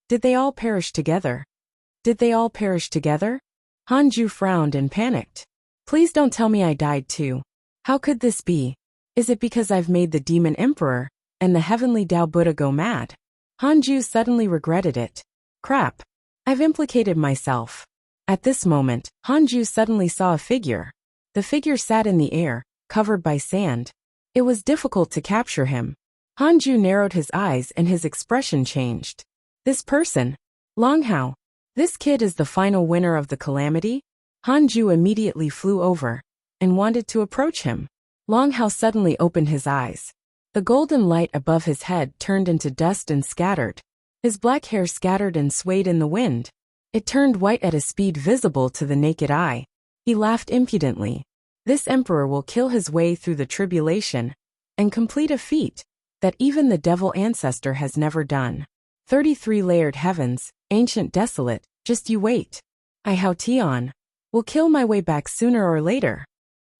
Did they all perish together? Did they all perish together? Hanju frowned and panicked. Please don't tell me I died too. How could this be? Is it because I've made the demon emperor and the heavenly Tao Buddha go mad? Hanju suddenly regretted it. Crap. I've implicated myself. At this moment, Hanju suddenly saw a figure. The figure sat in the air, covered by sand. It was difficult to capture him. Hanju narrowed his eyes and his expression changed. This person? Long Hao. This kid is the final winner of the calamity? Hanju immediately flew over and wanted to approach him. Long Hao suddenly opened his eyes. The golden light above his head turned into dust and scattered. His black hair scattered and swayed in the wind. It turned white at a speed visible to the naked eye. He laughed impudently. This emperor will kill his way through the tribulation and complete a feat that even the devil ancestor has never done. 33 layered heavens, ancient desolate, just you wait. I Hao Tian will kill my way back sooner or later.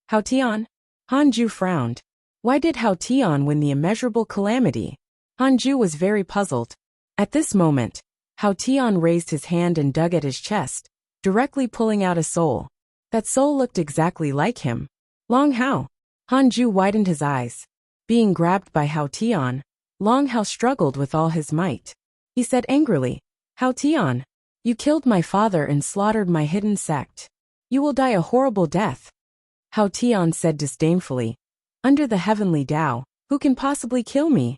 Hao Tian? Hanju frowned. Why did Hao Tian win the immeasurable calamity? Hanju was very puzzled. At this moment, Hao Tian raised his hand and dug at his chest, directly pulling out a soul. That soul looked exactly like him. Long Hao. Hanju widened his eyes. Being grabbed by Hao Tian, Long Hao struggled with all his might. He said angrily, Hao Tian, you killed my father and slaughtered my hidden sect. You will die a horrible death. Hao Tian said disdainfully, under the heavenly Tao, who can possibly kill me?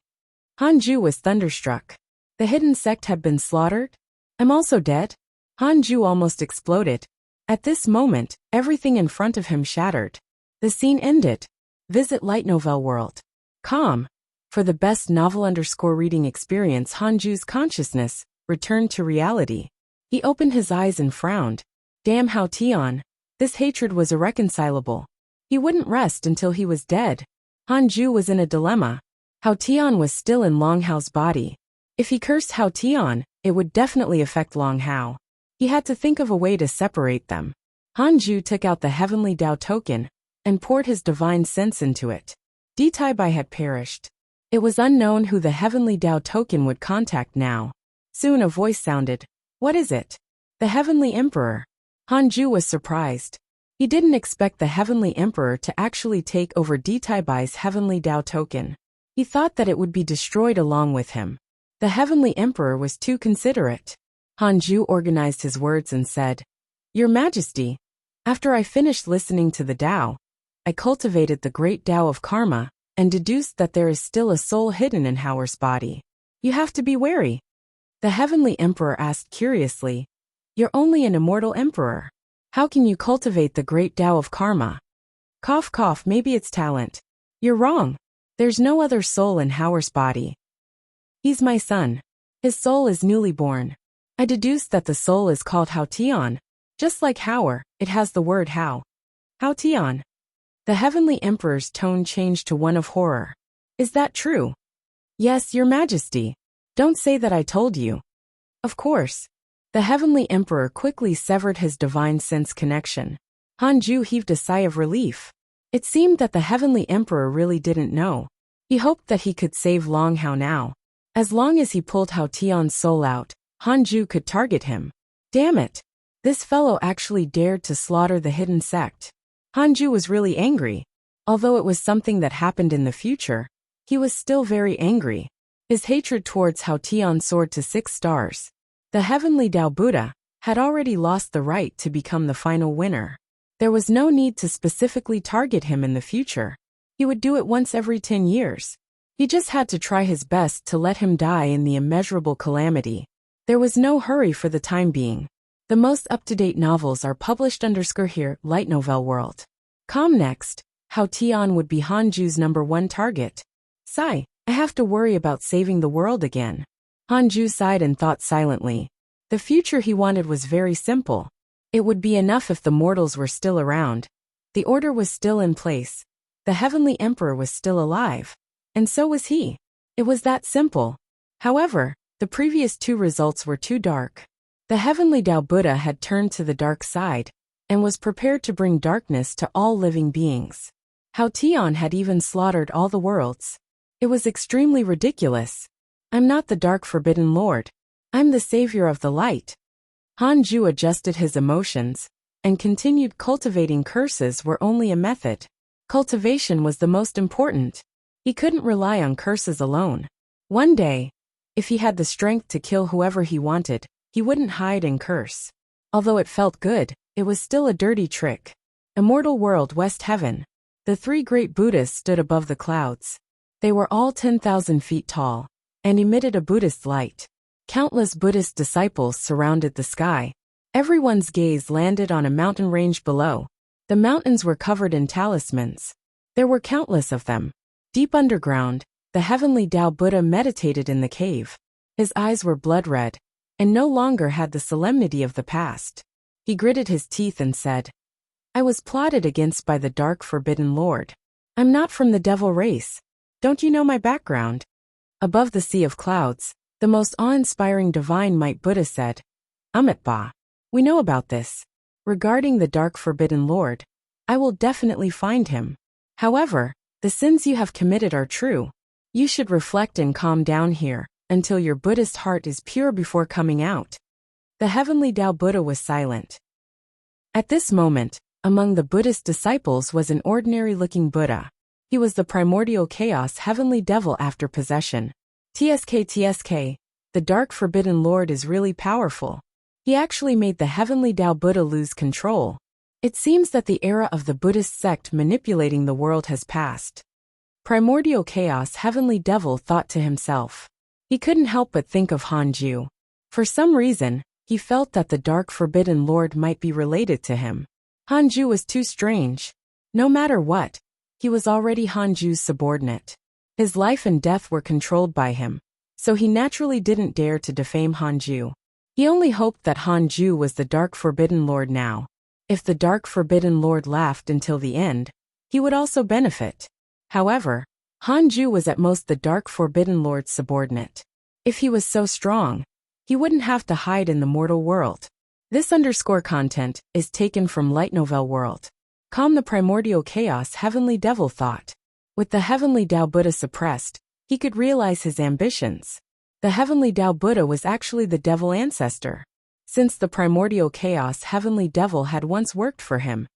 Hanju was thunderstruck. The hidden sect had been slaughtered? I'm also dead? Hanju almost exploded. At this moment, everything in front of him shattered. The scene ended. Visit Light Novel World. Com. For the best novel_reading experience, Hanju's consciousness returned to reality. He opened his eyes and frowned. Damn Hao Tian. This hatred was irreconcilable. He wouldn't rest until he was dead. Hanju was in a dilemma. Hao Tian was still in Long Hao's body. If he cursed Hao Tian, it would definitely affect Long Hao. He had to think of a way to separate them. Hanju took out the heavenly Tao token and poured his divine sense into it. Detaibai had perished. It was unknown who the heavenly Tao token would contact now. Soon a voice sounded. What is it? The heavenly emperor. Hanju was surprised. He didn't expect the heavenly emperor to actually take over Detaibai's heavenly Tao token. He thought that it would be destroyed along with him. The heavenly emperor was too considerate. Hanju organized his words and said, Your Majesty, after I finished listening to the Tao, I cultivated the great Tao of karma and deduced that there is still a soul hidden in Hao's body. You have to be wary. The heavenly emperor asked curiously, You're only an immortal emperor. How can you cultivate the great Tao of karma? Cough cough, maybe it's talent. You're wrong. There's no other soul in Hao's body. He's my son. His soul is newly born. I deduced that the soul is called Hao Tian. Just like Hao, it has the word Hao. Hao Tian. The heavenly emperor's tone changed to one of horror. Is that true? Yes, Your Majesty. Don't say that I told you. Of course. The heavenly emperor quickly severed his divine sense connection. Hanju heaved a sigh of relief. It seemed that the heavenly emperor really didn't know. He hoped that he could save Long Hao now. As long as he pulled Hao Tian's soul out, Hanju could target him. Damn it! This fellow actually dared to slaughter the hidden sect. Hanju was really angry. Although it was something that happened in the future, he was still very angry. His hatred towards Hao Tian soared to 6 stars. The heavenly Tao Buddha had already lost the right to become the final winner. There was no need to specifically target him in the future. He would do it once every 10 years. He just had to try his best to let him die in the immeasurable calamity. There was no hurry for the time being. The most up-to-date novels are published here, Light Novel World. Next, Hao Tian would be Hanju's #1 target. Sigh, I have to worry about saving the world again. Hanju sighed and thought silently. The future he wanted was very simple. It would be enough if the mortals were still around. The order was still in place. The heavenly emperor was still alive. And so was he. It was that simple. However, the previous 2 results were too dark. The heavenly Tao Buddha had turned to the dark side and was prepared to bring darkness to all living beings. Hao Tian had even slaughtered all the worlds. It was extremely ridiculous. I'm not the dark forbidden lord. I'm the savior of the light. Hanju adjusted his emotions and continued. Cultivating curses were only a method. Cultivation was the most important. He couldn't rely on curses alone. One day, if he had the strength to kill whoever he wanted, he wouldn't hide and curse. Although it felt good, it was still a dirty trick. Immortal world, West Heaven. The three great Buddhas stood above the clouds. They were all 10,000 feet tall and emitted a Buddhist light. Countless Buddhist disciples surrounded the sky. Everyone's gaze landed on a mountain range below. The mountains were covered in talismans. There were countless of them. Deep underground, the heavenly Tao Buddha meditated in the cave. His eyes were blood red and no longer had the solemnity of the past. He gritted his teeth and said, I was plotted against by the dark forbidden lord. I'm not from the devil race. Don't you know my background? Above the sea of clouds, the most awe-inspiring divine might Buddha said, Ba. We know about this. Regarding the dark forbidden lord, I will definitely find him. However, the sins you have committed are true. You should reflect and calm down here until your Buddhist heart is pure before coming out. The heavenly Tao Buddha was silent. At this moment, among the Buddhist disciples was an ordinary-looking Buddha. He was the primordial chaos heavenly devil after possession. TSK, the dark forbidden lord is really powerful. He actually made the heavenly Tao Buddha lose control. It seems that the era of the Buddhist sect manipulating the world has passed. Primordial chaos heavenly devil thought to himself. He couldn't help but think of Hanju. For some reason, he felt that the dark forbidden lord might be related to him. Hanju was too strange. No matter what, he was already Hanju's subordinate. His life and death were controlled by him, so he naturally didn't dare to defame Hanju. He only hoped that Hanju was the dark forbidden lord now. If the dark forbidden lord laughed until the end, he would also benefit. However, Hanju was at most the dark forbidden lord's subordinate. If he was so strong, he wouldn't have to hide in the mortal world. This _ content is taken from Light Novel World. Calm the primordial chaos heavenly devil thought. With the heavenly Tao Buddha suppressed, he could realize his ambitions. The heavenly Tao Buddha was actually the devil ancestor. Since the primordial chaos heavenly devil had once worked for him,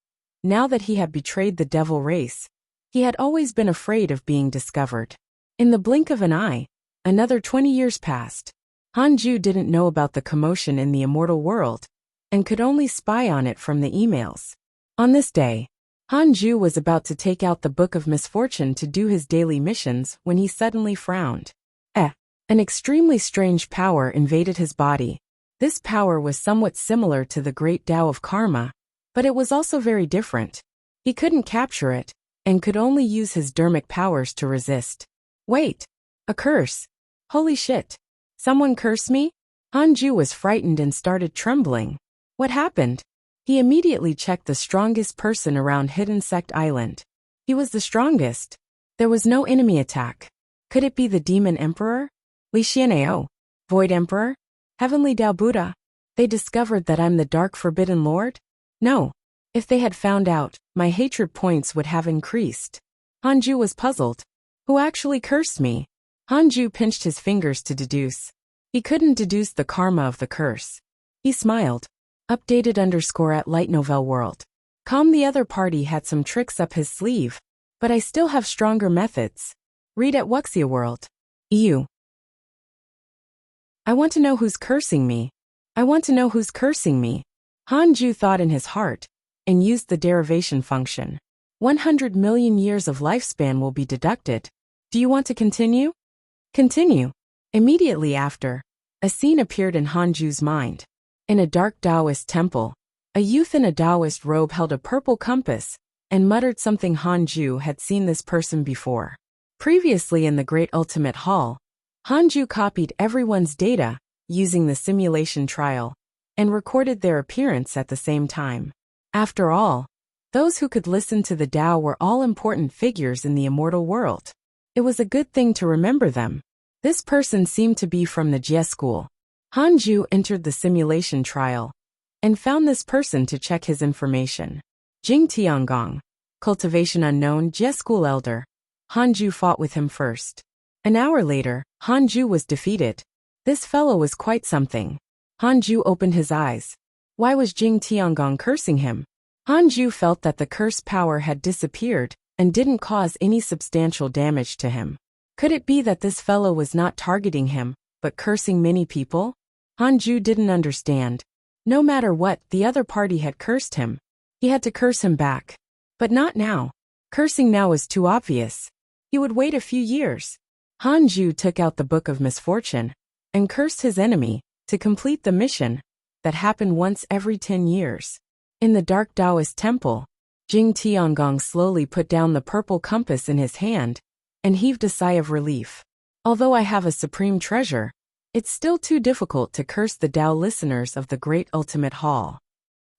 now that he had betrayed the devil race, he had always been afraid of being discovered. In the blink of an eye, another 20 years passed. Hanju didn't know about the commotion in the immortal world, and could only spy on it from the emails. On this day, Hanju was about to take out the Book of Misfortune to do his daily missions when he suddenly frowned. An extremely strange power invaded his body. This power was somewhat similar to the great Tao of Karma, but it was also very different. He couldn't capture it, and could only use his dermic powers to resist. Wait! A curse! Holy shit! Someone curse me? Hanju was frightened and started trembling. What happened? He immediately checked the strongest person around Hidden Sect Island. He was the strongest. There was no enemy attack. Could it be the Demon Emperor? Li Xianao? Void Emperor? Heavenly Tao Buddha? They discovered that I'm the Dark Forbidden Lord? No. If they had found out, my hatred points would have increased. Hanju was puzzled. Who actually cursed me? Hanju pinched his fingers to deduce. He couldn't deduce the karma of the curse. He smiled. Updated _ at Light Novel World. The other party had some tricks up his sleeve, but I still have stronger methods. Read at Wuxia World. EU. I want to know who's cursing me. I want to know who's cursing me. Hanju thought in his heart, and used the derivation function. 100 million years of lifespan will be deducted. Do you want to continue? Continue. Immediately after, a scene appeared in Hanju's mind. In a dark Taoist temple, a youth in a Taoist robe held a purple compass, and muttered something. Hanju had seen this person before. Previously in the Great Ultimate Hall, Hanju copied everyone's data, using the simulation trial, and recorded their appearance at the same time. After all, those who could listen to the Tao were all important figures in the immortal world. It was a good thing to remember them. This person seemed to be from the Jie school. Hanju entered the simulation trial, and found this person to check his information. Jing Tiangong, Cultivation Unknown Jie school elder. Hanju fought with him first. An hour later, Hanju was defeated. This fellow was quite something. Hanju opened his eyes. Why was Jing Tiangong cursing him? Hanju felt that the curse power had disappeared and didn't cause any substantial damage to him. Could it be that this fellow was not targeting him, but cursing many people? Hanju didn't understand. No matter what, the other party had cursed him. He had to curse him back. But not now. Cursing now was too obvious. He would wait a few years. Hanju took out the Book of Misfortune and cursed his enemy to complete the mission that happened once every 10 years. In the dark Taoist temple, Jing Tiangong slowly put down the purple compass in his hand and heaved a sigh of relief. Although I have a supreme treasure, it's still too difficult to curse the Tao listeners of the Great Ultimate Hall.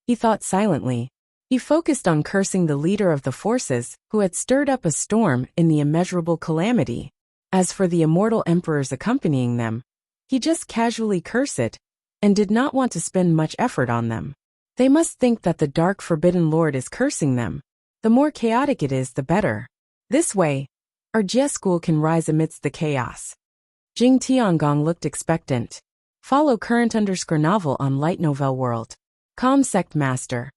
He thought silently. He focused on cursing the leader of the forces who had stirred up a storm in the immeasurable calamity. As for the immortal emperors accompanying them, he just casually cursed it and did not want to spend much effort on them. They must think that the Dark Forbidden Lord is cursing them. The more chaotic it is, the better. This way, our Jie school can rise amidst the chaos. Jing Tiangong looked expectant. Follow current_novel on Light Novel World. Calm Sect Master.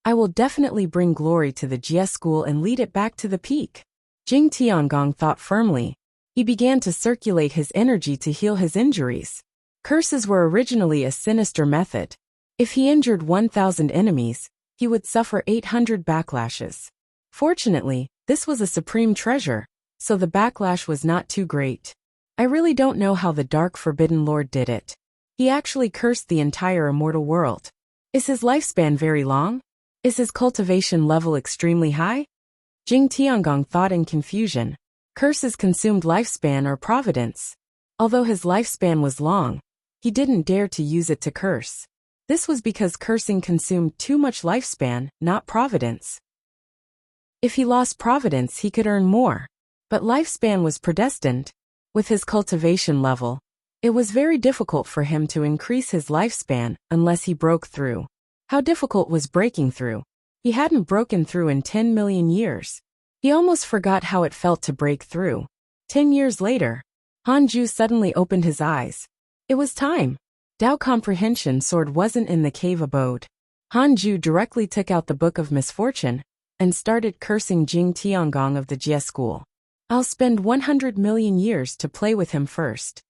I will definitely bring glory to the Jie school and lead it back to the peak. Jing Tiangong thought firmly. He began to circulate his energy to heal his injuries. Curses were originally a sinister method. If he injured 1,000 enemies, he would suffer 800 backlashes. Fortunately, this was a supreme treasure, so the backlash was not too great. I really don't know how the Dark Forbidden Lord did it. He actually cursed the entire immortal world. Is his lifespan very long? Is his cultivation level extremely high? Jing Tiangong thought in confusion. Curses consumed lifespan or providence. Although his lifespan was long, he didn't dare to use it to curse. This was because cursing consumed too much lifespan, not providence. If he lost providence, he could earn more. But lifespan was predestined. With his cultivation level, it was very difficult for him to increase his lifespan unless he broke through. How difficult was breaking through? He hadn't broken through in 10 million years. He almost forgot how it felt to break through. 10 years later, Hanju suddenly opened his eyes. It was time. Tao Comprehension Sword wasn't in the cave abode. Hanju directly took out the Book of Misfortune and started cursing Jing Tiangong of the Jie school. I'll spend 100 million years to play with him first.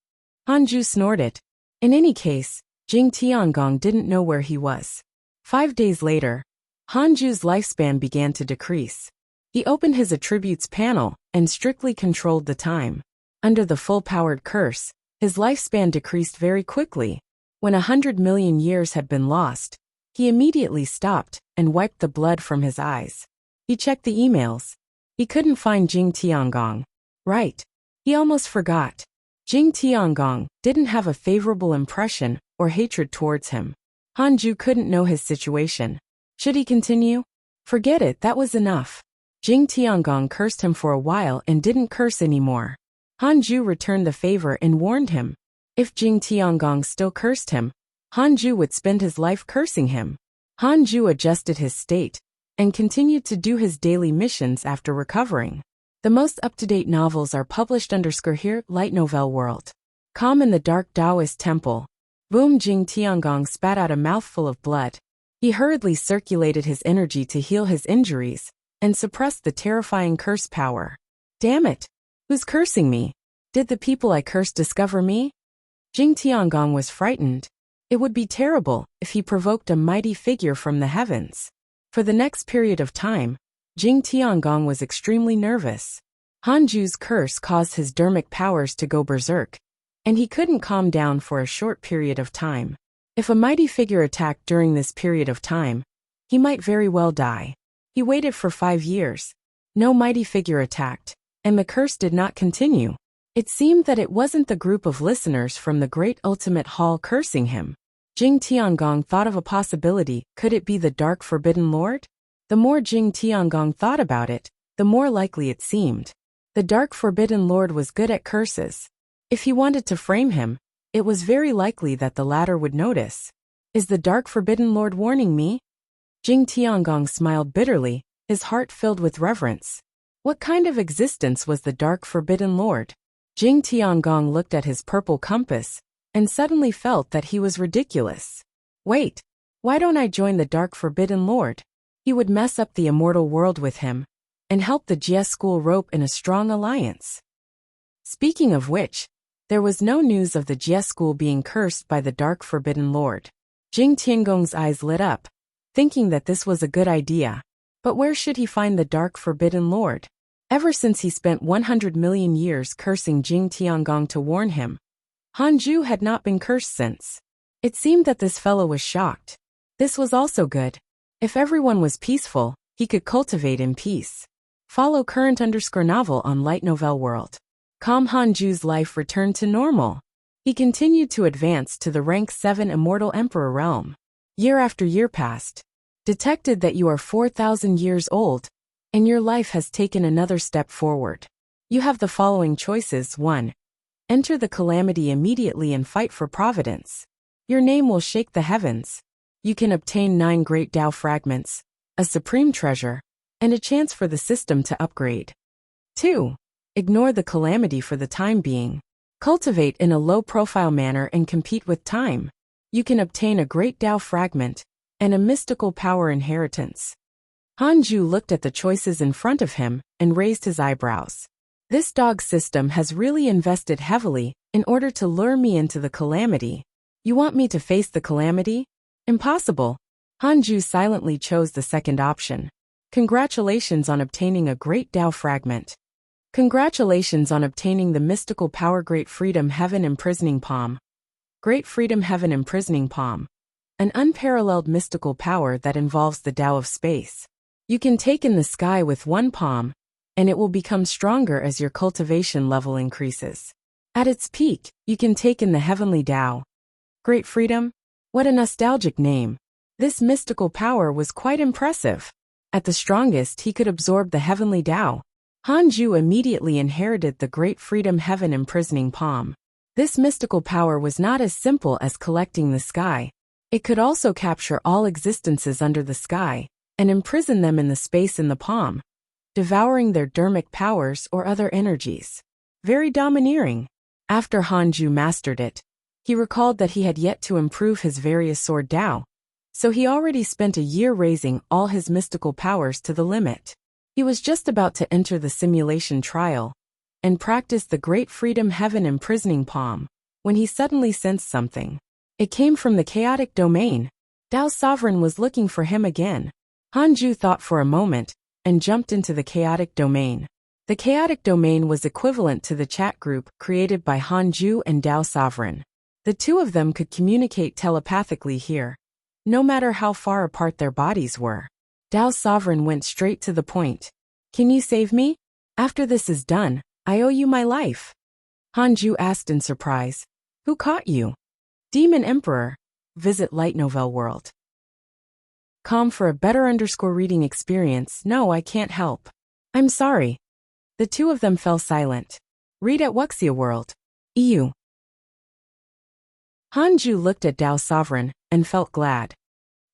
Hanju snorted. In any case, Jing Tiangong didn't know where he was. 5 days later, Hanju's lifespan began to decrease. He opened his attributes panel and strictly controlled the time. Under the full-powered curse, his lifespan decreased very quickly. When 100 million years had been lost, he immediately stopped and wiped the blood from his eyes. He checked the emails. He couldn't find Jing Tiangong. Right. He almost forgot. Jing Tiangong didn't have a favorable impression or hatred towards him. Hanju couldn't know his situation. Should he continue? Forget it, that was enough. Jing Tiangong cursed him for a while and didn't curse anymore. Hanju returned the favor and warned him. If Jing Tiangong still cursed him, Hanju would spend his life cursing him. Hanju adjusted his state and continued to do his daily missions after recovering. The most up-to-date novels are published here, Light Novel World. Calm in the dark Taoist temple. Boom! Jing Tiangong spat out a mouthful of blood. He hurriedly circulated his energy to heal his injuries and suppressed the terrifying curse power. Damn it! Who's cursing me? Did the people I cursed discover me? Jing Tiangong was frightened. It would be terrible if he provoked a mighty figure from the heavens. For the next period of time, Jing Tiangong was extremely nervous. Hanju's curse caused his dermic powers to go berserk, and he couldn't calm down for a short period of time. If a mighty figure attacked during this period of time, he might very well die. He waited for 5 years. No mighty figure attacked, and the curse did not continue. It seemed that it wasn't the group of listeners from the Great Ultimate Hall cursing him. Jing Tiangong thought of a possibility. Could it be the Dark Forbidden Lord? The more Jing Tiangong thought about it, the more likely it seemed. The Dark Forbidden Lord was good at curses. If he wanted to frame him, it was very likely that the latter would notice. Is the Dark Forbidden Lord warning me? Jing Tiangong smiled bitterly, his heart filled with reverence. What kind of existence was the Dark Forbidden Lord? Jing Tiangong looked at his purple compass and suddenly felt that he was ridiculous. Wait, why don't I join the Dark Forbidden Lord? He would mess up the immortal world with him, and help the Jie school rope in a strong alliance. Speaking of which, there was no news of the Jie school being cursed by the Dark Forbidden Lord. Jing Tiangong's eyes lit up, thinking that this was a good idea. But where should he find the Dark Forbidden Lord? Ever since he spent 100 million years cursing Jing Tiangong to warn him, Hanju had not been cursed since. It seemed that this fellow was shocked. This was also good. If everyone was peaceful, he could cultivate in peace. Follow current_novel on Light Novel World. Calm Hanju's life returned to normal. He continued to advance to the rank 7 Immortal Emperor realm. Year after year passed. Detected that you are 4,000 years old, and your life has taken another step forward. You have the following choices. 1. Enter the calamity immediately and fight for providence. Your name will shake the heavens. You can obtain 9 great Tao fragments, a supreme treasure, and a chance for the system to upgrade. 2. Ignore the calamity for the time being. Cultivate in a low-profile manner and compete with time. You can obtain a great Tao fragment and a mystical power inheritance. Hanju looked at the choices in front of him and raised his eyebrows. This dog system has really invested heavily in order to lure me into the calamity. You want me to face the calamity? Impossible. Hanju silently chose the second option. Congratulations on obtaining a great Tao fragment. Congratulations on obtaining the mystical power Great Freedom Heaven Imprisoning Palm. Great Freedom Heaven Imprisoning Palm. An unparalleled mystical power that involves the Tao of space. You can take in the sky with one palm, and it will become stronger as your cultivation level increases. At its peak, you can take in the heavenly Tao. Great Freedom? What a nostalgic name. This mystical power was quite impressive. At the strongest, he could absorb the heavenly Tao. Hanju immediately inherited the Great Freedom Heaven Imprisoning Palm. This mystical power was not as simple as collecting the sky. It could also capture all existences under the sky and imprison them in the space in the palm, devouring their dharmic powers or other energies. Very domineering. After Hanju mastered it, he recalled that he had yet to improve his various sword Tao, so he already spent a year raising all his mystical powers to the limit. He was just about to enter the simulation trial and practice the Great Freedom Heaven Imprisoning Palm when he suddenly sensed something. It came from the chaotic domain. Tao Sovereign was looking for him again. Hanju thought for a moment and jumped into the chaotic domain. The chaotic domain was equivalent to the chat group created by Hanju and Tao Sovereign. The two of them could communicate telepathically here, no matter how far apart their bodies were. Tao Sovereign went straight to the point. Can you save me? After this is done, I owe you my life. Hanju asked in surprise. Who caught you? Demon Emperor. Visit Light Novel World. Com for a better_reading experience. No, I can't help. I'm sorry. The two of them fell silent. Read at Wuxia World. EU. Hanju looked at Tao Sovereign and felt glad.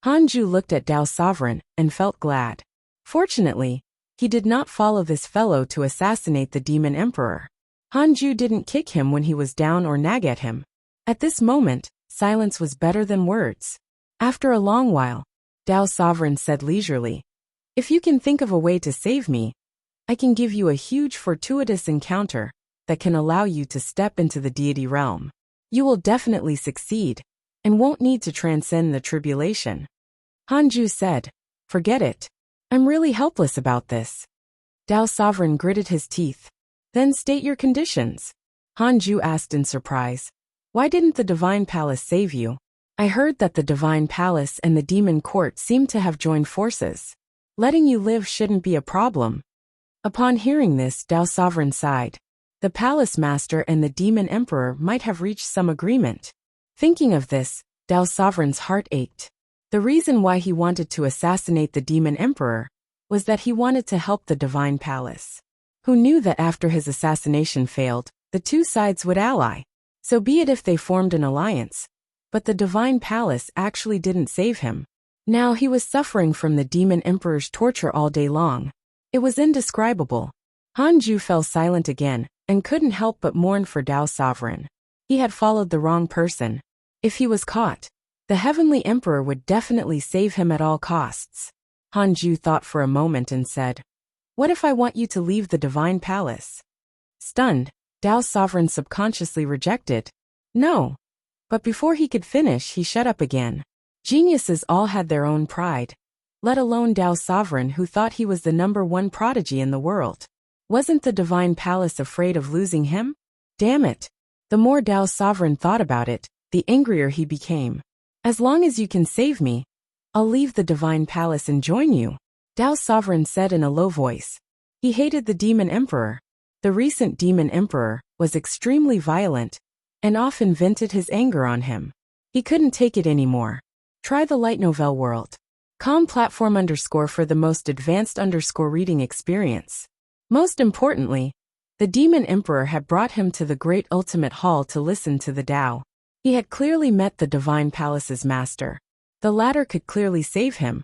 Hanju looked at Tao Sovereign and felt glad. Fortunately, he did not follow this fellow to assassinate the Demon Emperor. Hanju didn't kick him when he was down or nag at him. At this moment, silence was better than words. After a long while, Tao Sovereign said leisurely, if you can think of a way to save me, I can give you a huge fortuitous encounter that can allow you to step into the deity realm. You will definitely succeed and won't need to transcend the tribulation. Hanju said, forget it. I'm really helpless about this. Tao Sovereign gritted his teeth. Then state your conditions. Hanju asked in surprise. Why didn't the Divine Palace save you? I heard that the Divine Palace and the Demon Court seem to have joined forces. Letting you live shouldn't be a problem. Upon hearing this, Tao Sovereign sighed. The Palace Master and the Demon Emperor might have reached some agreement. Thinking of this, Tao Sovereign's heart ached. The reason why he wanted to assassinate the Demon Emperor was that he wanted to help the Divine Palace. Who knew that after his assassination failed, the two sides would ally? So be it if they formed an alliance. But the Divine Palace actually didn't save him. Now he was suffering from the Demon Emperor's torture all day long. It was indescribable. Hanju fell silent again and couldn't help but mourn for Tao Sovereign. He had followed the wrong person. If he was caught, the Heavenly Emperor would definitely save him at all costs. Hanju thought for a moment and said, "What if I want you to leave the Divine Palace?" Stunned, Dao's sovereign subconsciously rejected. No. But before he could finish, he shut up again. Geniuses all had their own pride, let alone Dao's sovereign, who thought he was the #1 prodigy in the world. Wasn't the Divine Palace afraid of losing him? Damn it. The more Dao's sovereign thought about it, the angrier he became. As long as you can save me, I'll leave the Divine Palace and join you, Dao's sovereign said in a low voice. He hated the Demon Emperor. The recent Demon Emperor was extremely violent and often vented his anger on him. He couldn't take it anymore. Try the light novel world. Com platform _ for the most advanced _ reading experience. Most importantly, the Demon Emperor had brought him to the Great Ultimate Hall to listen to the Dao. He had clearly met the Divine Palace's master. The latter could clearly save him,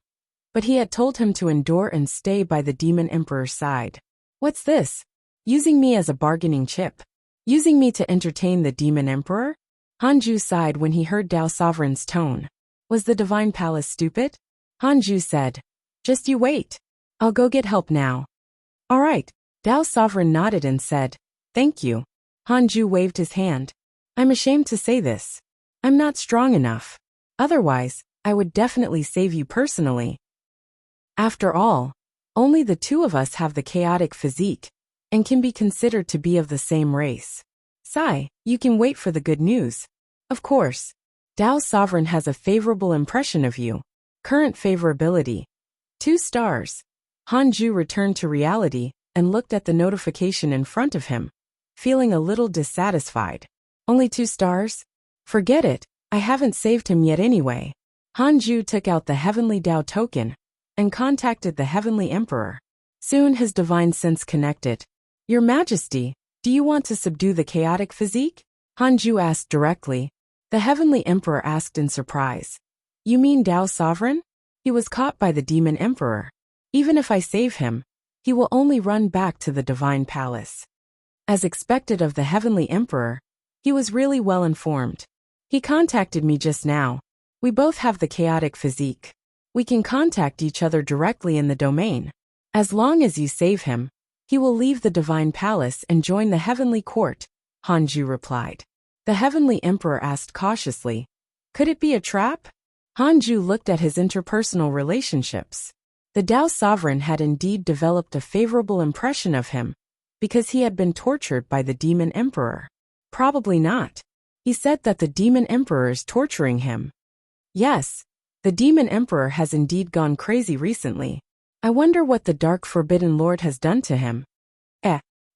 but he had told him to endure and stay by the Demon Emperor's side. What's this? Using me as a bargaining chip? Using me to entertain the Demon Emperor? Hanju sighed when he heard Dao's sovereign's tone. Was the Divine Palace stupid? Hanju said, "Just you wait. I'll go get help now." "All right." Dao's sovereign nodded and said, "Thank you." Hanju waved his hand. "I'm ashamed to say this. I'm not strong enough. Otherwise, I would definitely save you personally. After all, only the two of us have the chaotic physique and can be considered to be of the same race. Sigh, you can wait for the good news. Of course, Dao's sovereign has a favorable impression of you. Current favorability: 2 stars. Hanju returned to reality and looked at the notification in front of him, feeling a little dissatisfied. Only 2 stars? Forget it, I haven't saved him yet anyway. Hanju took out the Heavenly Dao token and contacted the Heavenly Emperor. Soon his divine sense connected. Your Majesty, do you want to subdue the chaotic physique? Hanju asked directly. The Heavenly Emperor asked in surprise. You mean Dao's sovereign? He was caught by the Demon Emperor. Even if I save him, he will only run back to the Divine Palace. As expected of the Heavenly Emperor, he was really well informed. He contacted me just now. We both have the chaotic physique. We can contact each other directly in the domain. As long as you save him, he will leave the Divine Palace and join the Heavenly Court, Hanju replied. The Heavenly Emperor asked cautiously, could it be a trap? Hanju looked at his interpersonal relationships. The Dao sovereign had indeed developed a favorable impression of him, because he had been tortured by the Demon Emperor. Probably not. He said that the Demon Emperor is torturing him. Yes, the Demon Emperor has indeed gone crazy recently. I wonder what the Dark Forbidden Lord has done to him.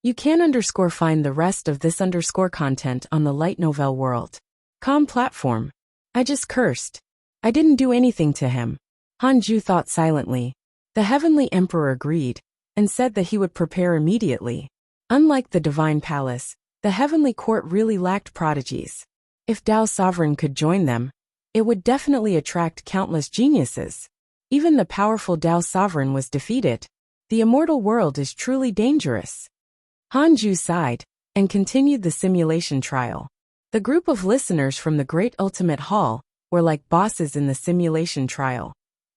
You can _ find the rest of this _ content on the Light Novel World. Com platform. I just cursed. I didn't do anything to him. Hanju thought silently. The Heavenly Emperor agreed, and said that he would prepare immediately. Unlike the Divine Palace, the Heavenly Court really lacked prodigies. If Dao's sovereign could join them, it would definitely attract countless geniuses. Even the powerful Dao sovereign was defeated. The immortal world is truly dangerous. Hanju sighed, and continued the simulation trial. The group of listeners from the Great Ultimate Hall were like bosses in the simulation trial,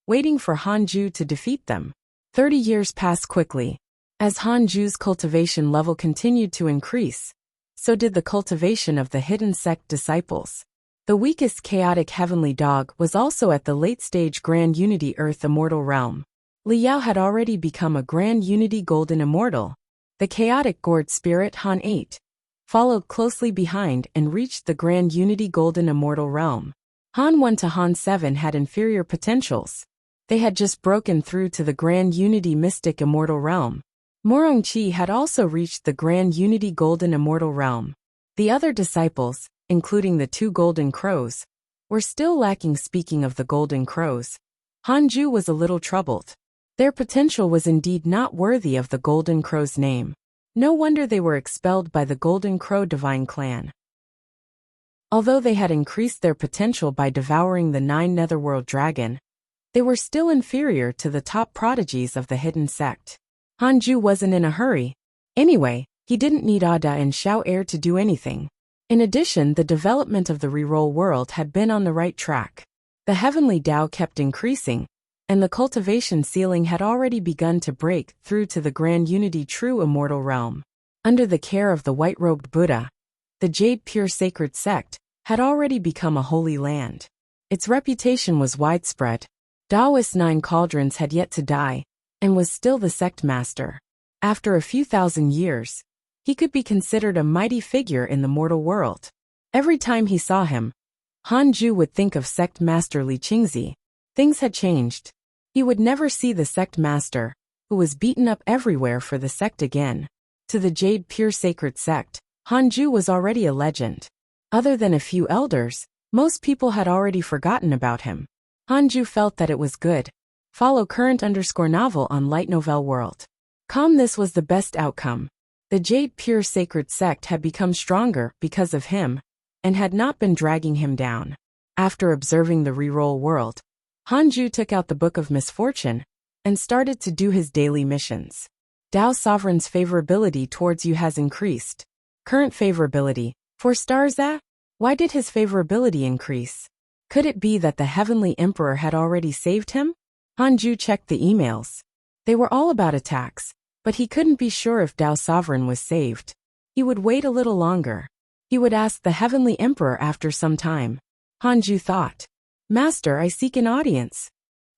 waiting for Hanju to defeat them. 30 years passed quickly. As Hanju's cultivation level continued to increase, so did the cultivation of the hidden sect disciples. The weakest chaotic heavenly dog was also at the late-stage Grand Unity Earth Immortal Realm. Liao had already become a Grand Unity Golden Immortal. The chaotic gourd spirit Han 8 followed closely behind and reached the Grand Unity Golden Immortal Realm. Han 1 to Han 7 had inferior potentials. They had just broken through to the Grand Unity Mystic Immortal Realm. Morongqi had also reached the Grand Unity Golden Immortal Realm. The other disciples, including the 2 Golden Crows, were still lacking. Speaking of the Golden Crows, Hanju was a little troubled. Their potential was indeed not worthy of the Golden Crow's name. No wonder they were expelled by the Golden Crow Divine Clan. Although they had increased their potential by devouring the 9 Netherworld Dragon, they were still inferior to the top prodigies of the hidden sect. Hanju wasn't in a hurry. Anyway, he didn't need Ada and Xiao Air to do anything. In addition, the development of the reroll world had been on the right track. The heavenly Tao kept increasing, and the cultivation ceiling had already begun to break through to the grand unity true immortal realm. Under the care of the white-robed Buddha, the Jade Pure Sacred Sect had already become a holy land. Its reputation was widespread. Taoist Nine Cauldrons had yet to die, and was still the sect master. After a few thousand years, he could be considered a mighty figure in the mortal world. Every time he saw him, Hanju would think of sect master Li Qingzi. Things had changed. He would never see the sect master, who was beaten up everywhere for the sect again. To the Jade Pure Sacred Sect, Hanju was already a legend. Other than a few elders, most people had already forgotten about him. Hanju felt that it was good. Follow current_novel on Light Novel World. This was the best outcome. The Jade Pure Sacred Sect had become stronger because of him, and had not been dragging him down. After observing the reroll world, Hanju took out the Book of Misfortune, and started to do his daily missions. Tao Sovereign's favorability towards you has increased. Current favorability, 4 stars. Why did his favorability increase? Could it be that the Heavenly Emperor had already saved him? Hanju checked the emails. They were all about attacks, but he couldn't be sure if Tao Sovereign was saved. He would wait a little longer. He would ask the Heavenly Emperor after some time. Hanju thought. Master, I seek an audience.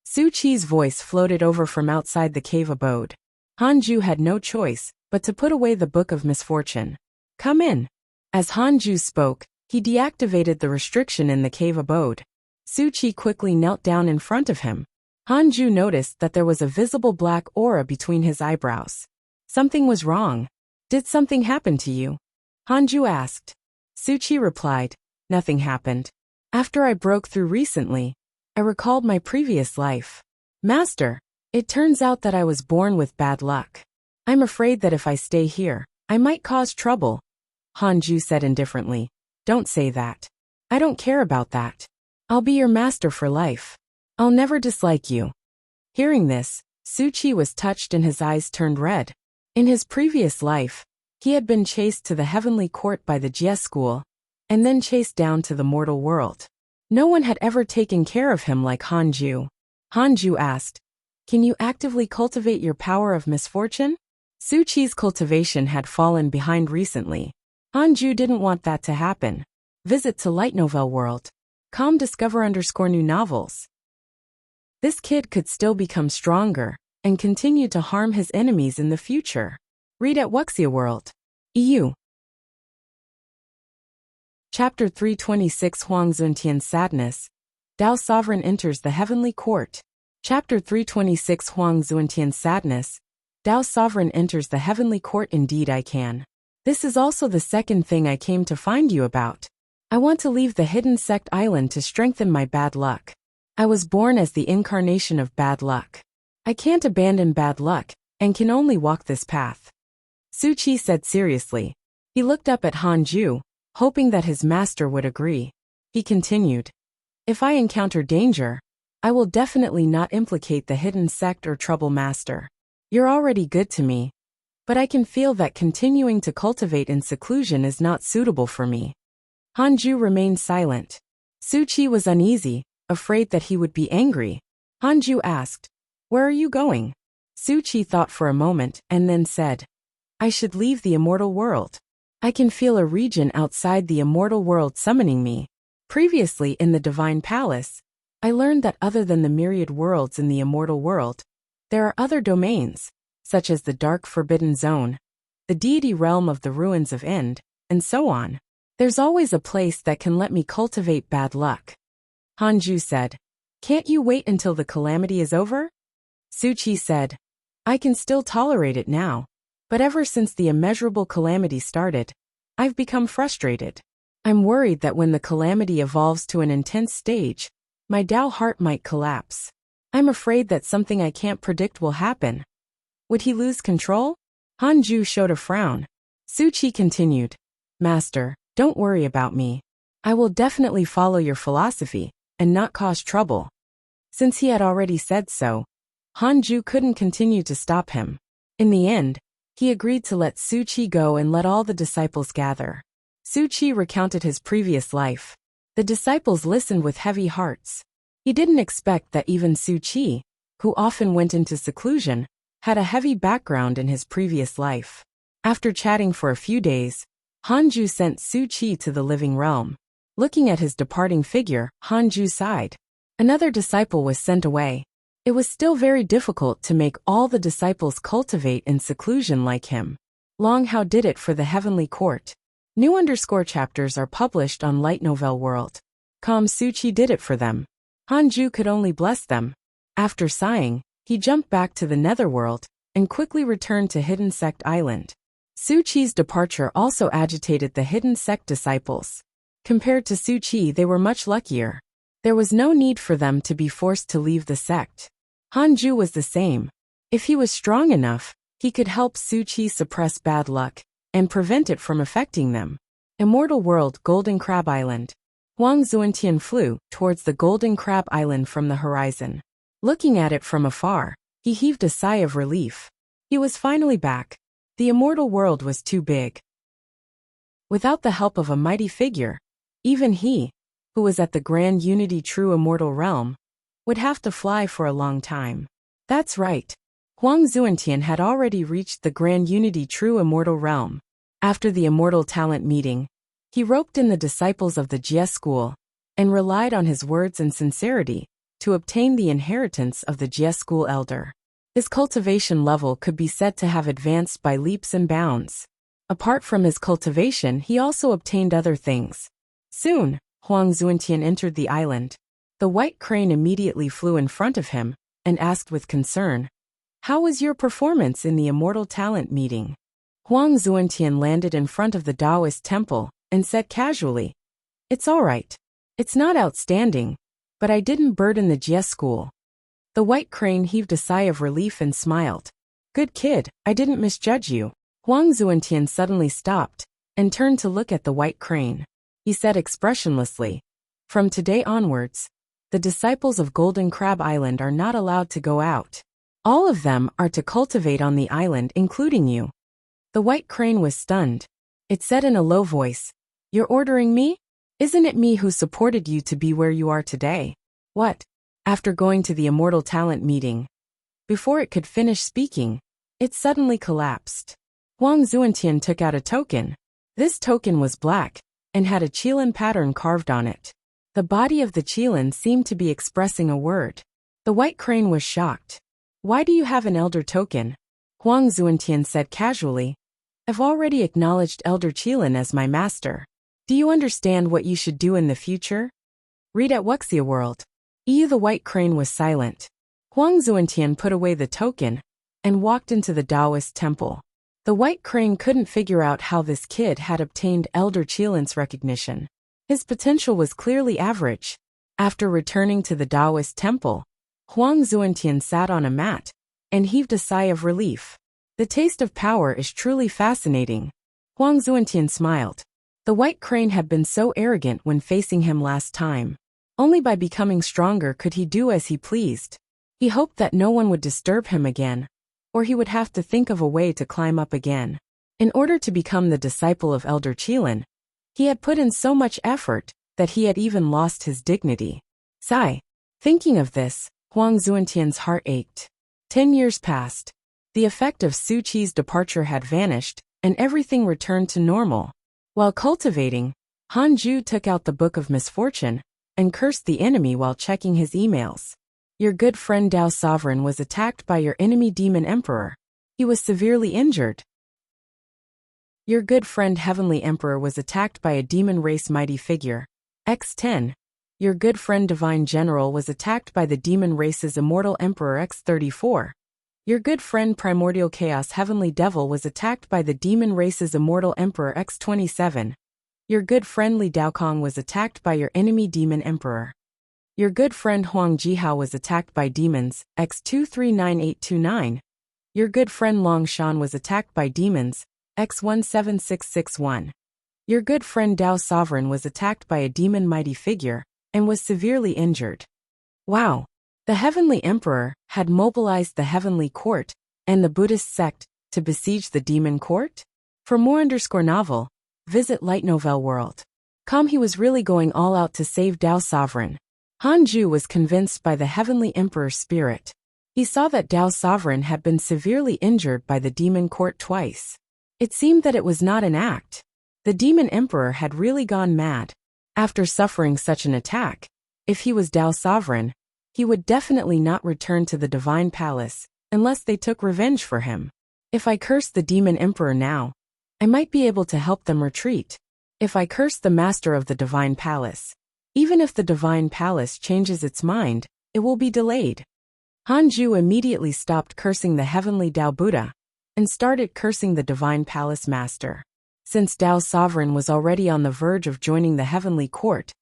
Su Qi's voice floated over from outside the cave abode. Hanju had no choice but to put away the Book of Misfortune. Come in. As Hanju spoke, he deactivated the restriction in the cave abode. Su Qi quickly knelt down in front of him. Hanju noticed that there was a visible black aura between his eyebrows. Something was wrong. Did something happen to you? Hanju asked. Su Qi replied, nothing happened. After I broke through recently, I recalled my previous life. Master, it turns out that I was born with bad luck. I'm afraid that if I stay here, I might cause trouble. Hanju said indifferently. Don't say that. I don't care about that. I'll be your master for life. I'll never dislike you. Hearing this, Su Qi was touched and his eyes turned red. In his previous life, he had been chased to the heavenly court by the Jie school, and then chased down to the mortal world. No one had ever taken care of him like Hanju. Hanju asked, can you actively cultivate your power of misfortune? Su Qi's cultivation had fallen behind recently. Hanju didn't want that to happen. Visit to Light Novel World. Discover_new novels. This kid could still become stronger, and continue to harm his enemies in the future. Read at Wuxia World. EU. Chapter 326 Huang Zuntian's Sadness. Tao Sovereign enters the Heavenly Court. Chapter 326 Huang Zuntian's Sadness. Tao Sovereign enters the Heavenly Court. Indeed I can. This is also the second thing I came to find you about. I want to leave the hidden sect island to strengthen my bad luck. I was born as the incarnation of bad luck. I can't abandon bad luck, and can only walk this path. Su Qi said seriously. He looked up at Hanju, hoping that his master would agree. He continued. If I encounter danger, I will definitely not implicate the hidden sect or trouble master. You're already good to me, but I can feel that continuing to cultivate in seclusion is not suitable for me. Hanju remained silent. Su Qi was uneasy, afraid that he would be angry. Hanju asked, where are you going? Su Qi thought for a moment and then said, I should leave the immortal world. I can feel a region outside the immortal world summoning me. Previously in the Divine Palace, I learned that other than the myriad worlds in the immortal world, there are other domains, such as the Dark Forbidden Zone, the deity realm of the Ruins of End, and so on. There's always a place that can let me cultivate bad luck. Hanju said, can't you wait until the calamity is over? Su Qi said, I can still tolerate it now, but ever since the immeasurable calamity started, I've become frustrated. I'm worried that when the calamity evolves to an intense stage, my Tao heart might collapse. I'm afraid that something I can't predict will happen. Would he lose control? Hanju showed a frown. Su Qi continued, Master, don't worry about me. I will definitely follow your philosophy, and not cause trouble. Since he had already said so, Hanju couldn't continue to stop him. In the end, he agreed to let Su Qi go and let all the disciples gather. Su Chi recounted his previous life. The disciples listened with heavy hearts. He didn't expect that even Su Chi, who often went into seclusion, had a heavy background in his previous life. After chatting for a few days, Hanju sent Su Chi to the living realm. Looking at his departing figure, Hanju sighed. Another disciple was sent away. It was still very difficult to make all the disciples cultivate in seclusion like him. Long Hao did it for the heavenly court. New chapters are published on Light Novel World. Su Chi did it for them. Hanju could only bless them. After sighing, he jumped back to the netherworld and quickly returned to Hidden Sect Island. Su Chi's departure also agitated the Hidden Sect disciples. Compared to Su Chi, they were much luckier. There was no need for them to be forced to leave the sect. Hanju was the same. If he was strong enough, he could help Su Chi suppress bad luck and prevent it from affecting them. Immortal World, Golden Crab Island. Huang Zuantian flew towards the Golden Crab Island from the horizon. Looking at it from afar, he heaved a sigh of relief. He was finally back. The immortal world was too big. Without the help of a mighty figure, even he, who was at the Grand Unity True Immortal Realm, would have to fly for a long time. That's right. Huang Zuantian had already reached the Grand Unity True Immortal Realm. After the Immortal Talent meeting, he roped in the disciples of the Jie school and relied on his words and sincerity to obtain the inheritance of the Jie school elder. His cultivation level could be said to have advanced by leaps and bounds. Apart from his cultivation, he also obtained other things. Soon, Huang Zuantian entered the island. The white crane immediately flew in front of him and asked with concern, "How was your performance in the Immortal Talent meeting?" Huang Zuantian landed in front of the Taoist temple and said casually, "It's all right. It's not outstanding, but I didn't burden the Jie school." The white crane heaved a sigh of relief and smiled. "Good kid, I didn't misjudge you." Huang Zuantian suddenly stopped and turned to look at the white crane. He said expressionlessly, "From today onwards, the disciples of Golden Crab Island are not allowed to go out. All of them are to cultivate on the island, including you." The white crane was stunned. It said in a low voice, "You're ordering me? Isn't it me who supported you to be where you are today?" "What?" After going to the Immortal Talent meeting, before it could finish speaking, it suddenly collapsed. Huang Zuantian took out a token. This token was black and had a qilin pattern carved on it. The body of the qilin seemed to be expressing a word. The white crane was shocked. "Why do you have an elder token?" Huang Zuantian said casually, "I've already acknowledged Elder Qilin as my master. Do you understand what you should do in the future? Read at Wuxia World." The white crane was silent. Huang Zuantian put away the token and walked into the Taoist temple. The white crane couldn't figure out how this kid had obtained Elder Qilin's recognition. His potential was clearly average. After returning to the Taoist temple, Huang Zuantian sat on a mat and heaved a sigh of relief. The taste of power is truly fascinating. Huang Zuantian smiled. The white crane had been so arrogant when facing him last time. Only by becoming stronger could he do as he pleased. He hoped that no one would disturb him again, or he would have to think of a way to climb up again. In order to become the disciple of Elder Qilin, he had put in so much effort that he had even lost his dignity. Sigh. Thinking of this, Huang Zuantian's heart ached. 10 years passed. The effect of Su Chi's departure had vanished, and everything returned to normal. While cultivating, Hanju took out the Book of Misfortune and cursed the enemy while checking his emails. Your good friend Dao Sovereign was attacked by your enemy Demon Emperor. He was severely injured. Your good friend Heavenly Emperor was attacked by a demon race mighty figure. X10. Your good friend Divine General was attacked by the demon race's Immortal Emperor X34. Your good friend Primordial Chaos Heavenly Devil was attacked by the demon race's Immortal Emperor X27. Your good friend Li Daokong was attacked by your enemy Demon Emperor. Your good friend Huang Jihao was attacked by demons, X239829. Your good friend Long Shan was attacked by demons, X17661. Your good friend Dao Sovereign was attacked by a demon mighty figure, and was severely injured. Wow! The Heavenly Emperor had mobilized the Heavenly Court and the Buddhist sect to besiege the Demon Court? For more _ novel, Visit Light Novel World. He was really going all out to save Dao Sovereign. Hanju was convinced by the Heavenly Emperor's spirit. He saw that Dao Sovereign had been severely injured by the demon court twice. It seemed that it was not an act. The demon emperor had really gone mad. After suffering such an attack, if he was Dao Sovereign, he would definitely not return to the Divine Palace, unless they took revenge for him. If I curse the demon emperor now, I might be able to help them retreat. If I curse the master of the Divine Palace, even if the Divine Palace changes its mind, it will be delayed. Hanju immediately stopped cursing the Heavenly Dao Buddha and started cursing the Divine Palace Master. Since Dao Sovereign was already on the verge of joining the Heavenly Court,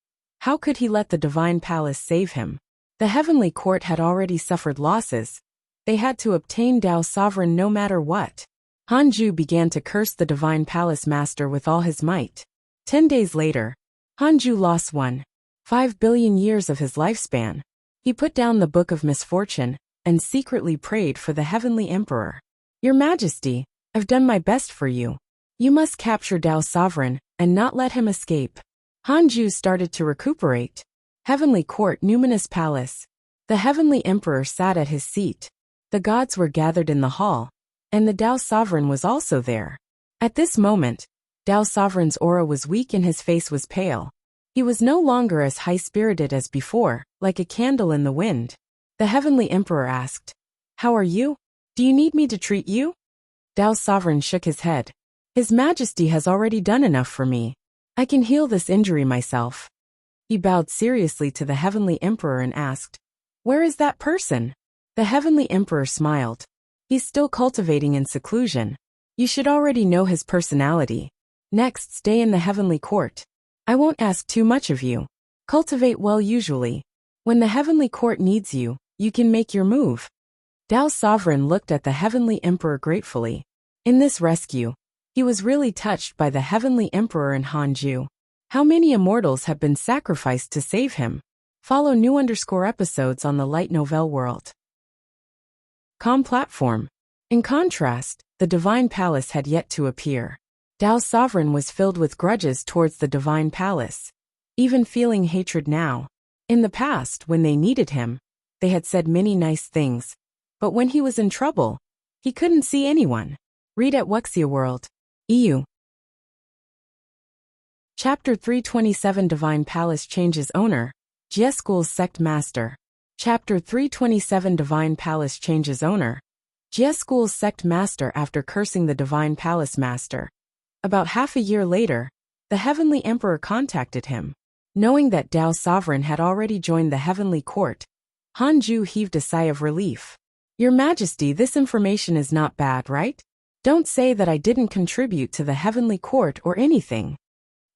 how could he let the Divine Palace save him? The Heavenly Court had already suffered losses. They had to obtain Dao Sovereign no matter what. Hanju began to curse the Divine Palace Master with all his might. 10 days later, Hanju lost 1.5 billion years of his lifespan. He put down the Book of Misfortune and secretly prayed for the Heavenly Emperor. Your Majesty, I've done my best for you. You must capture Dao Sovereign and not let him escape. Hanju started to recuperate. Heavenly Court, Numinous Palace. The Heavenly Emperor sat at his seat. The gods were gathered in the hall, and the Dao Sovereign was also there. At this moment, Dao Sovereign's aura was weak and his face was pale. He was no longer as high-spirited as before, like a candle in the wind. The Heavenly Emperor asked, "How are you? Do you need me to treat you?" Dao Sovereign shook his head. His Majesty has already done enough for me. I can heal this injury myself. He bowed seriously to the Heavenly Emperor and asked, "Where is that person?" The Heavenly Emperor smiled. He's still cultivating in seclusion. You should already know his personality. Next, stay in the Heavenly Court. I won't ask too much of you. Cultivate well usually. When the Heavenly Court needs you, you can make your move. Dao Sovereign looked at the Heavenly Emperor gratefully. In this rescue, he was really touched by the Heavenly Emperor and Hanju. How many immortals have been sacrificed to save him? Follow new_episodes on the Light Novel World. Platform. In contrast, the Divine Palace had yet to appear. Dao Sovereign was filled with grudges towards the Divine Palace, even feeling hatred now. In the past, when they needed him, they had said many nice things, but when he was in trouble, he couldn't see anyone. Read at Wuxia World. EU. Chapter 327 Divine Palace changes owner. Jie School's sect master. Chapter 327 Divine Palace changes owner. Jie School's sect master after cursing the Divine Palace master. About half a year later, the Heavenly Emperor contacted him. Knowing that Dao Sovereign had already joined the Heavenly Court, Hanju heaved a sigh of relief. Your Majesty, this information is not bad, right? Don't say that I didn't contribute to the Heavenly Court or anything.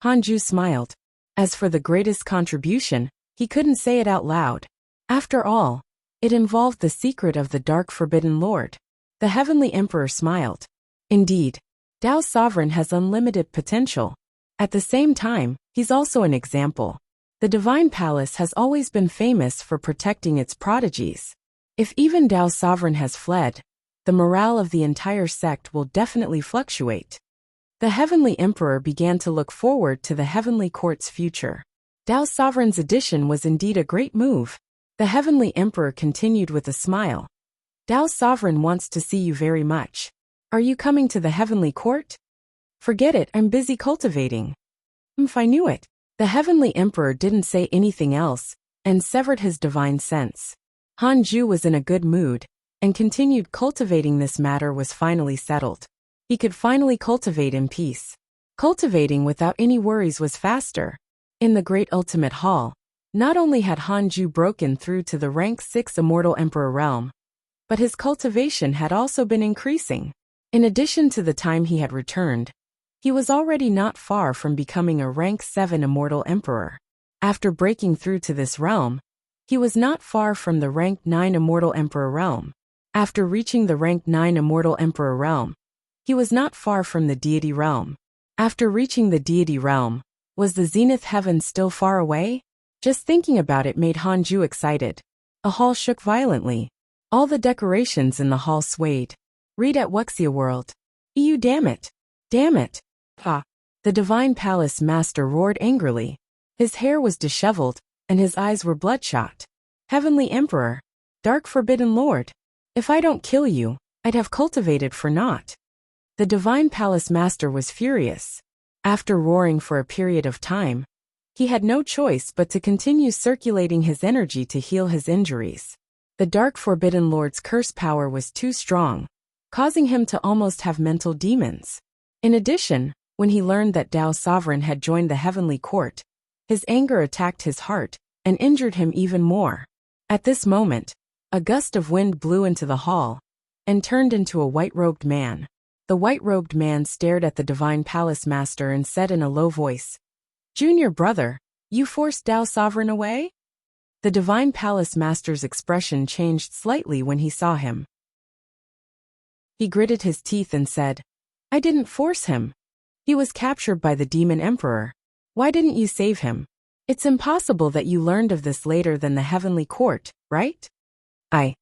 Hanju smiled. As for the greatest contribution, he couldn't say it out loud. After all, it involved the secret of the Dark Forbidden Lord. The Heavenly Emperor smiled. Indeed, Dao Sovereign has unlimited potential. At the same time, he's also an example. The Divine Palace has always been famous for protecting its prodigies. If even Dao Sovereign has fled, the morale of the entire sect will definitely fluctuate. The Heavenly Emperor began to look forward to the Heavenly Court's future. Dao Sovereign's addition was indeed a great move. The Heavenly Emperor continued with a smile. Dao Sovereign wants to see you very much. Are you coming to the Heavenly Court? Forget it, I'm busy cultivating. If I knew it. The Heavenly Emperor didn't say anything else, and severed his divine sense. Hanju was in a good mood, and continued cultivating. This matter was finally settled. He could finally cultivate in peace. Cultivating without any worries was faster. In the Great Ultimate Hall, not only had Hanju broken through to the rank 6 Immortal Emperor realm, but his cultivation had also been increasing. In addition to the time he had returned, he was already not far from becoming a rank 7 Immortal Emperor. After breaking through to this realm, he was not far from the rank 9 Immortal Emperor realm. After reaching the rank 9 Immortal Emperor realm, he was not far from the Deity realm. After reaching the Deity realm, was the Zenith Heaven still far away? Just thinking about it made Hanju excited. A hall shook violently. All the decorations in the hall swayed. Read at Wuxia World. EU. Damn it. Damn it. Ha. The Divine Palace Master roared angrily. His hair was disheveled, and his eyes were bloodshot. Heavenly Emperor, Dark Forbidden Lord, if I don't kill you, I'd have cultivated for naught. The Divine Palace Master was furious. After roaring for a period of time, he had no choice but to continue circulating his energy to heal his injuries. The Dark Forbidden Lord's curse power was too strong, causing him to almost have mental demons. In addition, when he learned that Dao's sovereign had joined the heavenly court, his anger attacked his heart and injured him even more. At this moment, a gust of wind blew into the hall and turned into a white-robed man. The white-robed man stared at the Divine Palace Master and said in a low voice, "Junior brother, you forced Dao's sovereign away?" The Divine Palace Master's expression changed slightly when he saw him. He gritted his teeth and said, "I didn't force him. He was captured by the Demon Emperor. Why didn't you save him? It's impossible that you learned of this later than the heavenly court, right?" I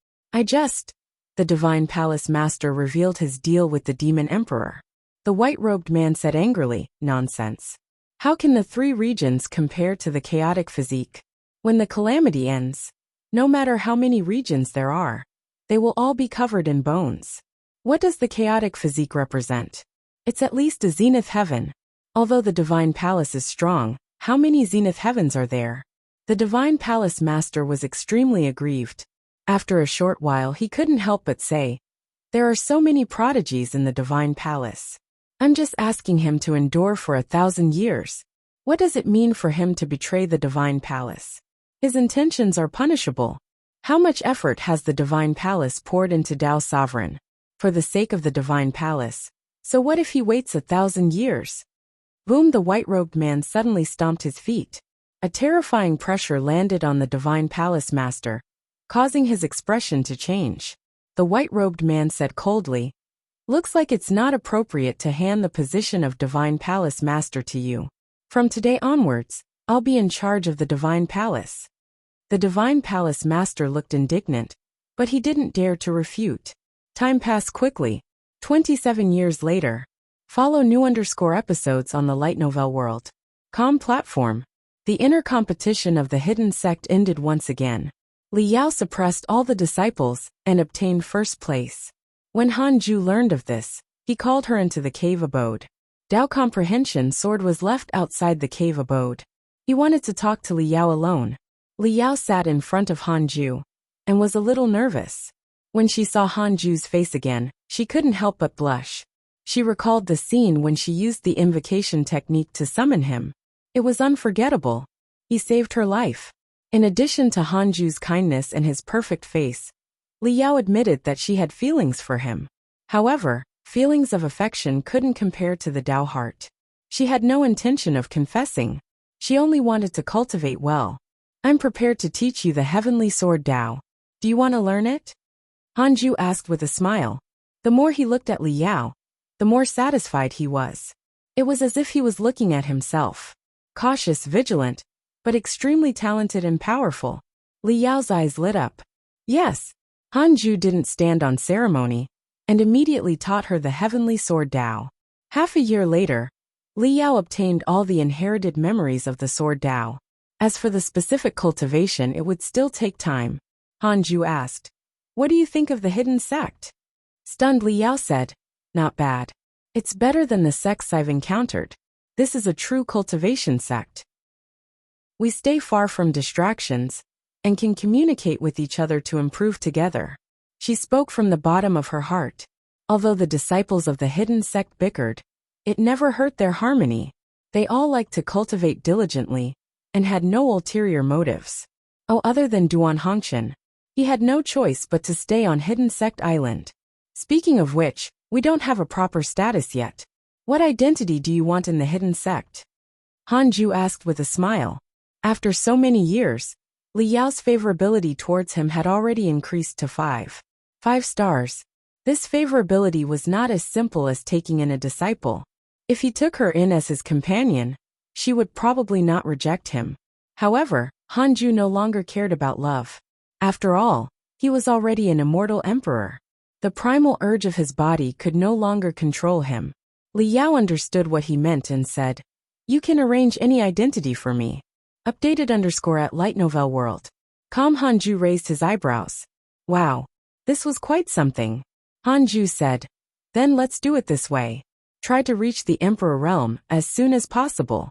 just... The Divine Palace Master revealed his deal with the Demon Emperor. The white-robed man said angrily, "Nonsense. How can the three regions compare to the chaotic physique? When the calamity ends, no matter how many regions there are, they will all be covered in bones. What does the chaotic physique represent? It's at least a zenith heaven. Although the Divine Palace is strong, how many zenith heavens are there?" The Divine Palace Master was extremely aggrieved. After a short while he couldn't help but say, "There are so many prodigies in the Divine Palace. I'm just asking him to endure for 1,000 years. What does it mean for him to betray the Divine Palace? His intentions are punishable. How much effort has the Divine Palace poured into Dao's sovereign? For the sake of the Divine Palace. So what if he waits 1,000 years?" Boom! The white-robed man suddenly stomped his feet. A terrifying pressure landed on the Divine Palace Master, causing his expression to change. The white-robed man said coldly, "Looks like it's not appropriate to hand the position of Divine Palace Master to you. From today onwards, I'll be in charge of the Divine Palace." The Divine Palace Master looked indignant, but he didn't dare to refute. Time passed quickly. 27 years later. Follow new episodes on the Light Novel World. Com platform. The inner competition of the hidden sect ended once again. Li Yao suppressed all the disciples and obtained first place. When Han Ju learned of this, he called her into the cave abode. Dao Comprehension Sword was left outside the cave abode. He wanted to talk to Li Yao alone. Li Yao sat in front of Han Ju and was a little nervous. When she saw Han Ju's face again, she couldn't help but blush. She recalled the scene when she used the invocation technique to summon him. It was unforgettable. He saved her life. In addition to Han Ju's kindness and his perfect face, Li Yao admitted that she had feelings for him. However, feelings of affection couldn't compare to the Dao heart. She had no intention of confessing. She only wanted to cultivate well. "I'm prepared to teach you the heavenly sword Dao. Do you want to learn it?" Han Ju asked with a smile. The more he looked at Li Yao, the more satisfied he was. It was as if he was looking at himself. Cautious, vigilant, but extremely talented and powerful. Li Yao's eyes lit up. Yes. Han Ju didn't stand on ceremony, and immediately taught her the heavenly sword Dao. Half a year later, Li Yao obtained all the inherited memories of the sword Dao. As for the specific cultivation, it would still take time. Han Ju asked, "What do you think of the hidden sect?" Stunned, Li Yao said, "Not bad. It's better than the sects I've encountered. This is a true cultivation sect. We stay far from distractions and can communicate with each other to improve together." She spoke from the bottom of her heart. Although the disciples of the hidden sect bickered, it never hurt their harmony. They all liked to cultivate diligently and had no ulterior motives. Other than Duan Hongqian, he had no choice but to stay on Hidden Sect Island. Speaking of which, we don't have a proper status yet. What identity do you want in the hidden sect? Han Ju asked with a smile. After so many years, Li Yao's favorability towards him had already increased to 5 stars. This favorability was not as simple as taking in a disciple. If he took her in as his companion, she would probably not reject him. However, Han Ju no longer cared about love. After all, he was already an immortal emperor. The primal urge of his body could no longer control him. Li Yao understood what he meant and said, "You can arrange any identity for me." Updated _ @Light World. Hanju raised his eyebrows. Wow. This was quite something. Hanju said, "Then let's do it this way. Try to reach the Emperor realm as soon as possible."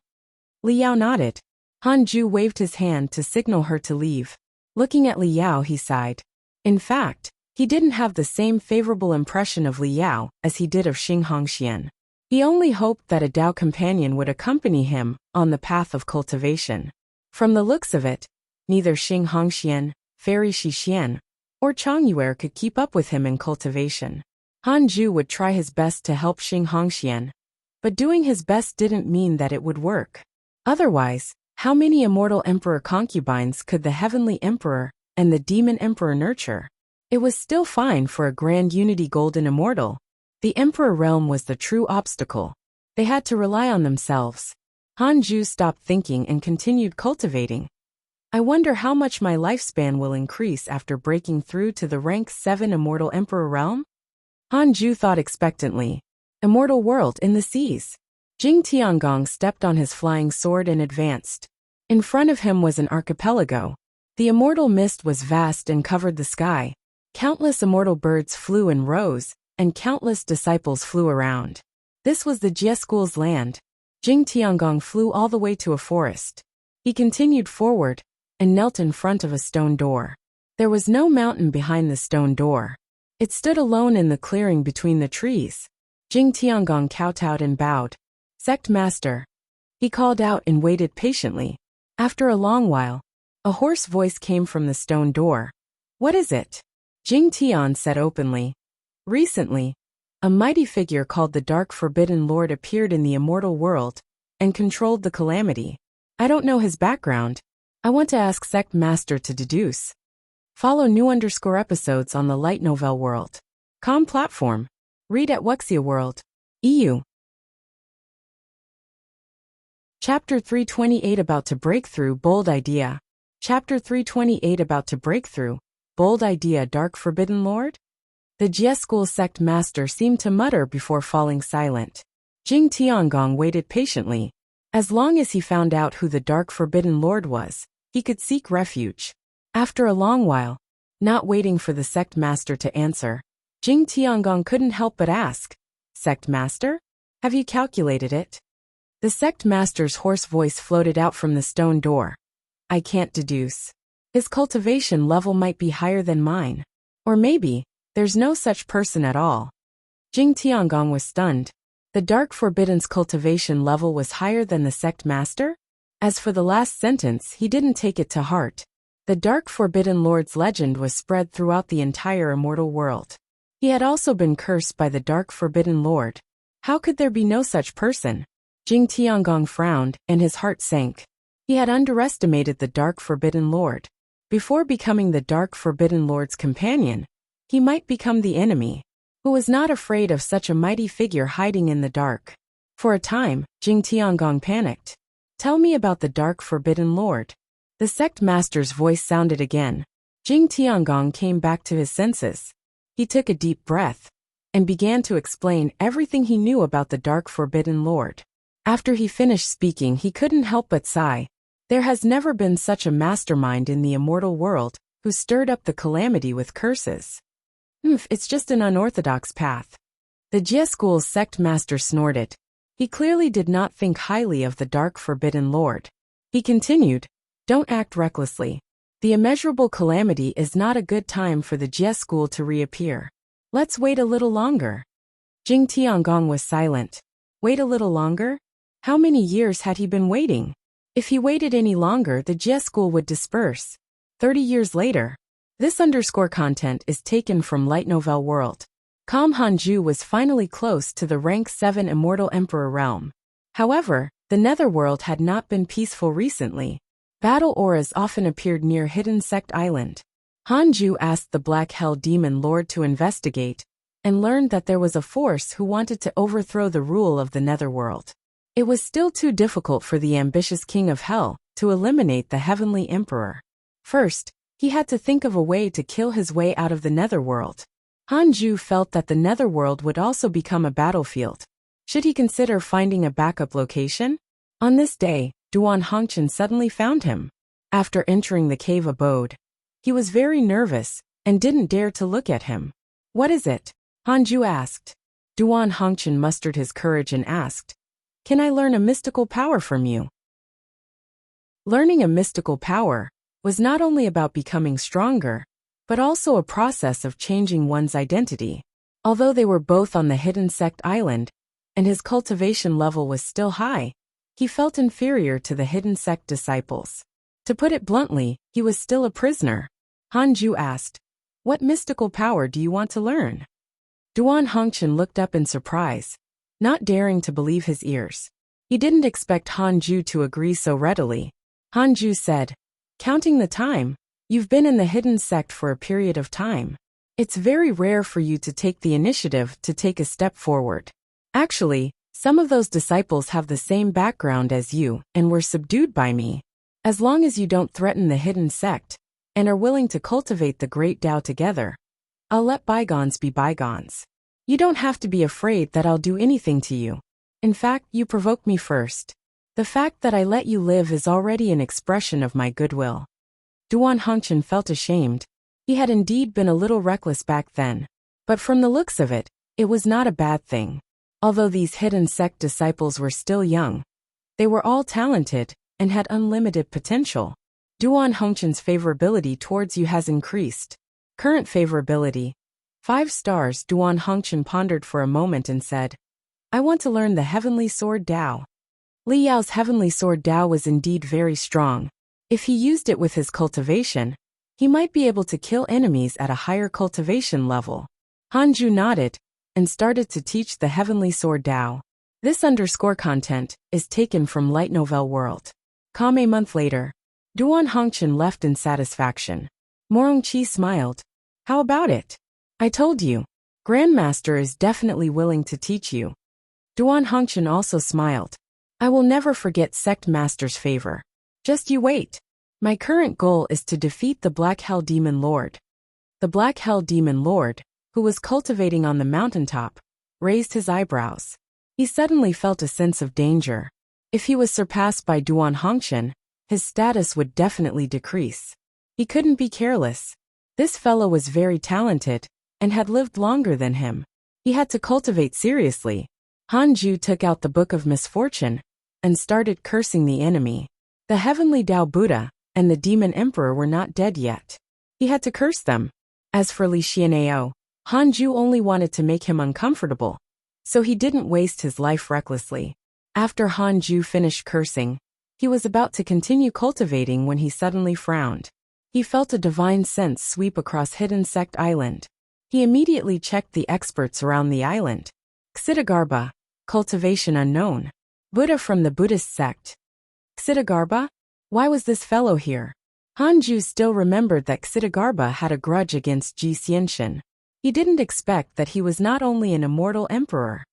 Li Yao nodded. Hanju waved his hand to signal her to leave. Looking at Li Yao, he sighed. In fact, he didn't have the same favorable impression of Li Yao as he did of Xing Hongxian. He only hoped that a Dao companion would accompany him on the path of cultivation. From the looks of it, neither Xing Hongxian, Fairy Shixian, or Chang Yuer could keep up with him in cultivation. Hanju would try his best to help Xing Hongxian, but doing his best didn't mean that it would work. Otherwise, how many immortal emperor concubines could the heavenly emperor and the demon emperor nurture? It was still fine for a grand unity golden immortal. The emperor realm was the true obstacle. They had to rely on themselves. Hanju stopped thinking and continued cultivating. I wonder how much my lifespan will increase after breaking through to the rank 7 immortal emperor realm? Hanju thought expectantly. Immortal world in the seas. Jing Tiangong stepped on his flying sword and advanced. In front of him was an archipelago. The immortal mist was vast and covered the sky. Countless immortal birds flew and rose, and countless disciples flew around. This was the Jie school's land. Jing Tiangong flew all the way to a forest. He continued forward and knelt in front of a stone door. There was no mountain behind the stone door. It stood alone in the clearing between the trees. Jing Tiangong kowtowed and bowed. Sect Master. He called out and waited patiently. After a long while, a hoarse voice came from the stone door. What is it? Jing Tian said openly. Recently, a mighty figure called the Dark Forbidden Lord appeared in the immortal world and controlled the calamity. I don't know his background. I want to ask Sect Master to deduce. Follow new_ episodes on the Light Novel World. Com platform. Read at Wuxia World. EU. Chapter 328 About to break through, bold idea. Chapter 328 About to break through, bold idea. Dark Forbidden Lord? The Jie School Sect Master seemed to mutter before falling silent. Jing Tiangong waited patiently. As long as he found out who the Dark Forbidden Lord was, he could seek refuge. After a long while, not waiting for the Sect Master to answer, Jing Tiangong couldn't help but ask, Sect Master? Have you calculated it? The Sect Master's hoarse voice floated out from the stone door. I can't deduce. His cultivation level might be higher than mine. Or maybe, there's no such person at all. Jing Tiangong was stunned. The Dark Forbidden's cultivation level was higher than the Sect Master? As for the last sentence, he didn't take it to heart. The Dark Forbidden Lord's legend was spread throughout the entire immortal world. He had also been cursed by the Dark Forbidden Lord. How could there be no such person? Jing Tiangong frowned, and his heart sank. He had underestimated the Dark Forbidden Lord. Before becoming the Dark Forbidden Lord's companion, he might become the enemy, who was not afraid of such a mighty figure hiding in the dark. For a time, Jing Tiangong panicked. Tell me about the Dark Forbidden Lord. The Sect Master's voice sounded again. Jing Tiangong came back to his senses. He took a deep breath and began to explain everything he knew about the Dark Forbidden Lord. After he finished speaking, he couldn't help but sigh. There has never been such a mastermind in the immortal world who stirred up the calamity with curses. It's just an unorthodox path. The Jie School's Sect Master snorted. He clearly did not think highly of the Dark Forbidden Lord. He continued, Don't act recklessly. The immeasurable calamity is not a good time for the Jie School to reappear. Let's wait a little longer. Jing Tiangong was silent. Wait a little longer? How many years had he been waiting? If he waited any longer, the Jie School would disperse. 30 years later. This _ content is taken from Light Novel World. Hanju was finally close to the rank 7 Immortal Emperor realm. However, the Netherworld had not been peaceful recently. Battle auras often appeared near Hidden Sect Island. Hanju asked the Black Hell Demon Lord to investigate, and learned that there was a force who wanted to overthrow the rule of the Netherworld. It was still too difficult for the ambitious King of Hell to eliminate the Heavenly Emperor. First, he had to think of a way to kill his way out of the Netherworld. Hanju felt that the Netherworld would also become a battlefield. Should he consider finding a backup location? On this day, Duan Hongchen suddenly found him. After entering the cave abode, he was very nervous and didn't dare to look at him. What is it? Hanju asked. Duan Hongchen mustered his courage and asked, Can I learn a mystical power from you? Learning a mystical power was not only about becoming stronger, but also a process of changing one's identity. Although they were both on the hidden sect island, and his cultivation level was still high, he felt inferior to the hidden sect disciples. To put it bluntly, he was still a prisoner. Hanju asked, What mystical power do you want to learn? Duan Hongchen looked up in surprise, not daring to believe his ears. He didn't expect Hanju to agree so readily. Hanju said, Counting the time, you've been in the hidden sect for a period of time. It's very rare for you to take the initiative to take a step forward. Actually, some of those disciples have the same background as you and were subdued by me. As long as you don't threaten the hidden sect and are willing to cultivate the great Tao together, I'll let bygones be bygones. You don't have to be afraid that I'll do anything to you. In fact, you provoked me first. The fact that I let you live is already an expression of my goodwill. Duan Hongchen felt ashamed. He had indeed been a little reckless back then. But from the looks of it, it was not a bad thing. Although these hidden sect disciples were still young, they were all talented and had unlimited potential. Duan Hongchen's favorability towards you has increased. Current favorability, 5 stars. Duan Hongchen pondered for a moment and said, I want to learn the Heavenly Sword Tao. Li Yao's Heavenly Sword Tao was indeed very strong. If he used it with his cultivation, he might be able to kill enemies at a higher cultivation level. Hanju nodded and started to teach the Heavenly Sword Tao. This _ content is taken from Light Novel World. A month later, Duan Hongchen left in satisfaction. Morongqi smiled. How about it? I told you. Grandmaster is definitely willing to teach you. Duan Hongchen also smiled. I will never forget Sect Master's favor. Just you wait. My current goal is to defeat the Black Hell Demon Lord. The Black Hell Demon Lord, who was cultivating on the mountaintop, raised his eyebrows. He suddenly felt a sense of danger. If he was surpassed by Duan Hongchen, his status would definitely decrease. He couldn't be careless. This fellow was very talented and had lived longer than him. He had to cultivate seriously. Hanju took out the Book of Misfortune and started cursing the enemy. The Heavenly Tao Buddha and the Demon Emperor were not dead yet. He had to curse them. As for Li Xianao, Hanju only wanted to make him uncomfortable, so he didn't waste his life recklessly. After Hanju finished cursing, he was about to continue cultivating when he suddenly frowned. He felt a divine sense sweep across Hidden Sect Island. He immediately checked the experts around the island. Ksitigarbha, cultivation unknown. Buddha from the Buddhist sect. Ksitigarbha? Why was this fellow here? Hanju still remembered that Ksitigarbha had a grudge against Ji Xianxian. He didn't expect that he was not only an immortal emperor.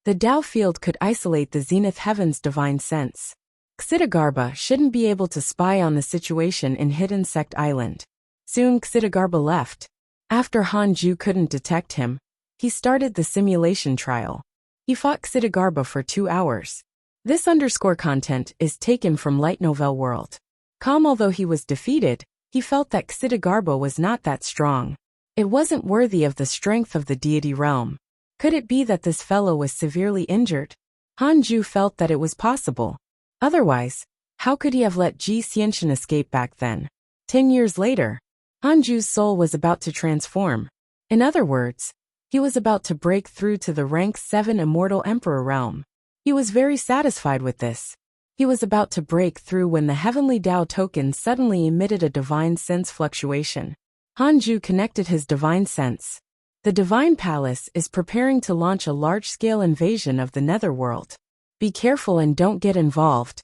The Tao field could isolate the zenith heaven's divine sense. Ksitigarbha shouldn't be able to spy on the situation in Hidden Sect Island. Soon Ksitigarbha left. After Hanju couldn't detect him, he started the simulation trial. He fought Ksitigarbha for 2 hours. This _ content is taken from Light Novel World. Although he was defeated, he felt that Ksitigarbha was not that strong. It wasn't worthy of the strength of the deity realm. Could it be that this fellow was severely injured? Hanju felt that it was possible. Otherwise, how could he have let Ji Xianxian escape back then? 10 years later, Hanju's soul was about to transform. In other words, he was about to break through to the rank 7 immortal emperor realm. He was very satisfied with this. He was about to break through when the Heavenly Tao token suddenly emitted a divine sense fluctuation. Hanju connected his divine sense. The Divine Palace is preparing to launch a large-scale invasion of the Netherworld. Be careful and don't get involved,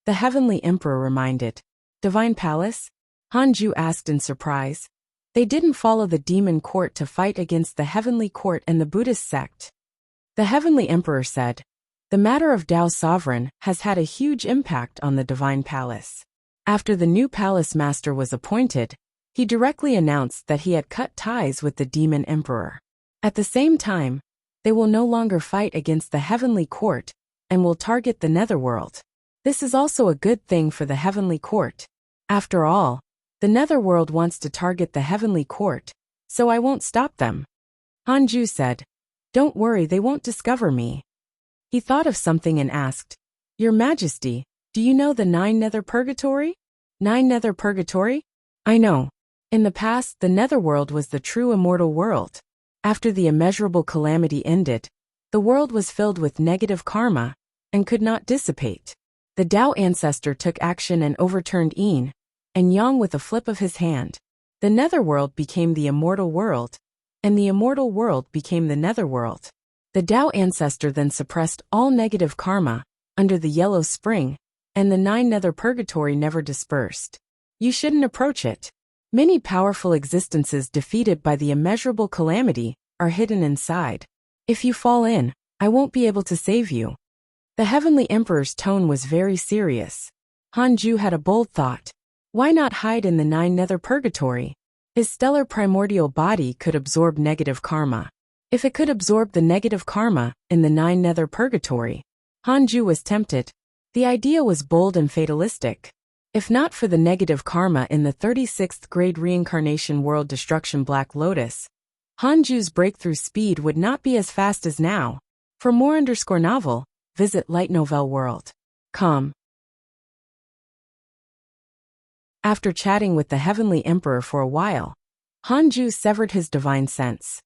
the Heavenly Emperor reminded. Divine Palace? Hanju asked in surprise. They didn't follow the Demon Court to fight against the Heavenly Court and the Buddhist sect. The Heavenly Emperor said, the matter of Tao Sovereign has had a huge impact on the Divine Palace. After the new palace master was appointed, he directly announced that he had cut ties with the Demon Emperor. At the same time, They will no longer fight against the heavenly court and will target the netherworld. This is also a good thing for the heavenly court. After all, the netherworld wants to target the heavenly court, so I won't stop them. Hanju said, "Don't worry, they won't discover me." He thought of something and asked, "Your Majesty, do you know the 9 Nether Purgatory?" 9 Nether Purgatory? I know. In the past, the netherworld was the true immortal world. After the immeasurable calamity ended, the world was filled with negative karma and could not dissipate. The Tao ancestor took action and overturned yin and yang with a flip of his hand. The netherworld became the immortal world, and the immortal world became the netherworld. The Tao ancestor then suppressed all negative karma under the yellow spring, and the 9 Nether Purgatory never dispersed. You shouldn't approach it. Many powerful existences defeated by the immeasurable calamity are hidden inside. If you fall in, I won't be able to save you. The Heavenly Emperor's tone was very serious. Hanju had a bold thought. Why not hide in the 9 Nether Purgatory? His stellar primordial body could absorb negative karma. If it could absorb the negative karma in the 9 Nether Purgatory, Hanju was tempted. The idea was bold and fatalistic. If not for the negative karma in the 36th grade reincarnation world destruction Black Lotus, Hanju's breakthrough speed would not be as fast as now. For more _novel, visit lightnovelworld.com. After chatting with the Heavenly Emperor for a while, Hanju severed his divine sense.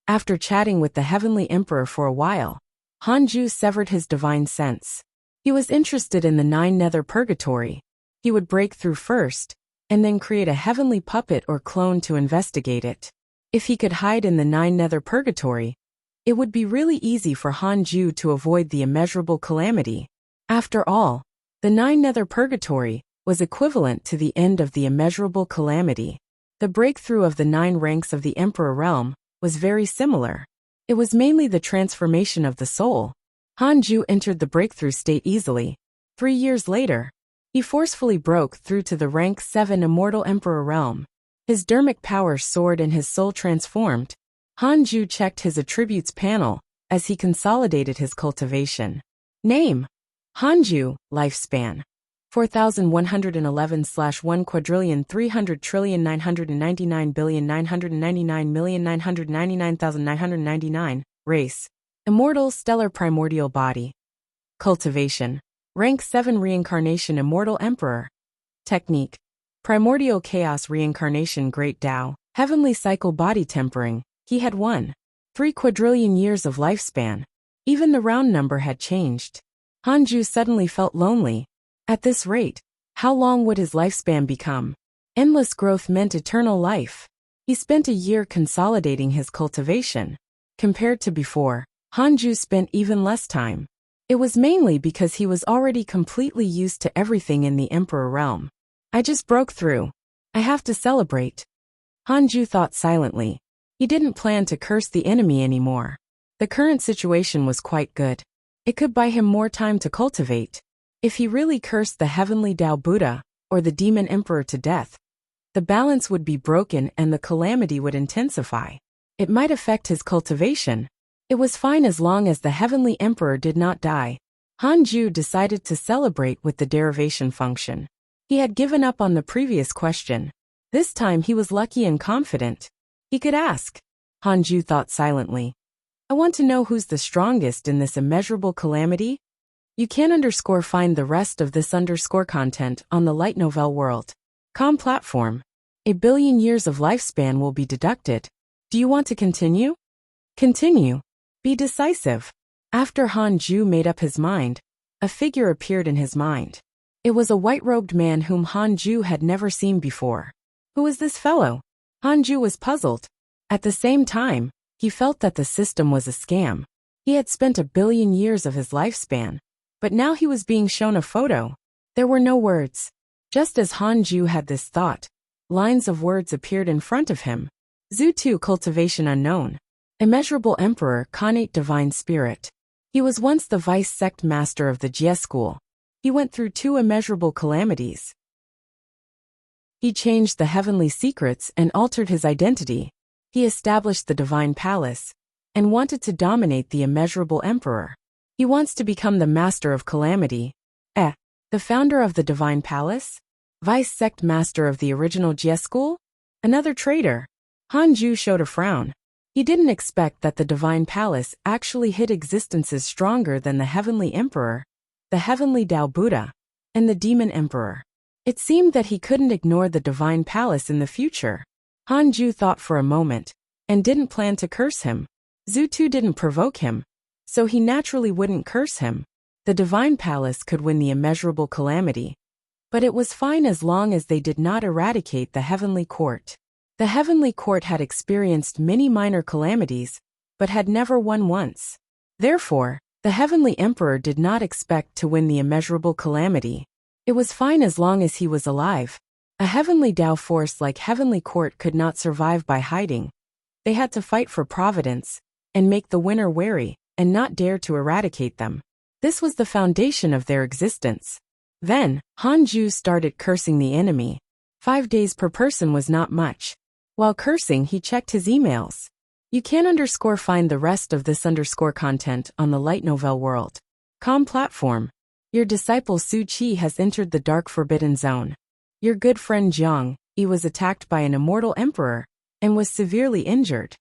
After chatting with the Heavenly Emperor for a while, Hanju severed his divine sense. He was interested in the 9 Nether Purgatory. He would break through first, and then create a heavenly puppet or clone to investigate it. If he could hide in the 9 Nether Purgatory, it would be really easy for Hanju to avoid the immeasurable calamity. After all, the 9 Nether Purgatory was equivalent to the end of the immeasurable calamity. The breakthrough of the 9 ranks of the Emperor realm was very similar. It was mainly the transformation of the soul. Hanju entered the breakthrough state easily. 3 years later, he forcefully broke through to the rank 7 Immortal Emperor realm. His dermic power soared and his soul transformed. Hanju checked his attributes panel as he consolidated his cultivation. Name: Hanju, lifespan 4111/1,300,999,999,999,999,999. Race: Immortal Stellar Primordial Body. Cultivation: Rank 7 Reincarnation Immortal Emperor. Technique: Primordial Chaos Reincarnation Great Tao. Heavenly Cycle Body Tempering. He had 1.3 quadrillion years of lifespan. Even the round number had changed. Hanju suddenly felt lonely. At this rate, how long would his lifespan become? Endless growth meant eternal life. He spent a year consolidating his cultivation. Compared to before, Hanju spent even less time. It was mainly because he was already completely used to everything in the Emperor realm. I just broke through. I have to celebrate. Hanju thought silently. He didn't plan to curse the enemy anymore. The current situation was quite good. It could buy him more time to cultivate. If he really cursed the heavenly Tao Buddha or the demon emperor to death, the balance would be broken and the calamity would intensify. It might affect his cultivation. It was fine as long as the heavenly emperor did not die. Hanju decided to celebrate with the derivation function. He had given up on the previous question. This time he was lucky and confident. He could ask. Hanju thought silently. I want to know who's the strongest in this immeasurable calamity. You can find the rest of this content on the Light Novel World.com platform. 1 billion years of lifespan will be deducted. Do you want to continue? Continue. Be decisive. After Hanju made up his mind, a figure appeared in his mind. It was a white-robed man whom Hanju had never seen before. Who is this fellow? Hanju was puzzled. At the same time, he felt that the system was a scam. He had spent 1 billion years of his lifespan, but now he was being shown a photo. There were no words. Just as Hanju had this thought, lines of words appeared in front of him. Zhu Cultivation Unknown. Immeasurable Emperor Connate Divine Spirit. He was once the vice sect master of the Jie school. He went through 2 immeasurable calamities. He changed the heavenly secrets and altered his identity. He established the divine palace. and wanted to dominate the immeasurable emperor. He wants to become the master of calamity. The founder of the Divine Palace? Vice sect master of the original Jie school? Another traitor. Han Ju showed a frown. He didn't expect that the Divine Palace actually hid existences stronger than the Heavenly Emperor, the Heavenly Tao Buddha, and the Demon Emperor. It seemed that he couldn't ignore the Divine Palace in the future. Han Ju thought for a moment, and didn't plan to curse him. Zhu Tu didn't provoke him, so he naturally wouldn't curse him. The Divine Palace could win the immeasurable calamity, but it was fine as long as they did not eradicate the Heavenly Court. The Heavenly Court had experienced many minor calamities, but had never won once. Therefore, the Heavenly Emperor did not expect to win the immeasurable calamity. It was fine as long as he was alive. A Heavenly Tao force like Heavenly Court could not survive by hiding. They had to fight for providence, and make the winner wary, and not dare to eradicate them. This was the foundation of their existence. Then, Han Ju started cursing the enemy. 5 days per person was not much. While cursing, he checked his emails. You can find the rest of this content on the Light Novel World. Platform. Your disciple Su Qi has entered the Dark Forbidden Zone. Your good friend Jiang Yi was attacked by an immortal emperor, and was severely injured.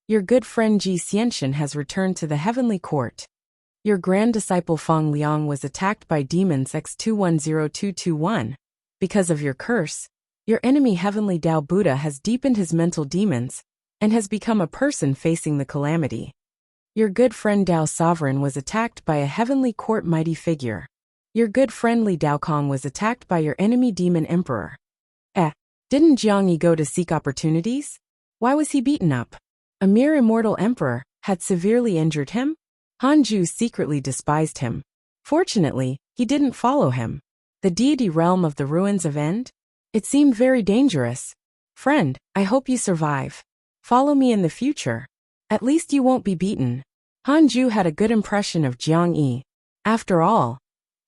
Your good friend Ji Xianxian has returned to the Heavenly Court. Your grand disciple Feng Liang was attacked by demons X210221. Because of your curse, your enemy Heavenly Tao Buddha has deepened his mental demons, and has become a person facing the calamity. Your good friend Tao Sovereign was attacked by a Heavenly Court mighty figure. Your good friend Li Daokong was attacked by your enemy Demon Emperor. Didn't Jiang Yi go to seek opportunities? Why was he beaten up? A mere immortal emperor had severely injured him? Han Ju secretly despised him. Fortunately, he didn't follow him. The deity realm of the ruins of End? It seemed very dangerous. Friend, I hope you survive. Follow me in the future. At least you won't be beaten. Han Ju had a good impression of Jiang Yi. After all,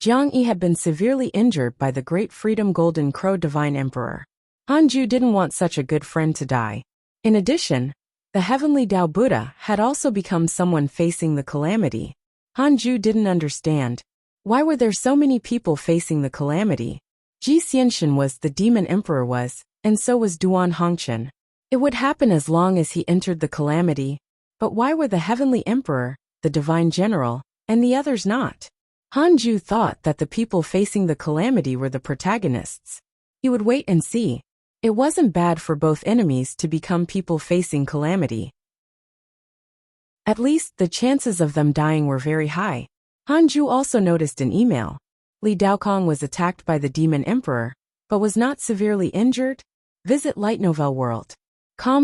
Jiang Yi had been severely injured by the Great Freedom Golden Crow Divine Emperor. Han Ju didn't want such a good friend to die. In addition, the Heavenly Tao Buddha had also become someone facing the calamity. Han Ju didn't understand. Why were there so many people facing the calamity? Ji Xianxian was the Demon Emperor was, and so was Duan Hongqian. It would happen as long as he entered the calamity, but why were the Heavenly Emperor, the Divine General, and the others not? Han Ju thought that the people facing the calamity were the protagonists. He would wait and see. It wasn't bad for both enemies to become people facing calamity. At least, the chances of them dying were very high. Han Ju also noticed an email. Li Daokong was attacked by the Demon Emperor, but was not severely injured. Visit Light Novel World.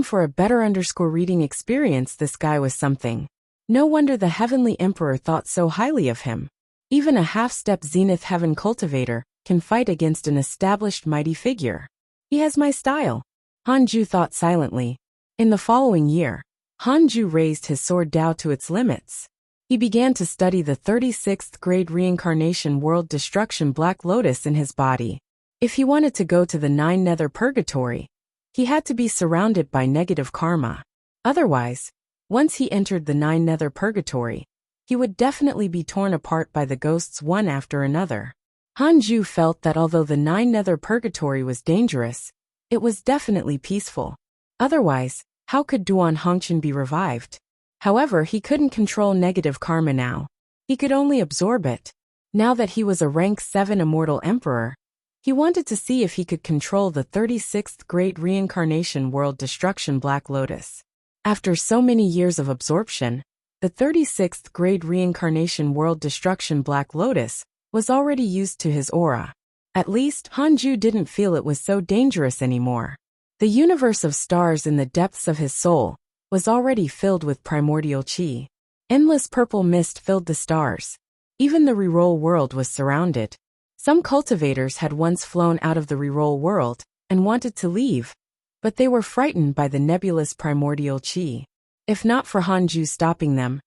For a better reading experience. This guy was something. No wonder the Heavenly Emperor thought so highly of him. Even a half-step Zenith Heaven cultivator can fight against an established mighty figure. He has my style. Han Ju thought silently. In the following year, Han Ju raised his sword Dao to its limits. He began to study the 36th grade reincarnation world destruction Black Lotus in his body. If he wanted to go to the 9 nether purgatory, he had to be surrounded by negative karma. Otherwise, once he entered the 9 nether purgatory, he would definitely be torn apart by the ghosts one after another. Han Ju felt that although the 9 nether purgatory was dangerous, it was definitely peaceful. Otherwise, how could Duan Hongqian be revived? However, he couldn't control negative karma now. He could only absorb it. Now that he was a rank 7 immortal emperor, he wanted to see if he could control the 36th Great Reincarnation World Destruction Black Lotus. After so many years of absorption, the 36th Great Reincarnation World Destruction Black Lotus was already used to his aura. At least, Han Ju didn't feel it was so dangerous anymore. The universe of stars in the depths of his soul was already filled with primordial chi. Endless purple mist filled the stars. Even the reroll world was surrounded. Some cultivators had once flown out of the reroll world and wanted to leave, but they were frightened by the nebulous primordial chi. If not for Han Ju stopping them,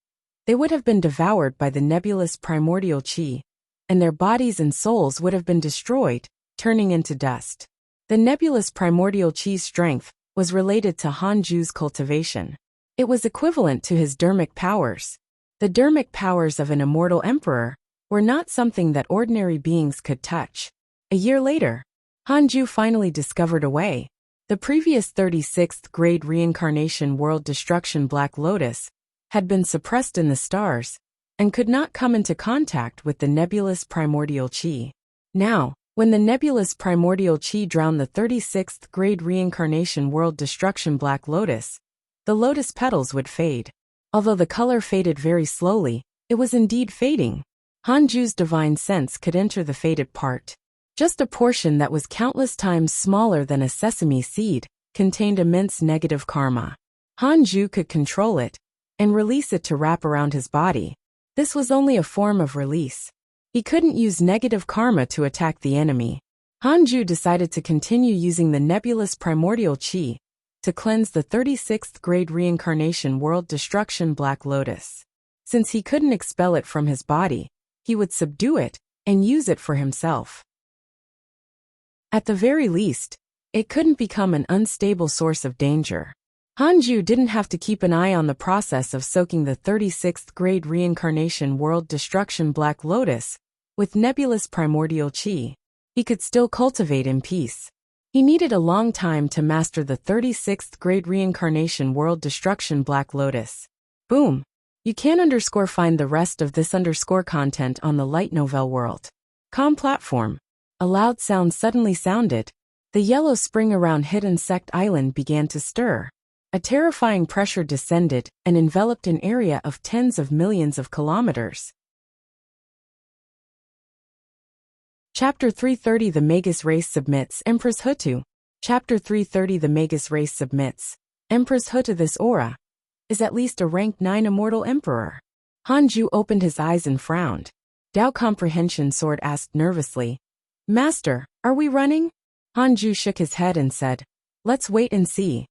they would have been devoured by the nebulous primordial chi, and their bodies and souls would have been destroyed, turning into dust. The nebulous primordial chi's strength was related to Han Ju's cultivation. It was equivalent to his dermic powers. The dermic powers of an immortal emperor were not something that ordinary beings could touch. A year later, Hanju finally discovered a way. The previous 36th grade reincarnation world destruction Black Lotus had been suppressed in the stars and could not come into contact with the nebulous primordial chi. Now, when the nebulous primordial chi drowned the 36th grade reincarnation world destruction Black Lotus, the lotus petals would fade. Although the color faded very slowly, it was indeed fading. Hanju's divine sense could enter the faded part. Just a portion that was countless times smaller than a sesame seed contained immense negative karma. Hanju could control it and release it to wrap around his body. This was only a form of release. He couldn't use negative karma to attack the enemy. Hanju decided to continue using the nebulous primordial chi to cleanse the 36th grade reincarnation world destruction Black Lotus. Since he couldn't expel it from his body, he would subdue it and use it for himself. At the very least, it couldn't become an unstable source of danger. Hanju didn't have to keep an eye on the process of soaking the 36th grade reincarnation world destruction Black Lotus with nebulous primordial chi. He could still cultivate in peace. He needed a long time to master the 36th grade reincarnation world destruction Black Lotus. Boom! You can find the rest of this content on the Light Novel World. Com platform. A loud sound suddenly sounded. The yellow spring around Hidden Sect Island began to stir. A terrifying pressure descended and enveloped an area of tens of millions of kilometers. Chapter 330 The Magus Race Submits Empress Hutu. Chapter 330 The Magus Race Submits Empress Hutu. This aura is at least a rank 9 immortal emperor. Hanju opened his eyes and frowned. Dao Comprehension Sword asked nervously, Master, are we running? Hanju shook his head and said, Let's wait and see.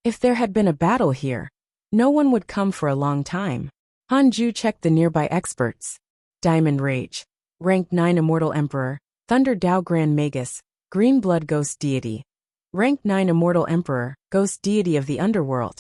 If there had been a battle here, no one would come for a long time. Hanju checked the nearby experts. Diamond Rage. Rank 9 Immortal Emperor. Thunder Dao Grand Magus. Green Blood Ghost Deity. Rank 9 Immortal Emperor. Ghost Deity of the Underworld.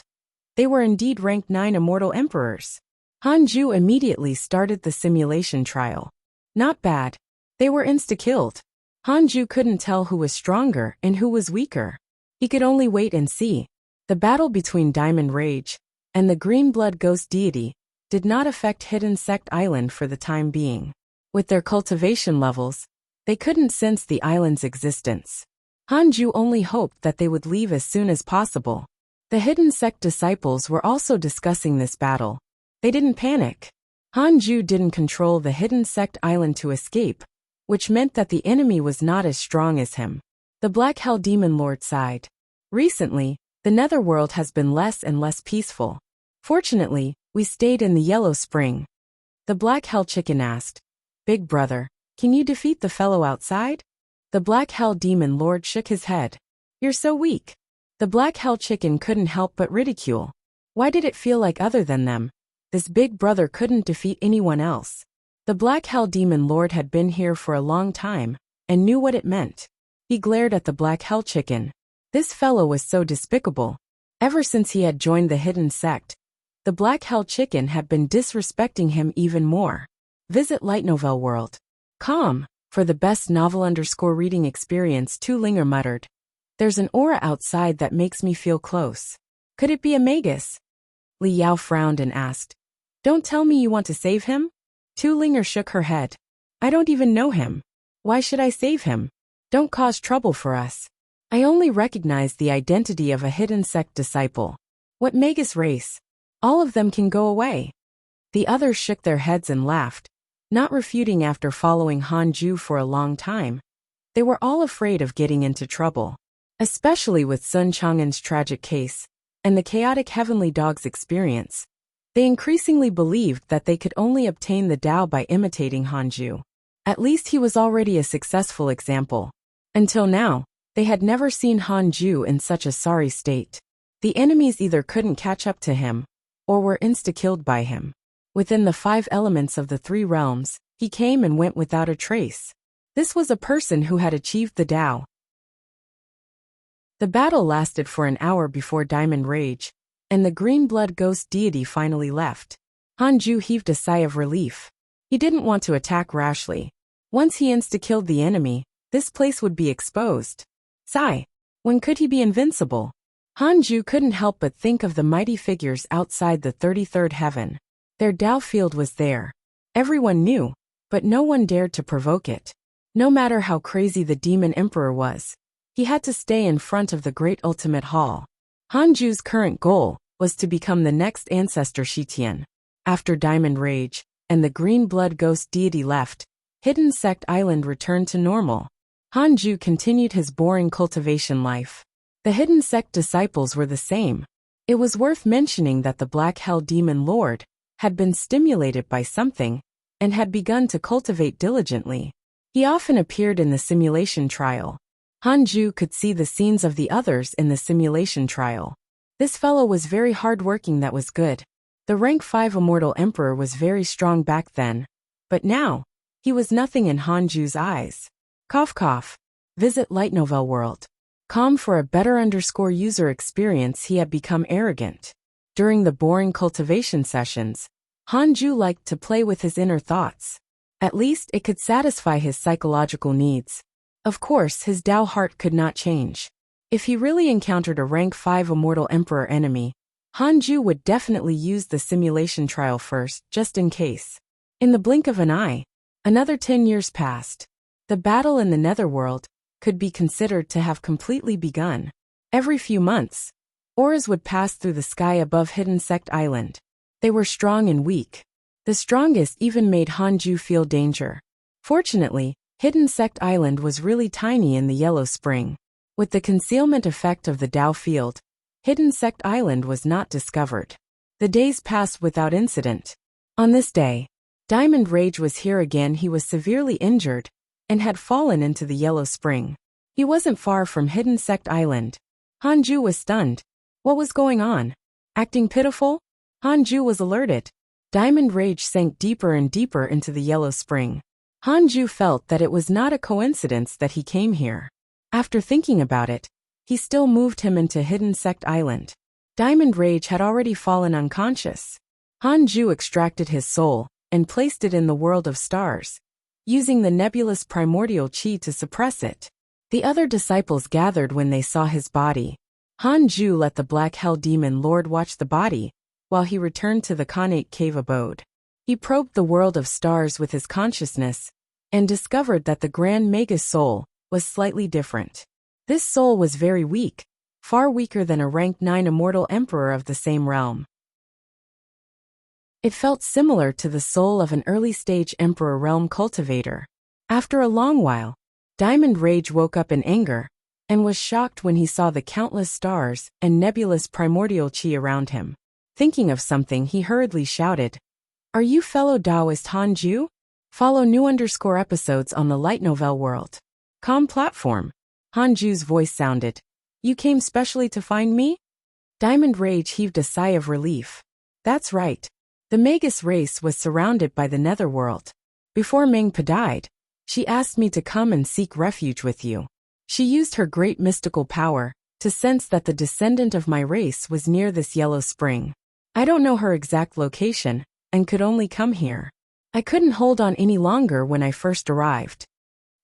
They were indeed rank 9 Immortal Emperors. Hanju immediately started the simulation trial. Not bad. They were insta-killed. Hanju couldn't tell who was stronger and who was weaker. He could only wait and see. The battle between Diamond Rage and the Green Blood Ghost Deity did not affect Hidden Sect Island for the time being. With their cultivation levels, they couldn't sense the island's existence. Hanju only hoped that they would leave as soon as possible. The Hidden Sect disciples were also discussing this battle. They didn't panic. Hanju didn't control the Hidden Sect Island to escape, which meant that the enemy was not as strong as him. The Black Hell Demon Lord sighed. Recently, the Netherworld has been less and less peaceful. Fortunately, we stayed in the Yellow Spring. The Black Hell Chicken asked, Big brother, can you defeat the fellow outside? The Black Hell Demon Lord shook his head. You're so weak. The Black Hell Chicken couldn't help but ridicule. Why did it feel like other than them? This big brother couldn't defeat anyone else. The Black Hell Demon Lord had been here for a long time and knew what it meant. He glared at the Black Hell Chicken. This fellow was so despicable. Ever since he had joined the Hidden Sect, the Black Hell Chicken had been disrespecting him even more. Visit Light Novel World. Com. For the best novel reading experience, Tu Linger muttered. There's an aura outside that makes me feel close. Could it be a magus? Li Yao frowned and asked. Don't tell me you want to save him? Tu Linger shook her head. I don't even know him. Why should I save him? Don't cause trouble for us. I only recognize the identity of a Hidden Sect disciple. What magus race? All of them can go away. The others shook their heads and laughed, not refuting after following Hanju for a long time. They were all afraid of getting into trouble, especially with Sun Chang'an's tragic case and the chaotic Heavenly Dog's experience. They increasingly believed that they could only obtain the Tao by imitating Hanju. At least he was already a successful example. Until now, they had never seen Hanju in such a sorry state. The enemies either couldn't catch up to him, or were insta-killed by him. Within the 5 elements of the 3 realms, he came and went without a trace. This was a person who had achieved the Tao. The battle lasted for an hour before Diamond Rage and the green blood ghost deity finally left. Hanju heaved a sigh of relief. He didn't want to attack rashly. Once he insta-killed the enemy, this place would be exposed. Sigh. When could he be invincible? Hanju couldn't help but think of the mighty figures outside the 33rd heaven. Their Tao field was there. Everyone knew, but no one dared to provoke it. No matter how crazy the demon emperor was, he had to stay in front of the great ultimate hall. Hanju's current goal was to become the next ancestor Shitian. After Diamond Rage and the green blood ghost deity left, Hidden Sect Island returned to normal. Hanju continued his boring cultivation life. The Hidden Sect disciples were the same. It was worth mentioning that the Black Hell Demon Lord had been stimulated by something and had begun to cultivate diligently. He often appeared in the simulation trial. Hanju could see the scenes of the others in the simulation trial. This fellow was very hardworking, that was good. The rank 5 Immortal Emperor was very strong back then, but now, he was nothing in Hanju's eyes. Cough cough. Visit Light Novel World. Com for a better user experience. He had become arrogant. During the boring cultivation sessions, Hanju liked to play with his inner thoughts. At least it could satisfy his psychological needs. Of course, his Tao heart could not change. If he really encountered a rank 5 Immortal Emperor enemy, Hanju would definitely use the simulation trial first, just in case. In the blink of an eye, another 10 years passed. The battle in the Netherworld could be considered to have completely begun. Every few months, auras would pass through the sky above Hidden Sect Island. They were strong and weak. The strongest even made Hanju feel danger. Fortunately, Hidden Sect Island was really tiny in the Yellow Spring. With the concealment effect of the Tao field, Hidden Sect Island was not discovered. The days passed without incident. On this day, Diamond Rage was here again. He was severely injured and had fallen into the Yellow Spring. He wasn't far from Hidden Sect Island. Hanju was stunned. What was going on? Acting pitiful? Hanju was alerted. Diamond Rage sank deeper and deeper into the Yellow Spring. Hanju felt that it was not a coincidence that he came here. After thinking about it, he still moved him into Hidden Sect Island. Diamond Rage had already fallen unconscious. Hanju extracted his soul and placed it in the world of stars, using the nebulous primordial chi to suppress it. The other disciples gathered when they saw his body. Hanju let the Black Hell Demon Lord watch the body, while he returned to the Khanate cave abode. He probed the world of stars with his consciousness, and discovered that the Grand Magus soul was slightly different. This soul was very weak, far weaker than a rank 9 Immortal Emperor of the same realm. It felt similar to the soul of an early-stage Emperor realm cultivator. After a long while, Diamond Rage woke up in anger, and was shocked when he saw the countless stars and nebulous primordial chi around him. Thinking of something, he hurriedly shouted, "Are you fellow Taoist Hanju? Follow new episodes on the Light Novel World. Com platform." Hanju's voice sounded. "You came specially to find me?" Diamond Rage heaved a sigh of relief. That's right. The Magus race was surrounded by the Netherworld. Before Mengpa died, she asked me to come and seek refuge with you. She used her great mystical power to sense that the descendant of my race was near this Yellow Spring. I don't know her exact location, and could only come here. I couldn't hold on any longer when I first arrived.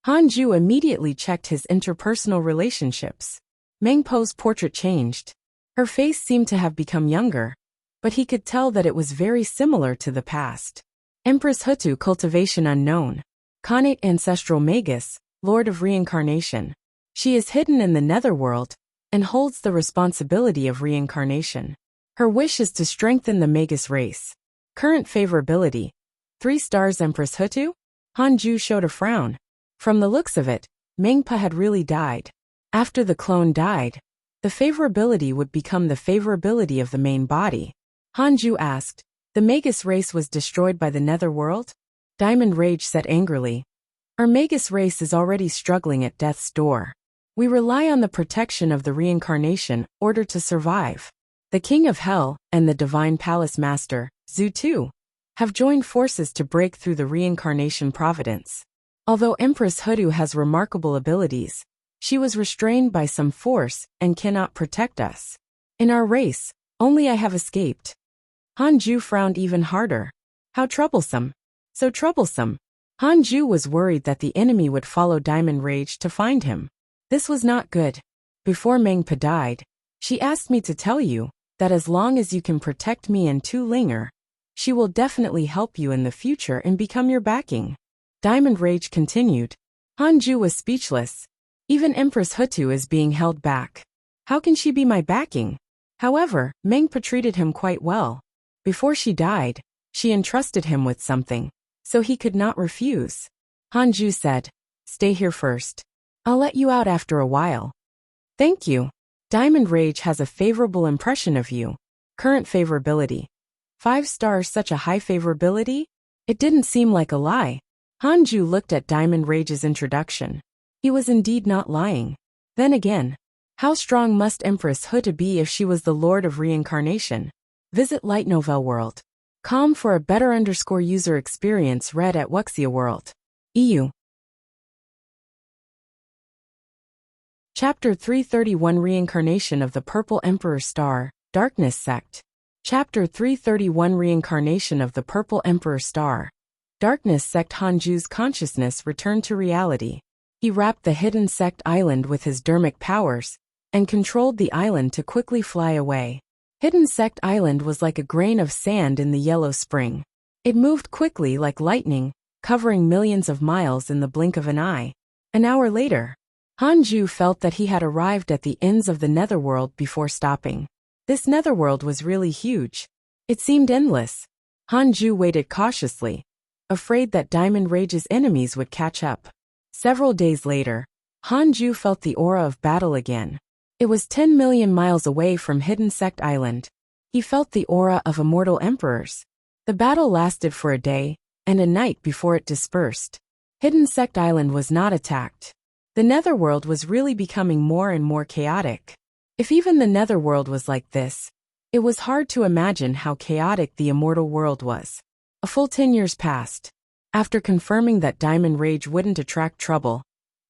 Hanju immediately checked his interpersonal relationships. Mengpo's portrait changed. Her face seemed to have become younger, but he could tell that it was very similar to the past. Empress Hutu, cultivation unknown. Khanate ancestral Magus, Lord of Reincarnation. She is hidden in the Netherworld, and holds the responsibility of reincarnation. Her wish is to strengthen the Magus race. Current favorability: 3 stars. Empress Hutu? Hanju showed a frown. From the looks of it, Mengpa had really died. After the clone died, the favorability would become the favorability of the main body. Hanju asked, "The Magus race was destroyed by the Netherworld?" Diamond Rage said angrily, "Our Magus race is already struggling at death's door. We rely on the protection of the reincarnation order to survive. The King of Hell and the Divine Palace Master, Zhu Tu, have joined forces to break through the reincarnation providence. Although Empress Hutu has remarkable abilities, she was restrained by some force and cannot protect us. In our race, Only I have escaped. Hanju frowned even harder. How troublesome. So troublesome. Hanju was worried that the enemy would follow Diamond Rage to find him. This was not good. Before Mengpa died, she asked me to tell you that as long as you can protect me and Tu Linger, she will definitely help you in the future and become your backing. Diamond Rage continued. Hanju was speechless. Even Empress Hutu is being held back. How can she be my backing? However, Mengpa treated him quite well. Before she died, she entrusted him with something, so he could not refuse. Hanju said, "Stay here first. I'll let you out after a while." "Thank you. Diamond Rage has a favorable impression of you. Current favorability. 5 stars. Such a high favorability? It didn't seem like a lie." Hanju looked at Diamond Rage's introduction. He was indeed not lying. Then again, how strong must Empress Huta be if she was the Lord of Reincarnation? Visit Light Novel World. Com for a better user experience. Read at Wuxia World. EU. Chapter 331 Reincarnation of the Purple Emperor Star, Darkness Sect. Chapter 331 Reincarnation of the Purple Emperor Star, Darkness Sect. Hanju's consciousness returned to reality. He wrapped the hidden sect island with his dermic powers, and controlled the island to quickly fly away. Hidden Sect Island was like a grain of sand in the yellow spring. It moved quickly like lightning, covering millions of miles in the blink of an eye. An hour later, Hanju felt that he had arrived at the ends of the netherworld before stopping. This netherworld was really huge. It seemed endless. Hanju waited cautiously, afraid that Diamond Rage's enemies would catch up. Several days later, Hanju felt the aura of battle again. It was 10 million miles away from Hidden Sect Island. He felt the aura of immortal emperors. The battle lasted for a day and a night before it dispersed. Hidden Sect Island was not attacked. The netherworld was really becoming more and more chaotic. If even the netherworld was like this, it was hard to imagine how chaotic the immortal world was. A full 10 years passed. After confirming that Diamond Rage wouldn't attract trouble,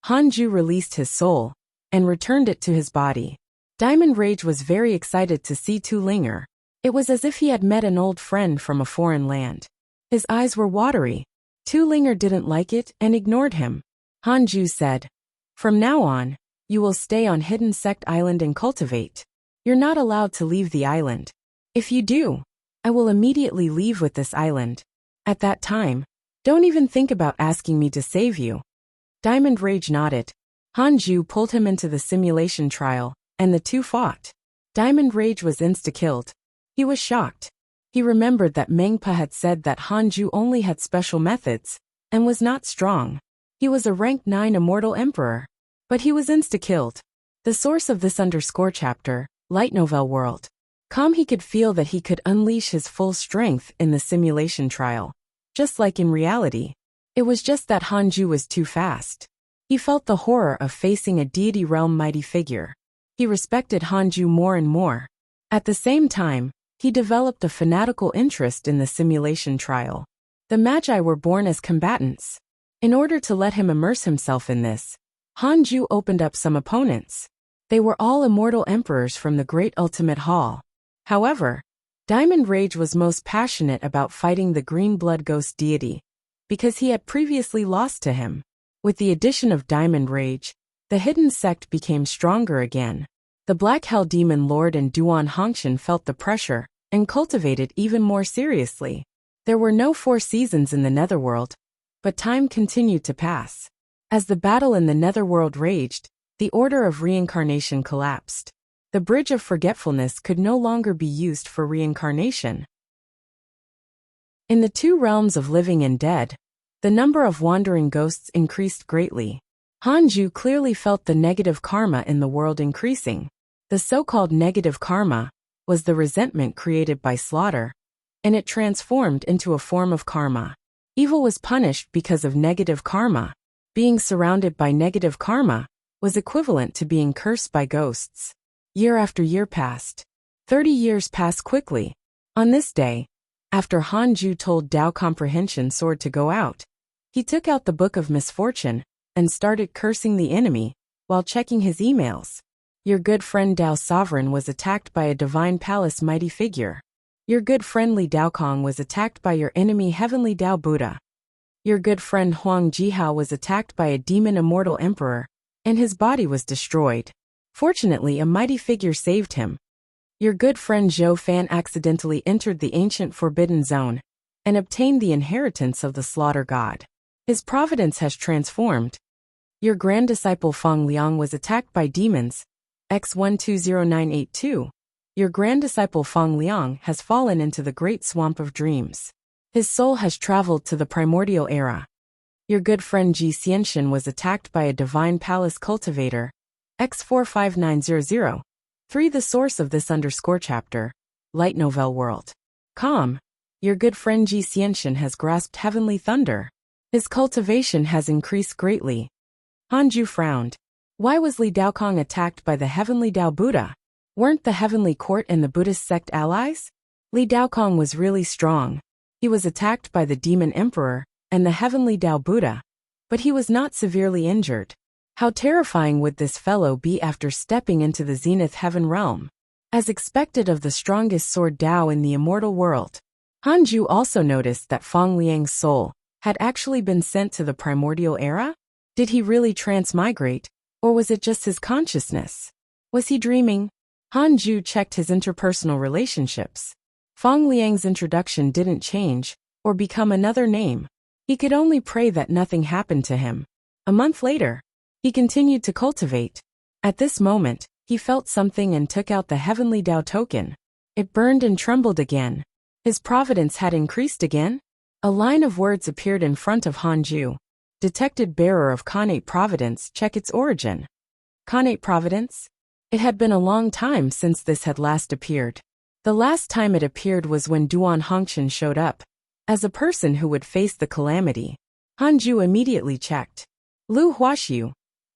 Hanju released his soul and returned it to his body. Diamond Rage was very excited to see Tu Linger. It was as if he had met an old friend from a foreign land. His eyes were watery. Tu Linger didn't like it and ignored him. Hanju said, "From now on, you will stay on Hidden Sect Island and cultivate. You're not allowed to leave the island. If you do, I will immediately leave with this island. At that time, don't even think about asking me to save you." Diamond Rage nodded. Hanju pulled him into the simulation trial, and the two fought. Diamond Rage was insta-killed. He was shocked. He remembered that Mengpa had said that Hanju only had special methods, and was not strong. He was a rank 9 immortal emperor. But he was insta-killed. The source of this _chapter, Light Novel World. He could feel that he could unleash his full strength in the simulation trial. Just like in reality. It was just that Hanju was too fast. He felt the horror of facing a deity realm mighty figure. He respected Hanju more and more. At the same time, he developed a fanatical interest in the simulation trial. The Magi were born as combatants. In order to let him immerse himself in this, Hanju opened up some opponents. They were all immortal emperors from the Great Ultimate Hall. However, Diamond Rage was most passionate about fighting the Green Blood Ghost deity, because he had previously lost to him. With the addition of Diamond Rage, the Hidden Sect became stronger again. The Black Hell Demon Lord and Duan Hongshan felt the pressure, and cultivated even more seriously. There were no 4 seasons in the Netherworld, but time continued to pass. As the battle in the Netherworld raged, the order of reincarnation collapsed. The Bridge of Forgetfulness could no longer be used for reincarnation. In the 2 realms of living and dead, the number of wandering ghosts increased greatly. Hanju clearly felt the negative karma in the world increasing. The so-called negative karma was the resentment created by slaughter, and it transformed into a form of karma. Evil was punished because of negative karma. Being surrounded by negative karma was equivalent to being cursed by ghosts. Year after year passed. 30 years passed quickly. On this day, after Hanju told Tao Comprehension Sword to go out, he took out the Book of Misfortune and started cursing the enemy while checking his emails. Your good friend Dao Sovereign was attacked by a divine palace mighty figure. Your good friend Li Daokong was attacked by your enemy Heavenly Dao Buddha. Your good friend Huang Jihao was attacked by a demon immortal emperor, and his body was destroyed. Fortunately, a mighty figure saved him. Your good friend Zhou Fan accidentally entered the ancient forbidden zone and obtained the inheritance of the slaughter god. His providence has transformed. Your grand disciple Feng Liang was attacked by demons. X120982. Your grand disciple Feng Liang has fallen into the great swamp of dreams. His soul has traveled to the primordial era. Your good friend Ji Xianxian was attacked by a divine palace cultivator. X45900. 3. The source of this chapter. Light Novel World. Calm. Your good friend Ji Xianxian has grasped heavenly thunder. His cultivation has increased greatly. Hanju frowned. Why was Li Daokong attacked by the heavenly Dao Buddha? Weren't the heavenly court and the Buddhist sect allies? Li Daokong was really strong. He was attacked by the demon emperor and the heavenly Dao Buddha, but he was not severely injured. How terrifying would this fellow be after stepping into the zenith heaven realm? As expected of the strongest sword Dao in the immortal world. Hanju also noticed that Feng Liang's soul had actually been sent to the primordial era? Did he really transmigrate, or was it just his consciousness? Was he dreaming? Hanju checked his interpersonal relationships. Feng Liang's introduction didn't change, or become another name. He could only pray that nothing happened to him. A month later, he continued to cultivate. At this moment, he felt something and took out the heavenly Dao token. It burned and trembled again. His providence had increased again. A line of words appeared in front of Hanju. Detected bearer of Khanate Providence, check its origin. Khanate Providence? It had been a long time since this had last appeared. The last time it appeared was when Duan Hongqian showed up, as a person who would face the calamity. Hanju immediately checked. Lu Huaxiu.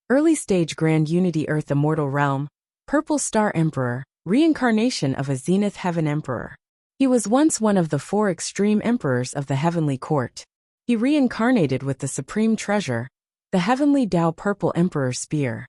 Early stage Grand Unity Earth Immortal Realm, Purple Star Emperor, reincarnation of a Zenith Heaven Emperor. He was once one of the 4 extreme emperors of the Heavenly Court. He reincarnated with the supreme treasure, the Heavenly Dao Purple Emperor Spear.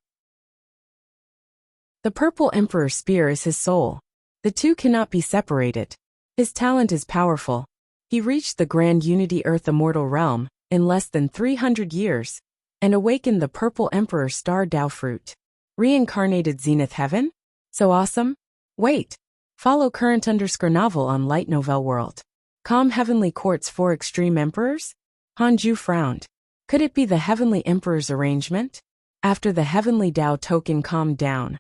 The Purple Emperor Spear is his soul. The two cannot be separated. His talent is powerful. He reached the Grand Unity Earth Immortal Realm in less than 300 years and awakened the Purple Emperor Star Dao Fruit. Reincarnated Zenith Heaven? So awesome? Wait. Follow current_novel on Light Novel World. Calm Heavenly Court's 4 extreme emperors? Hanju frowned. Could it be the Heavenly Emperor's arrangement? After the Heavenly Dao token calmed down,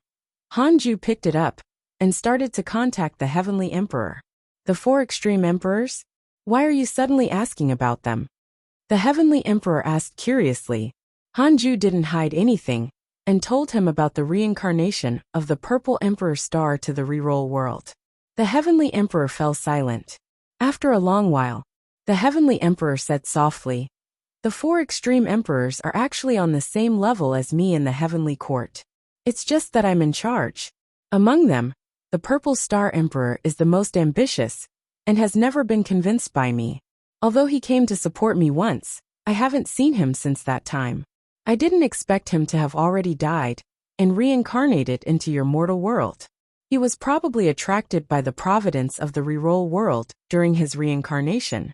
Hanju picked it up and started to contact the Heavenly Emperor. The 4 extreme emperors? Why are you suddenly asking about them? The Heavenly Emperor asked curiously. Hanju didn't hide anything and told him about the reincarnation of the Purple Emperor Star to the reroll world. The Heavenly Emperor fell silent. After a long while, the Heavenly Emperor said softly, "The 4 extreme emperors are actually on the same level as me in the Heavenly Court. It's just that I'm in charge. Among them, the Purple Star Emperor is the most ambitious and has never been convinced by me. Although he came to support me once, I haven't seen him since that time. I didn't expect him to have already died and reincarnated into your mortal world. He was probably attracted by the providence of the reroll world during his reincarnation."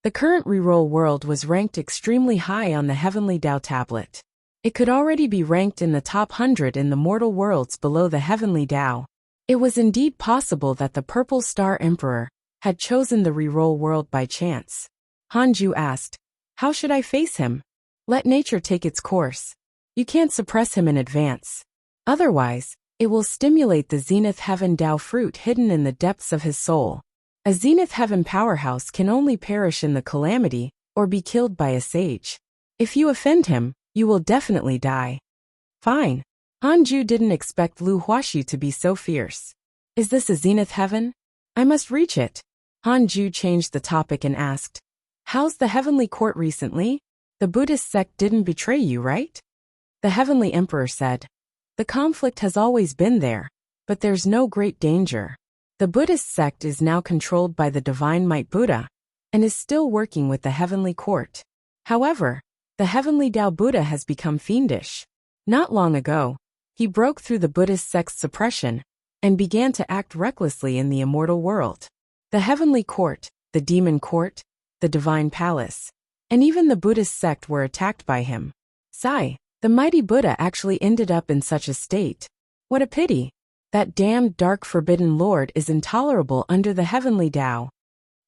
The current reroll world was ranked extremely high on the Heavenly Dao tablet. It could already be ranked in the top 100 in the mortal worlds below the Heavenly Dao. It was indeed possible that the Purple Star Emperor had chosen the reroll world by chance. Hanju asked, "How should I face him?" Let nature take its course. You can't suppress him in advance. Otherwise, it will stimulate the Zenith Heaven Dao fruit hidden in the depths of his soul. A Zenith Heaven powerhouse can only perish in the calamity or be killed by a sage. If you offend him, you will definitely die. Fine. Hanju didn't expect Lu Huaxi to be so fierce. Is this a Zenith Heaven? I must reach it. Hanju changed the topic and asked, "How's the Heavenly Court recently? The Buddhist sect didn't betray you, right?" The Heavenly Emperor said, "The conflict has always been there, but there's no great danger. The Buddhist sect is now controlled by the Divine Might Buddha and is still working with the Heavenly Court. However, the Heavenly Dao Buddha has become fiendish. Not long ago, He broke through the Buddhist sect's suppression and began to act recklessly in the immortal world. The heavenly court, the demon court, the divine palace, and even the Buddhist sect were attacked by him. Sigh, the mighty Buddha actually ended up in such a state. What a pity. That damned dark forbidden lord is intolerable under the heavenly Tao.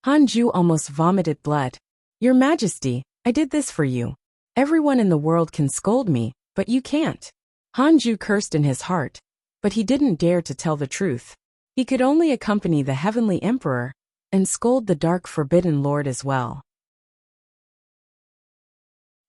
Hanju almost vomited blood. Your Majesty, I did this for you. Everyone in the world can scold me, but you can't. Hanju cursed in his heart, but he didn't dare to tell the truth. He could only accompany the heavenly emperor and scold the dark forbidden lord as well.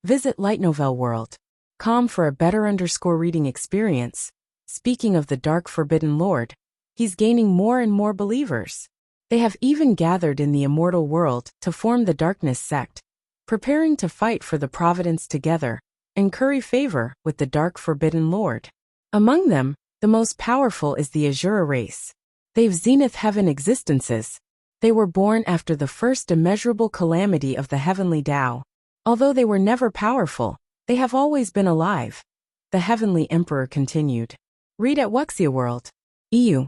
Visit Light Novel World. Com for a better reading experience. Speaking of the dark forbidden lord, he's gaining more and more believers. They have even gathered in the immortal world to form the darkness sect, preparing to fight for the providence together and curry favor with the dark forbidden lord. Among them, the most powerful is the Azura race. They've zenith heaven existences. They were born after the first immeasurable calamity of the heavenly Tao. Although they were never powerful, they have always been alive. The heavenly emperor continued. Read at Wuxia World. EU.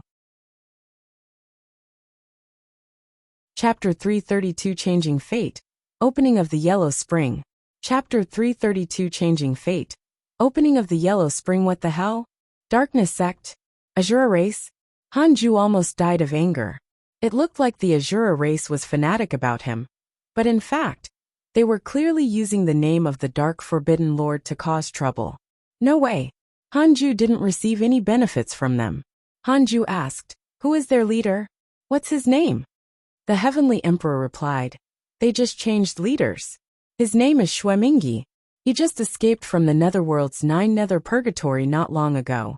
Chapter 332 Changing Fate. Opening of the Yellow Spring. Chapter 332 Changing Fate. Opening of the Yellow Spring. What the hell? Darkness sect? Azura race? Hanju almost died of anger. It looked like the Azura race was fanatic about him. But in fact, they were clearly using the name of the dark forbidden lord to cause trouble. No way. Hanju didn't receive any benefits from them. Hanju asked, who is their leader? What's his name? The heavenly emperor replied, they just changed leaders. His name is Shuemingi. He just escaped from the netherworld's 9 nether purgatory not long ago.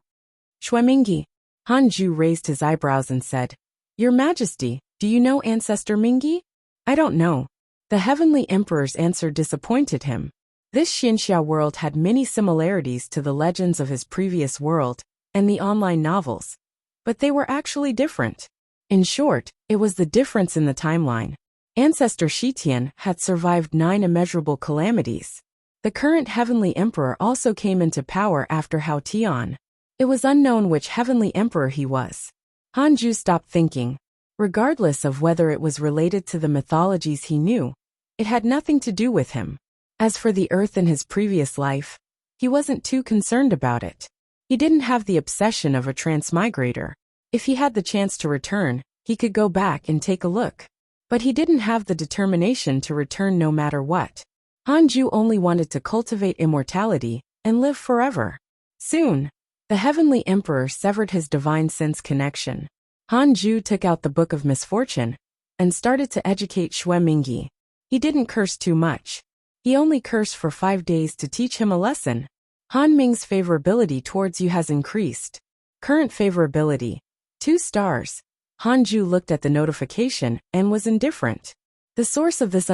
Shuemingi. Hanju raised his eyebrows and said, Your Majesty, do you know Ancestor Mingi? I don't know. The heavenly emperor's answer disappointed him. This Xinxia world had many similarities to the legends of his previous world and the online novels, but they were actually different. In short, it was the difference in the timeline. Ancestor Shitian had survived 9 immeasurable calamities. The current heavenly emperor also came into power after Hao Tian. It was unknown which heavenly emperor he was. Hanju stopped thinking. Regardless of whether it was related to the mythologies he knew, it had nothing to do with him. As for the earth in his previous life, he wasn't too concerned about it. He didn't have the obsession of a transmigrator. If he had the chance to return, he could go back and take a look. But he didn't have the determination to return no matter what. Hanju only wanted to cultivate immortality and live forever. Soon, the heavenly emperor severed his divine sense connection. Hanju took out the Book of Misfortune and started to educate Shuemingi. He didn't curse too much. He only cursed for 5 days to teach him a lesson. Han Ming's favorability towards you has increased. Current favorability, 2 stars. Hanju looked at the notification and was indifferent. The source of this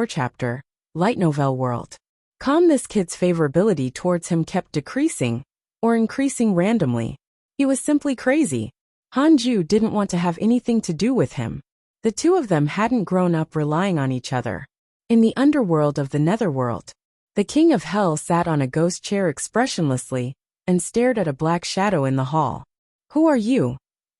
chapter, Light Novel World. This kid's favorability towards him kept decreasing or increasing randomly. He was simply crazy. Hanju didn't want to have anything to do with him. The two of them hadn't grown up relying on each other. In the underworld of the netherworld, the king of hell sat on a ghost chair expressionlessly and stared at a black shadow in the hall. Who are you?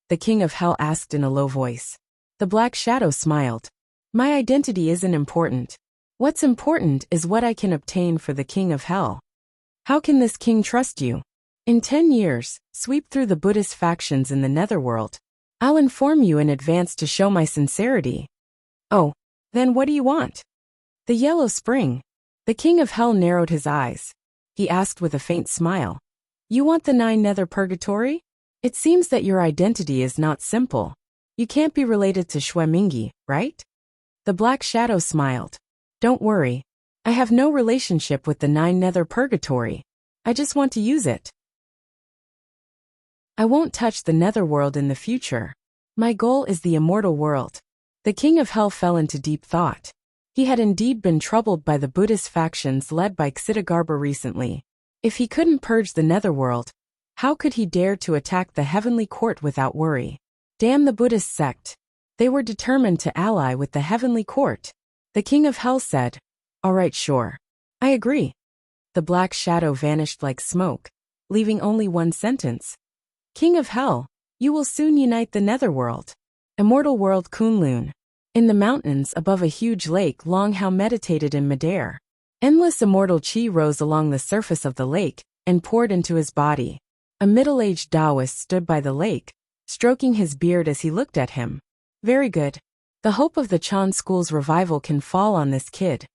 The king of hell asked in a low voice. The black shadow smiled. My identity isn't important. What's important is what I can obtain for the king of hell. How can this king trust you? In 10 years, sweep through the Buddhist factions in the netherworld. I'll inform you in advance to show my sincerity. Oh, then what do you want? The Yellow Spring. The king of hell narrowed his eyes. He asked with a faint smile. You want the 9 nether purgatory? It seems that your identity is not simple. You can't be related to Shuemingi, right? The black shadow smiled. Don't worry. I have no relationship with the 9 nether purgatory. I just want to use it. I won't touch the netherworld in the future. My goal is the immortal world. The king of hell fell into deep thought. He had indeed been troubled by the Buddhist factions led by Xitigarbha recently. If he couldn't purge the netherworld, how could he dare to attack the heavenly court without worry? Damn the Buddhist sect. They were determined to ally with the heavenly court. The king of hell said, All right, sure. I agree. The black shadow vanished like smoke. leaving only one sentence. King of Hell, you will soon unite the netherworld. Immortal world Kunlun. In the mountains above a huge lake, Long Hao meditated in midair. Endless immortal qi rose along the surface of the lake and poured into his body. A middle-aged Taoist stood by the lake, stroking his beard as he looked at him. Very good. The hope of the Chan school's revival can fall on this kid.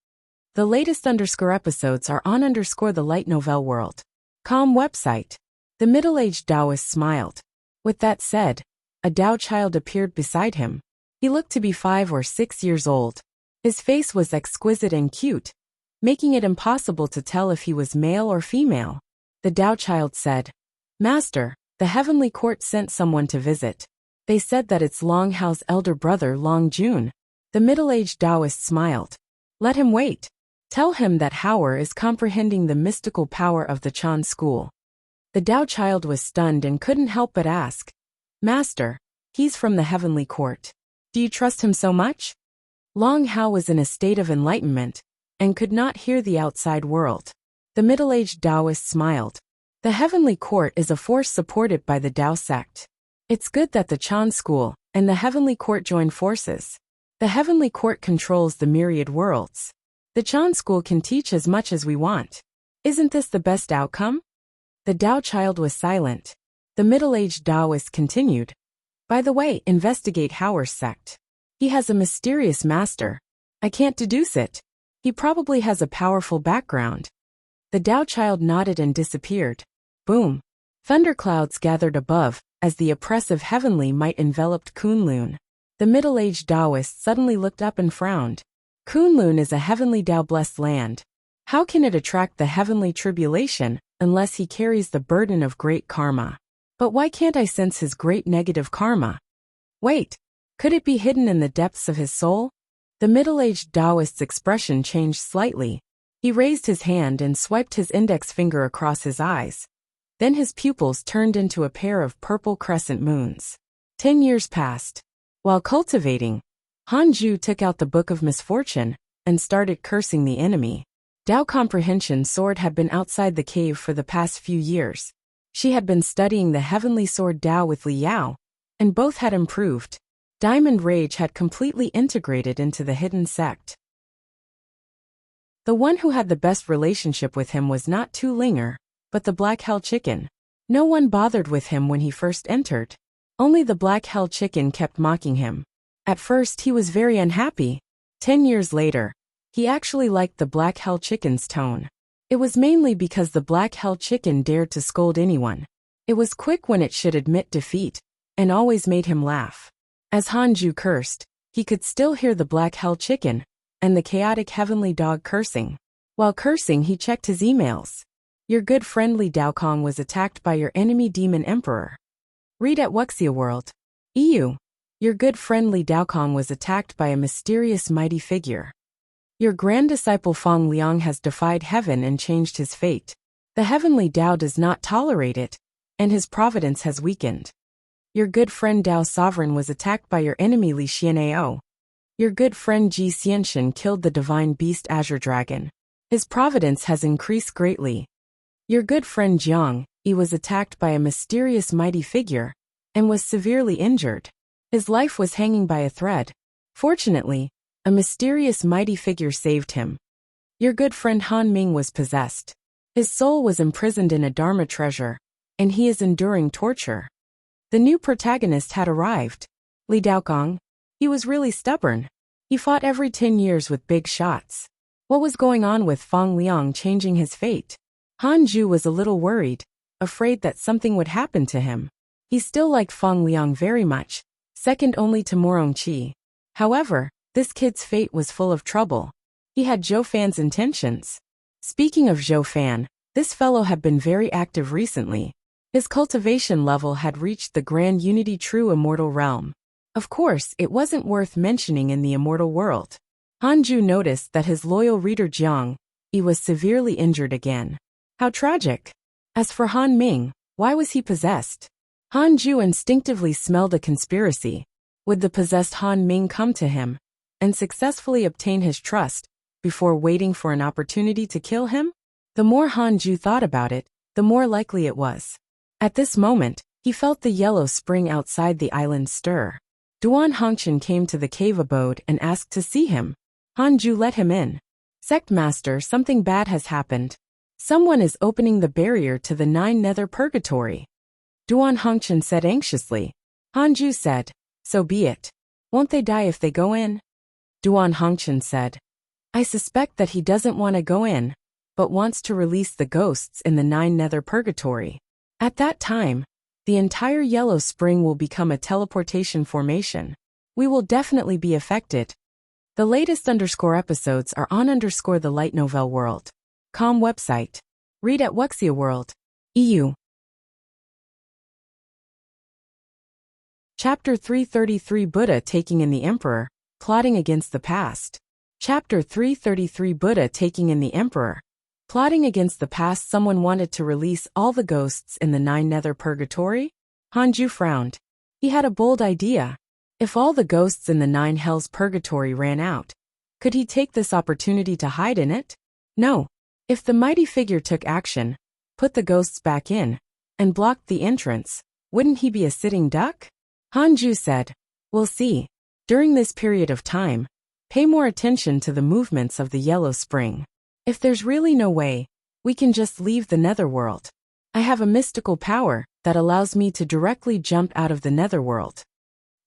The latest episodes are on the light novel world. Com website. The middle-aged Taoist smiled. With that said, a Tao child appeared beside him. He looked to be 5 or 6 years old. His face was exquisite and cute, making it impossible to tell if he was male or female. The Tao child said, Master, the heavenly court sent someone to visit. They said that it's Long Hao's elder brother Long Jun. The middle-aged Taoist smiled. Let him wait. Tell him that Hauer is comprehending the mystical power of the Chan school. The Tao child was stunned and couldn't help but ask, Master, he's from the heavenly court. Do you trust him so much? Long Hao was in a state of enlightenment and could not hear the outside world. The middle-aged Taoist smiled. The heavenly court is a force supported by the Tao sect. It's good that the Chan school and the heavenly court join forces. The heavenly court controls the myriad worlds. The Chan school can teach as much as we want. Isn't this the best outcome? The Tao child was silent. The middle-aged Taoist continued. By the way, investigate Hauer's sect. He has a mysterious master. I can't deduce it. He probably has a powerful background. The Tao child nodded and disappeared. Boom. Thunderclouds gathered above, as the oppressive heavenly might enveloped Kunlun. The middle-aged Taoist suddenly looked up and frowned. Kunlun is a heavenly Tao-blessed land. How can it attract the heavenly tribulation unless he carries the burden of great karma? But why can't I sense his great negative karma? Wait, could it be hidden in the depths of his soul? The middle-aged Taoist's expression changed slightly. He raised his hand and swiped his index finger across his eyes. Then his pupils turned into a pair of purple crescent moons. 10 years passed. While cultivating, Hanju took out the Book of Misfortune and started cursing the enemy. Tao Comprehension Sword had been outside the cave for the past few years. She had been studying the heavenly sword Tao with Li Yao, and both had improved. Diamond Rage had completely integrated into the hidden sect. The one who had the best relationship with him was not Tu Linger, but the Black Hell Chicken. No one bothered with him when he first entered. Only the Black Hell Chicken kept mocking him. At first he was very unhappy. 10 years later, he actually liked the Black Hell Chicken's tone. It was mainly because the Black Hell Chicken dared to scold anyone. It was quick when it should admit defeat, and always made him laugh. As Hanju cursed, he could still hear the Black Hell Chicken and the chaotic heavenly dog cursing. While cursing, he checked his emails. Your good friend Li Daokong was attacked by your enemy Demon Emperor. Read at Wuxia World. EU. Your good friend Li Daokong was attacked by a mysterious mighty figure. Your grand disciple Feng Liang has defied heaven and changed his fate. The heavenly Tao does not tolerate it, and his providence has weakened. Your good friend Tao Sovereign was attacked by your enemy Li Xianao. Your good friend Ji Xianshan killed the divine beast Azure Dragon. His providence has increased greatly. Your good friend Jiang Yi was attacked by a mysterious mighty figure and was severely injured. His life was hanging by a thread. Fortunately, a mysterious mighty figure saved him. Your good friend Han Ming was possessed. His soul was imprisoned in a Dharma treasure, and he is enduring torture. The new protagonist had arrived. Li Daokong. He was really stubborn. He fought every 10 years with big shots. What was going on with Feng Liang changing his fate? Hanju was a little worried, afraid that something would happen to him. He still liked Feng Liang very much, second only to Morong Qi. However, this kid's fate was full of trouble. He had Zhou Fan's intentions. Speaking of Zhou Fan, this fellow had been very active recently. His cultivation level had reached the Grand Unity True Immortal Realm. Of course, it wasn't worth mentioning in the immortal world. Hanju noticed that his loyal reader Jiang Yi was severely injured again. How tragic. As for Han Ming, why was he possessed? Hanju instinctively smelled a conspiracy. Would the possessed Han Ming come to him and successfully obtain his trust before waiting for an opportunity to kill him? The more Hanju thought about it, the more likely it was. At this moment, he felt the yellow spring outside the island stir. Duan Hongchen came to the cave abode and asked to see him. Hanju let him in. Sect Master, something bad has happened. Someone is opening the barrier to the 9 nether purgatory. Duan Hongchen said anxiously. Hanju said, so be it. Won't they die if they go in? Duan Hongchen said, I suspect that he doesn't want to go in, but wants to release the ghosts in the 9 nether purgatory. At that time, the entire yellow spring will become a teleportation formation. We will definitely be affected. The latest episodes are on the light novel world. Com website. Read at Wuxia World. EU. Chapter 333 Buddha taking in the Emperor, plotting against the past. Chapter 333 Buddha taking in the Emperor. Plotting against the past. Someone wanted to release all the ghosts in the 9 nether purgatory? Hanju frowned. He had a bold idea. If all the ghosts in the 9 hells purgatory ran out, could he take this opportunity to hide in it? No. If the mighty figure took action, put the ghosts back in, and blocked the entrance, wouldn't he be a sitting duck? Hanju said, we'll see. During this period of time, pay more attention to the movements of the yellow spring. If there's really no way, we can just leave the netherworld. I have a mystical power that allows me to directly jump out of the netherworld.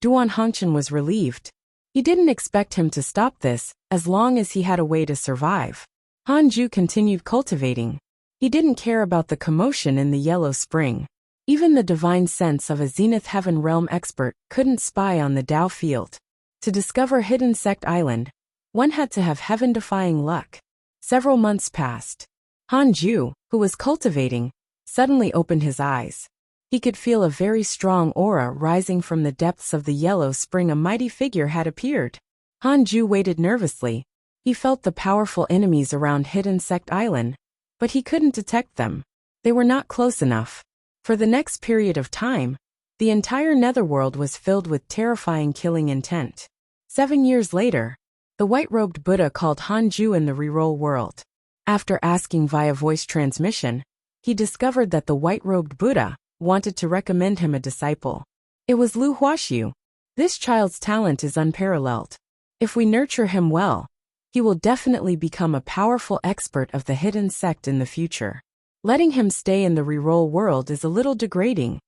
Duan Hongchen was relieved. He didn't expect him to stop this, as long as he had a way to survive. Hanju continued cultivating. He didn't care about the commotion in the yellow spring. Even the divine sense of a Zenith Heaven realm expert couldn't spy on the Dao field. To discover Hidden Sect Island, one had to have heaven-defying luck. Several months passed. Hanju, who was cultivating, suddenly opened his eyes. He could feel a very strong aura rising from the depths of the yellow spring. A mighty figure had appeared. Hanju waited nervously. He felt the powerful enemies around Hidden Sect Island, but he couldn't detect them. They were not close enough. For the next period of time, the entire netherworld was filled with terrifying killing intent. 7 years later, the white-robed Buddha called Hanju in the reroll world. After asking via voice transmission, he discovered that the white-robed Buddha wanted to recommend him a disciple. It was Lu Huaxiu. This child's talent is unparalleled. If we nurture him well, he will definitely become a powerful expert of the hidden sect in the future. Letting him stay in the reroll world is a little degrading,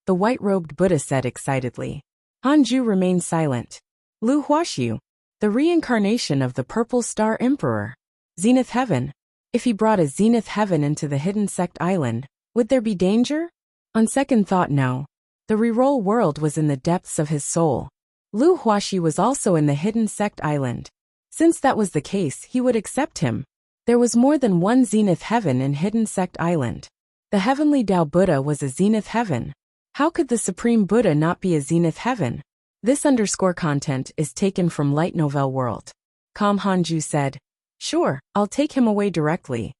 the white-robed Buddha said excitedly. Hanju remained silent. Lu Huaxiu, the reincarnation of the Purple Star Emperor. Zenith Heaven. If he brought a Zenith Heaven into the Hidden Sect Island, would there be danger? On second thought, no. The reroll world was in the depths of his soul. Lu Huaxi was also in the Hidden Sect Island. Since that was the case, he would accept him. There was more than one Zenith Heaven in Hidden Sect Island. The Heavenly Tao Buddha was a Zenith Heaven. How could the Supreme Buddha not be a Zenith Heaven? This content is taken from Light Novel World. Hanju said, sure, I'll take him away directly.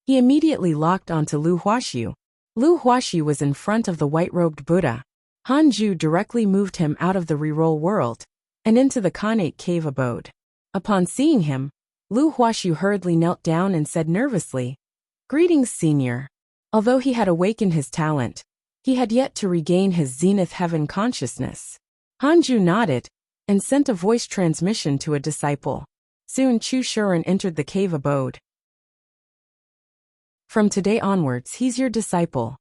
He immediately locked onto Lu Huaxiu. Lu Huaxiu was in front of the white-robed Buddha. Hanju directly moved him out of the reroll world and into the Khanate cave abode. Upon seeing him, Lu Huaxiu hurriedly knelt down and said nervously, greetings, senior. Although he had awakened his talent, he had yet to regain his Zenith Heaven consciousness. Hanju nodded and sent a voice transmission to a disciple. Soon Chu Shuren entered the cave abode. From today onwards, he's your disciple.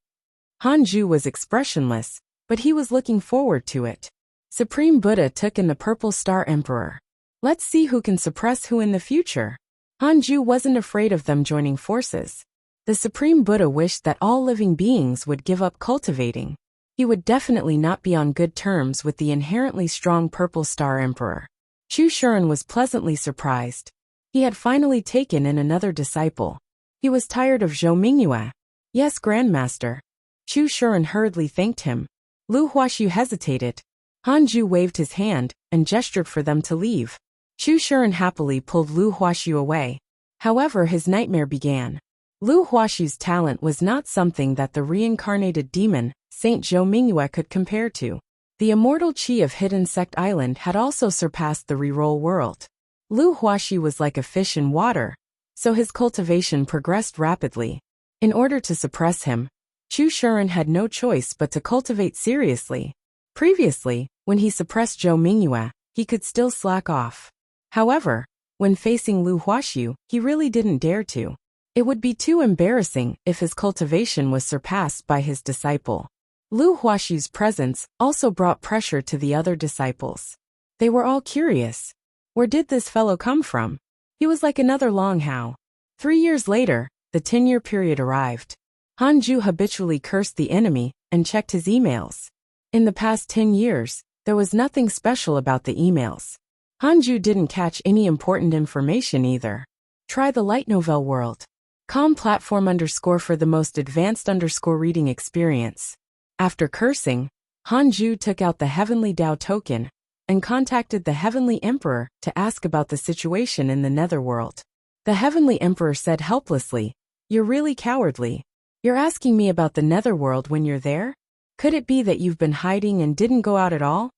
Hanju was expressionless, but he was looking forward to it. Supreme Buddha took in the Purple Star Emperor. Let's see who can suppress who in the future. Hanju wasn't afraid of them joining forces. The Supreme Buddha wished that all living beings would give up cultivating. He would definitely not be on good terms with the inherently strong Purple Star Emperor. Chu Shuren was pleasantly surprised. He had finally taken in another disciple. He was tired of Zhou Mingyue. Yes, Grandmaster. Chu Shuren hurriedly thanked him. Lu Huaxiu hesitated. Hanju waved his hand and gestured for them to leave. Chu Shuren happily pulled Lu Huaxiu away. However, his nightmare began. Lu Huaxiu's talent was not something that the reincarnated demon, Saint Zhou Mingyue, could compare to. The immortal chi of Hidden Sect Island had also surpassed the reroll world. Lu Huaxiu was like a fish in water, so his cultivation progressed rapidly. In order to suppress him, Chu Shuren had no choice but to cultivate seriously. Previously, when he suppressed Zhou Mingyue, he could still slack off. However, when facing Lu Huaxiu, he really didn't dare to. It would be too embarrassing if his cultivation was surpassed by his disciple. Lu Huaxiu's presence also brought pressure to the other disciples. They were all curious. Where did this fellow come from? He was like another Long Hao. 3 years later, the 10-year period arrived. Han Ju habitually cursed the enemy and checked his emails. In the past 10 years, there was nothing special about the emails. Han Ju didn't catch any important information either. Try the light novel world. Com platform _ for the most advanced _ reading experience. After cursing, Han Ju took out the Heavenly Dao token and contacted the Heavenly Emperor to ask about the situation in the Netherworld. The Heavenly Emperor said helplessly, "You're really cowardly. You're asking me about the Netherworld when you're there? Could it be that you've been hiding and didn't go out at all?"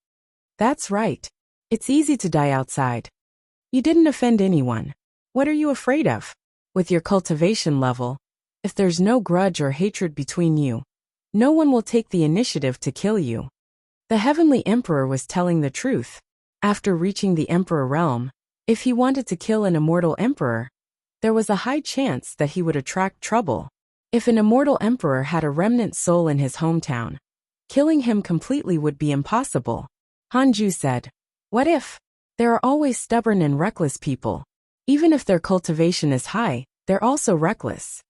"That's right. It's easy to die outside. You didn't offend anyone. What are you afraid of? With your cultivation level, if there's no grudge or hatred between you, no one will take the initiative to kill you." The Heavenly Emperor was telling the truth. After reaching the Emperor realm, if he wanted to kill an immortal emperor, there was a high chance that he would attract trouble. If an immortal emperor had a remnant soul in his hometown, killing him completely would be impossible. Han Ju said, "What if? There are always stubborn and reckless people. Even if their cultivation is high, they're also reckless.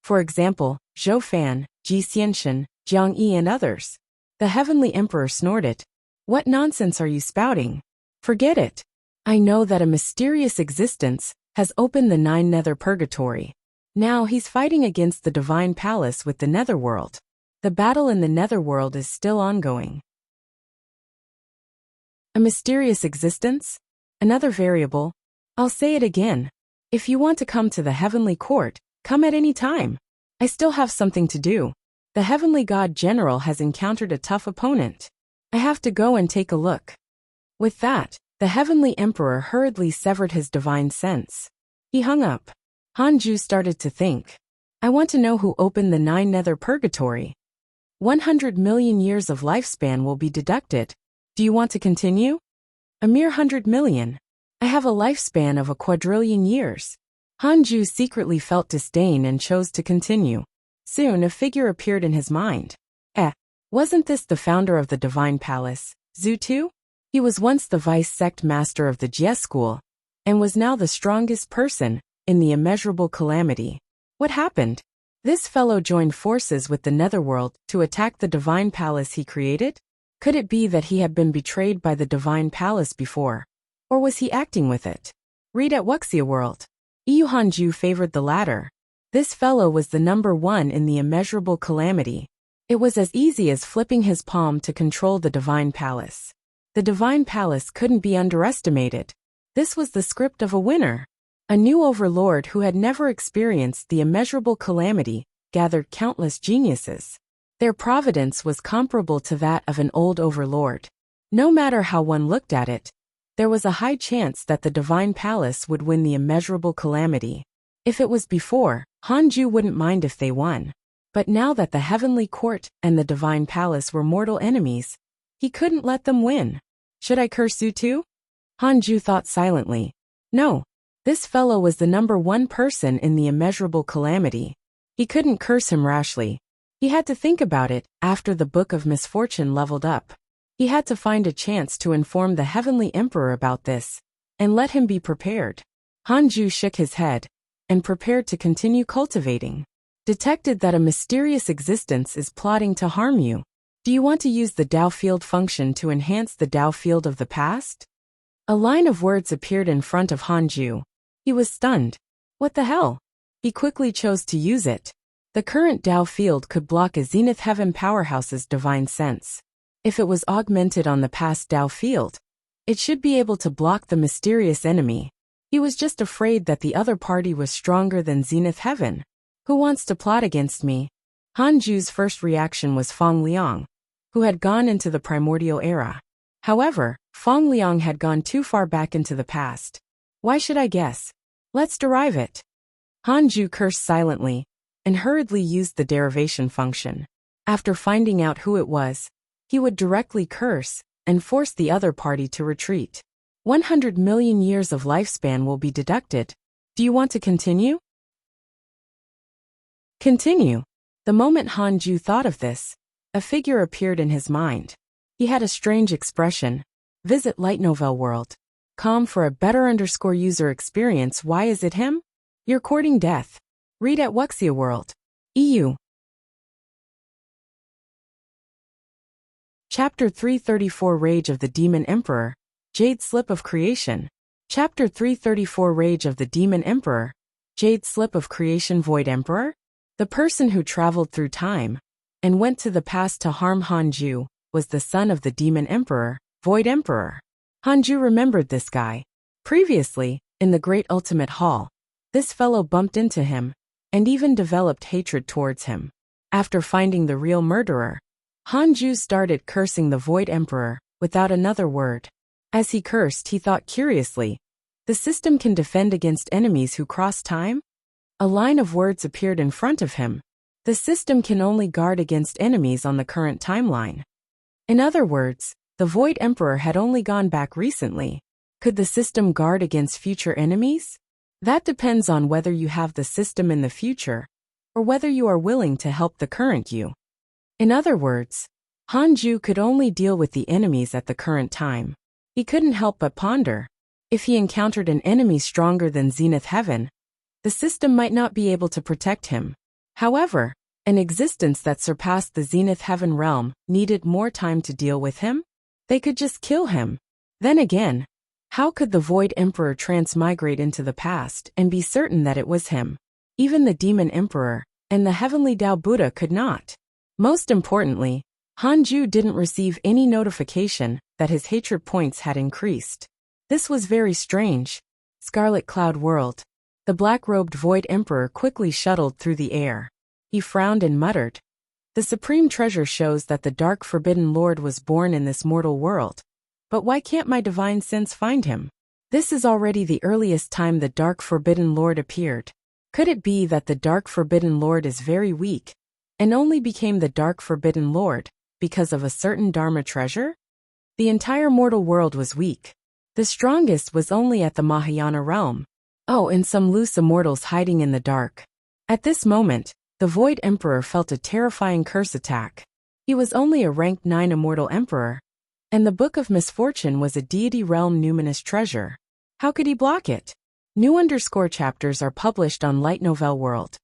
For example, Zhou Fan, Ji Xianshan, Jiang Yi and others." The Heavenly Emperor snorted. "What nonsense are you spouting? Forget it. I know that a mysterious existence has opened the 9 nether purgatory. Now he's fighting against the Divine Palace with the Netherworld. The battle in the Netherworld is still ongoing." A mysterious existence? Another variable? I'll say it again. If you want to come to the Heavenly Court, come at any time. I still have something to do. The Heavenly God General has encountered a tough opponent. I have to go and take a look. With that, the Heavenly Emperor hurriedly severed his divine sense. He hung up. Han Ju started to think. I want to know who opened the 9 nether purgatory. 100 million years of lifespan will be deducted. Do you want to continue? A mere 100 million. I have a lifespan of a quadrillion years. Han Ju secretly felt disdain and chose to continue. Soon a figure appeared in his mind. Wasn't this the founder of the Divine Palace, Zhu Tu? He was once the vice-sect master of the Jie school, and was now the strongest person in the immeasurable calamity. What happened? This fellow joined forces with the Netherworld to attack the Divine Palace he created? Could it be that he had been betrayed by the Divine Palace before? Or was he acting with it? Read at Wuxia World. Yu Hanju favored the latter. This fellow was the number 1 in the immeasurable calamity. It was as easy as flipping his palm to control the Divine Palace. The Divine Palace couldn't be underestimated. This was the script of a winner. A new overlord who had never experienced the immeasurable calamity gathered countless geniuses. Their providence was comparable to that of an old overlord. No matter how one looked at it, there was a high chance that the Divine Palace would win the immeasurable calamity. If it was before, Han Ju wouldn't mind if they won. But now that the Heavenly Court and the Divine Palace were mortal enemies, he couldn't let them win. Should I curse Zhu Tu? Han Ju thought silently. No. This fellow was the number 1 person in the immeasurable calamity. He couldn't curse him rashly. He had to think about it after the Book of Misfortune leveled up. He had to find a chance to inform the Heavenly Emperor about this, and let him be prepared. Han Ju shook his head, and prepared to continue cultivating. Detected that a mysterious existence is plotting to harm you. Do you want to use the Dao field function to enhance the Dao field of the past? A line of words appeared in front of Han Ju. He was stunned. What the hell? He quickly chose to use it. The current Dao field could block a Zenith Heaven powerhouse's divine sense. If it was augmented on the past Dao field, it should be able to block the mysterious enemy. He was just afraid that the other party was stronger than Zenith Heaven. Who wants to plot against me? Han Ju's first reaction was Feng Liang, who had gone into the primordial era. However, Feng Liang had gone too far back into the past. Why should I guess? Let's derive it. Han Ju cursed silently. and hurriedly used the derivation function. After finding out who it was, he would directly curse and force the other party to retreat. 100 million years of lifespan will be deducted. Do you want to continue? Continue. The moment Hanju thought of this, a figure appeared in his mind. He had a strange expression. Visit Light Novel World. Com for a better user experience. Why is it him? You're courting death. Read at Wuxia World. EU. Chapter 334 Rage of the Demon Emperor, Jade Slip of Creation. Chapter 334 Rage of the Demon Emperor, Jade Slip of Creation. Void Emperor? The person who traveled through time and went to the past to harm Hanju was the son of the Demon Emperor, Void Emperor. Hanju remembered this guy. Previously, in the Great Ultimate Hall, this fellow bumped into him and even developed hatred towards him. After finding the real murderer, Hanju started cursing the Void Emperor without another word. As he cursed, he thought curiously, the system can defend against enemies who cross time? A line of words appeared in front of him. The system can only guard against enemies on the current timeline. In other words, the Void Emperor had only gone back recently. Could the system guard against future enemies? That depends on whether you have the system in the future, or whether you are willing to help the current you. In other words, Hanju could only deal with the enemies at the current time. He couldn't help but ponder. If he encountered an enemy stronger than Zenith Heaven, the system might not be able to protect him. However, an existence that surpassed the Zenith Heaven realm needed more time to deal with him. They could just kill him. Then again, how could the Void Emperor transmigrate into the past and be certain that it was him? Even the Demon Emperor and the Heavenly Tao Buddha could not. Most importantly, Hanju didn't receive any notification that his hatred points had increased. This was very strange. Scarlet Cloud World. The black-robed Void Emperor quickly shuttled through the air. He frowned and muttered. The Supreme Treasure shows that the Dark Forbidden Lord was born in this mortal world. But why can't my divine sense find him? This is already the earliest time the Dark Forbidden Lord appeared. Could it be that the Dark Forbidden Lord is very weak, and only became the Dark Forbidden Lord because of a certain Dharma treasure? The entire mortal world was weak. The strongest was only at the Mahayana realm. Oh, and some loose immortals hiding in the dark. At this moment, the Void Emperor felt a terrifying curse attack. He was only a rank 9 immortal emperor, and the Book of Misfortune was a deity realm numinous treasure. How could he block it? New chapters are published on Light Novel World.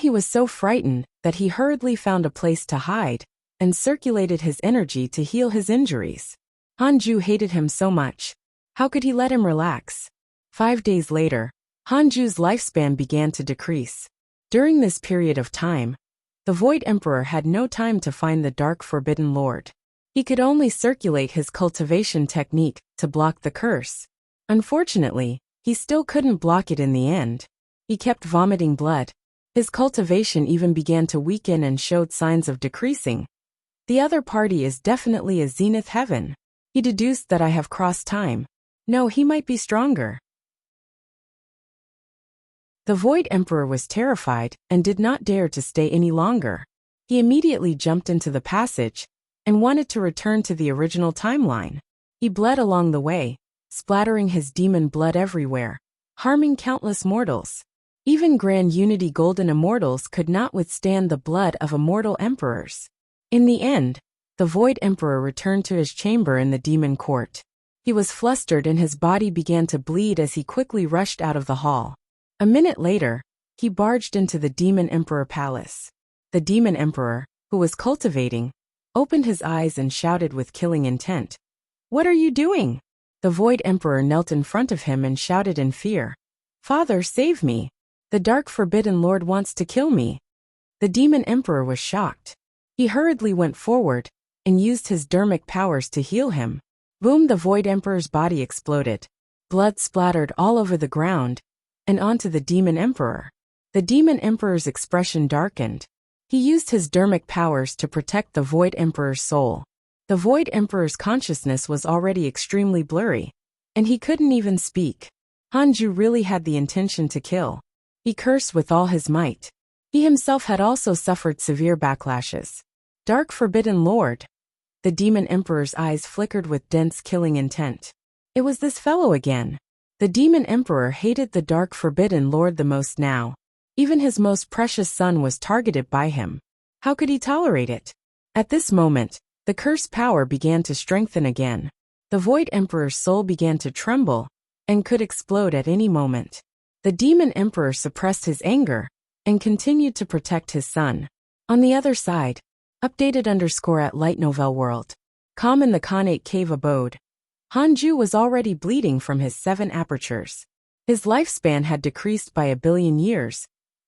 He was so frightened that he hurriedly found a place to hide and circulated his energy to heal his injuries. Hanju hated him so much. How could he let him relax? 5 days later, Hanju's lifespan began to decrease. During this period of time, the Void Emperor had no time to find the Dark Forbidden Lord. He could only circulate his cultivation technique to block the curse. Unfortunately, he still couldn't block it in the end. He kept vomiting blood. His cultivation even began to weaken and showed signs of decreasing. The other party is definitely a Zenith Heaven. He deduced that I have crossed time. No, he might be stronger. The Void Emperor was terrified and did not dare to stay any longer. He immediately jumped into the passage and wanted to return to the original timeline. He bled along the way, splattering his demon blood everywhere, harming countless mortals. Even Grand Unity Golden Immortals could not withstand the blood of immortal emperors. In the end, the Void Emperor returned to his chamber in the demon court. He was flustered and his body began to bleed as he quickly rushed out of the hall. A minute later, he barged into the Demon Emperor Palace. The Demon Emperor, who was cultivating, opened his eyes and shouted with killing intent. "What are you doing?" The Void Emperor knelt in front of him and shouted in fear. "Father, save me. The Dark Forbidden Lord wants to kill me." The Demon Emperor was shocked. He hurriedly went forward and used his dermic powers to heal him. Boom! The Void Emperor's body exploded. Blood splattered all over the ground and onto the Demon Emperor. The Demon Emperor's expression darkened. He used his dermic powers to protect the Void Emperor's soul. The Void Emperor's consciousness was already extremely blurry, and he couldn't even speak. Hanju really had the intention to kill. He cursed with all his might. He himself had also suffered severe backlashes. Dark Forbidden Lord. The Demon Emperor's eyes flickered with dense killing intent. It was this fellow again. The Demon Emperor hated the Dark Forbidden Lord the most now. Even his most precious son was targeted by him. How could he tolerate it? At this moment, the curse power began to strengthen again. The Void Emperor's soul began to tremble and could explode at any moment. The Demon Emperor suppressed his anger and continued to protect his son. On the other side, @_ Light Novel World. Calm in the Khanate Cave abode. Hanju was already bleeding from his 7 apertures. His lifespan had decreased by 1,000,000,000 years,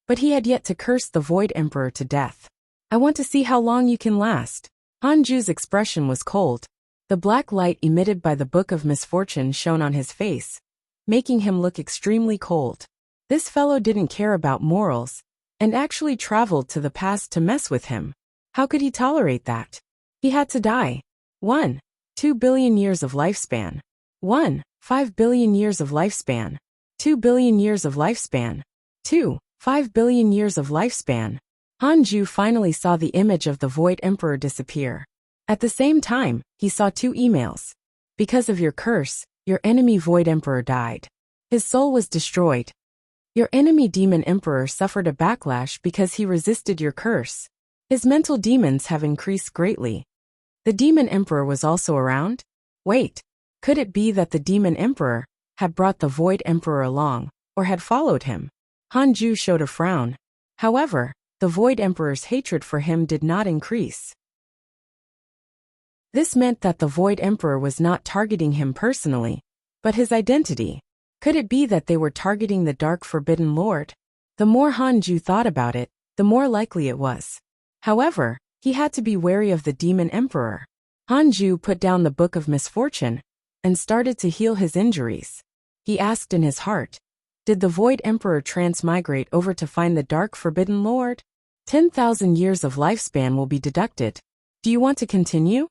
but he had yet to curse the Void Emperor to death. I want to see how long you can last. Hanju's expression was cold. The black light emitted by the Book of Misfortune shone on his face, making him look extremely cold. This fellow didn't care about morals, and actually traveled to the past to mess with him. How could he tolerate that? He had to die. 1. 2 billion years of lifespan. 1. 5 billion years of lifespan. 2 billion years of lifespan. 2. 5 billion years of lifespan. Hanju finally saw the image of the Void Emperor disappear. At the same time, he saw 2 emails. Because of your curse, your enemy Void Emperor died. His soul was destroyed. Your enemy Demon Emperor suffered a backlash because he resisted your curse. His mental demons have increased greatly. The Demon Emperor was also around? Wait, could it be that the Demon Emperor had brought the Void Emperor along, or had followed him? Hanju showed a frown. However, the Void Emperor's hatred for him did not increase. This meant that the Void Emperor was not targeting him personally, but his identity. Could it be that they were targeting the Dark Forbidden Lord? The more Hanju thought about it, the more likely it was. However, he had to be wary of the Demon Emperor. Hanju put down the Book of Misfortune and started to heal his injuries. He asked in his heart, did the Void Emperor transmigrate over to find the Dark Forbidden Lord? 10,000 years of lifespan will be deducted. Do you want to continue?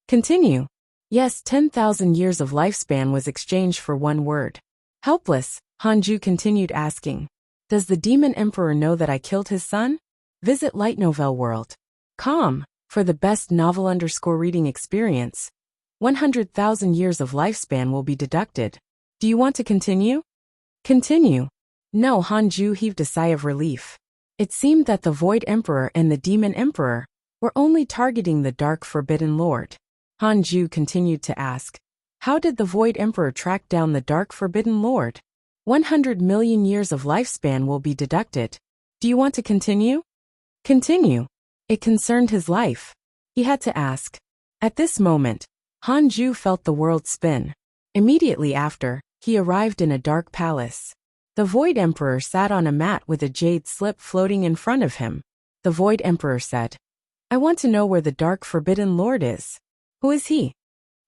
Continue. Yes, 10,000 years of lifespan was exchanged for 1 word. Helpless, Hanju continued asking, does the Demon Emperor know that I killed his son? Visit Light Novel World. Calm, for the best novel_reading experience. 100,000 years of lifespan will be deducted. Do you want to continue? Continue. No, Hanju heaved a sigh of relief. It seemed that the Void Emperor and the Demon Emperor were only targeting the Dark Forbidden Lord. Hanju continued to ask, how did the Void Emperor track down the Dark Forbidden Lord? 100 million years of lifespan will be deducted. Do you want to continue? Continue. It concerned his life. He had to ask. At this moment, Hanju felt the world spin. Immediately after, he arrived in a dark palace. The Void Emperor sat on a mat with a jade slip floating in front of him. The Void Emperor said, I want to know where the Dark Forbidden Lord is. Who is he?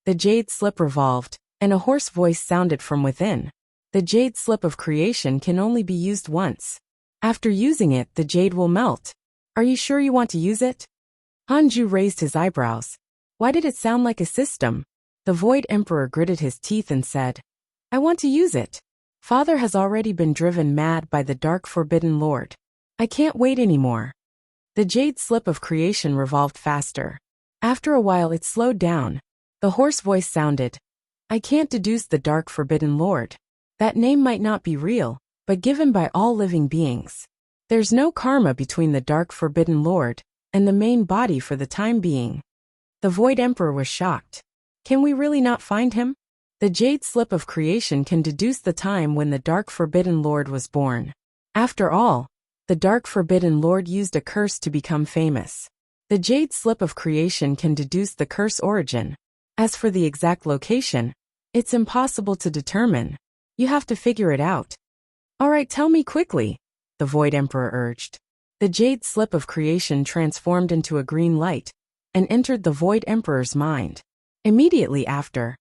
The jade slip revolved, and a hoarse voice sounded from within. The jade slip of creation can only be used once. After using it, the jade will melt. Are you sure you want to use it? Hanju raised his eyebrows. Why did it sound like a system? The Void Emperor gritted his teeth and said, I want to use it. Father has already been driven mad by the Dark Forbidden Lord. I can't wait anymore. The jade slip of creation revolved faster. After a while it slowed down. The hoarse voice sounded, I can't deduce the Dark Forbidden Lord. That name might not be real, but given by all living beings. There's no karma between the Dark Forbidden Lord and the main body for the time being. The Void Emperor was shocked. Can we really not find him? The jade slip of creation can deduce the time when the Dark Forbidden Lord was born. After all, the Dark Forbidden Lord used a curse to become famous. The jade slip of creation can deduce the curse origin. As for the exact location, it's impossible to determine. You have to figure it out. Alright, tell me quickly, the Void Emperor urged. The jade slip of creation transformed into a green light and entered the Void Emperor's mind. Immediately after,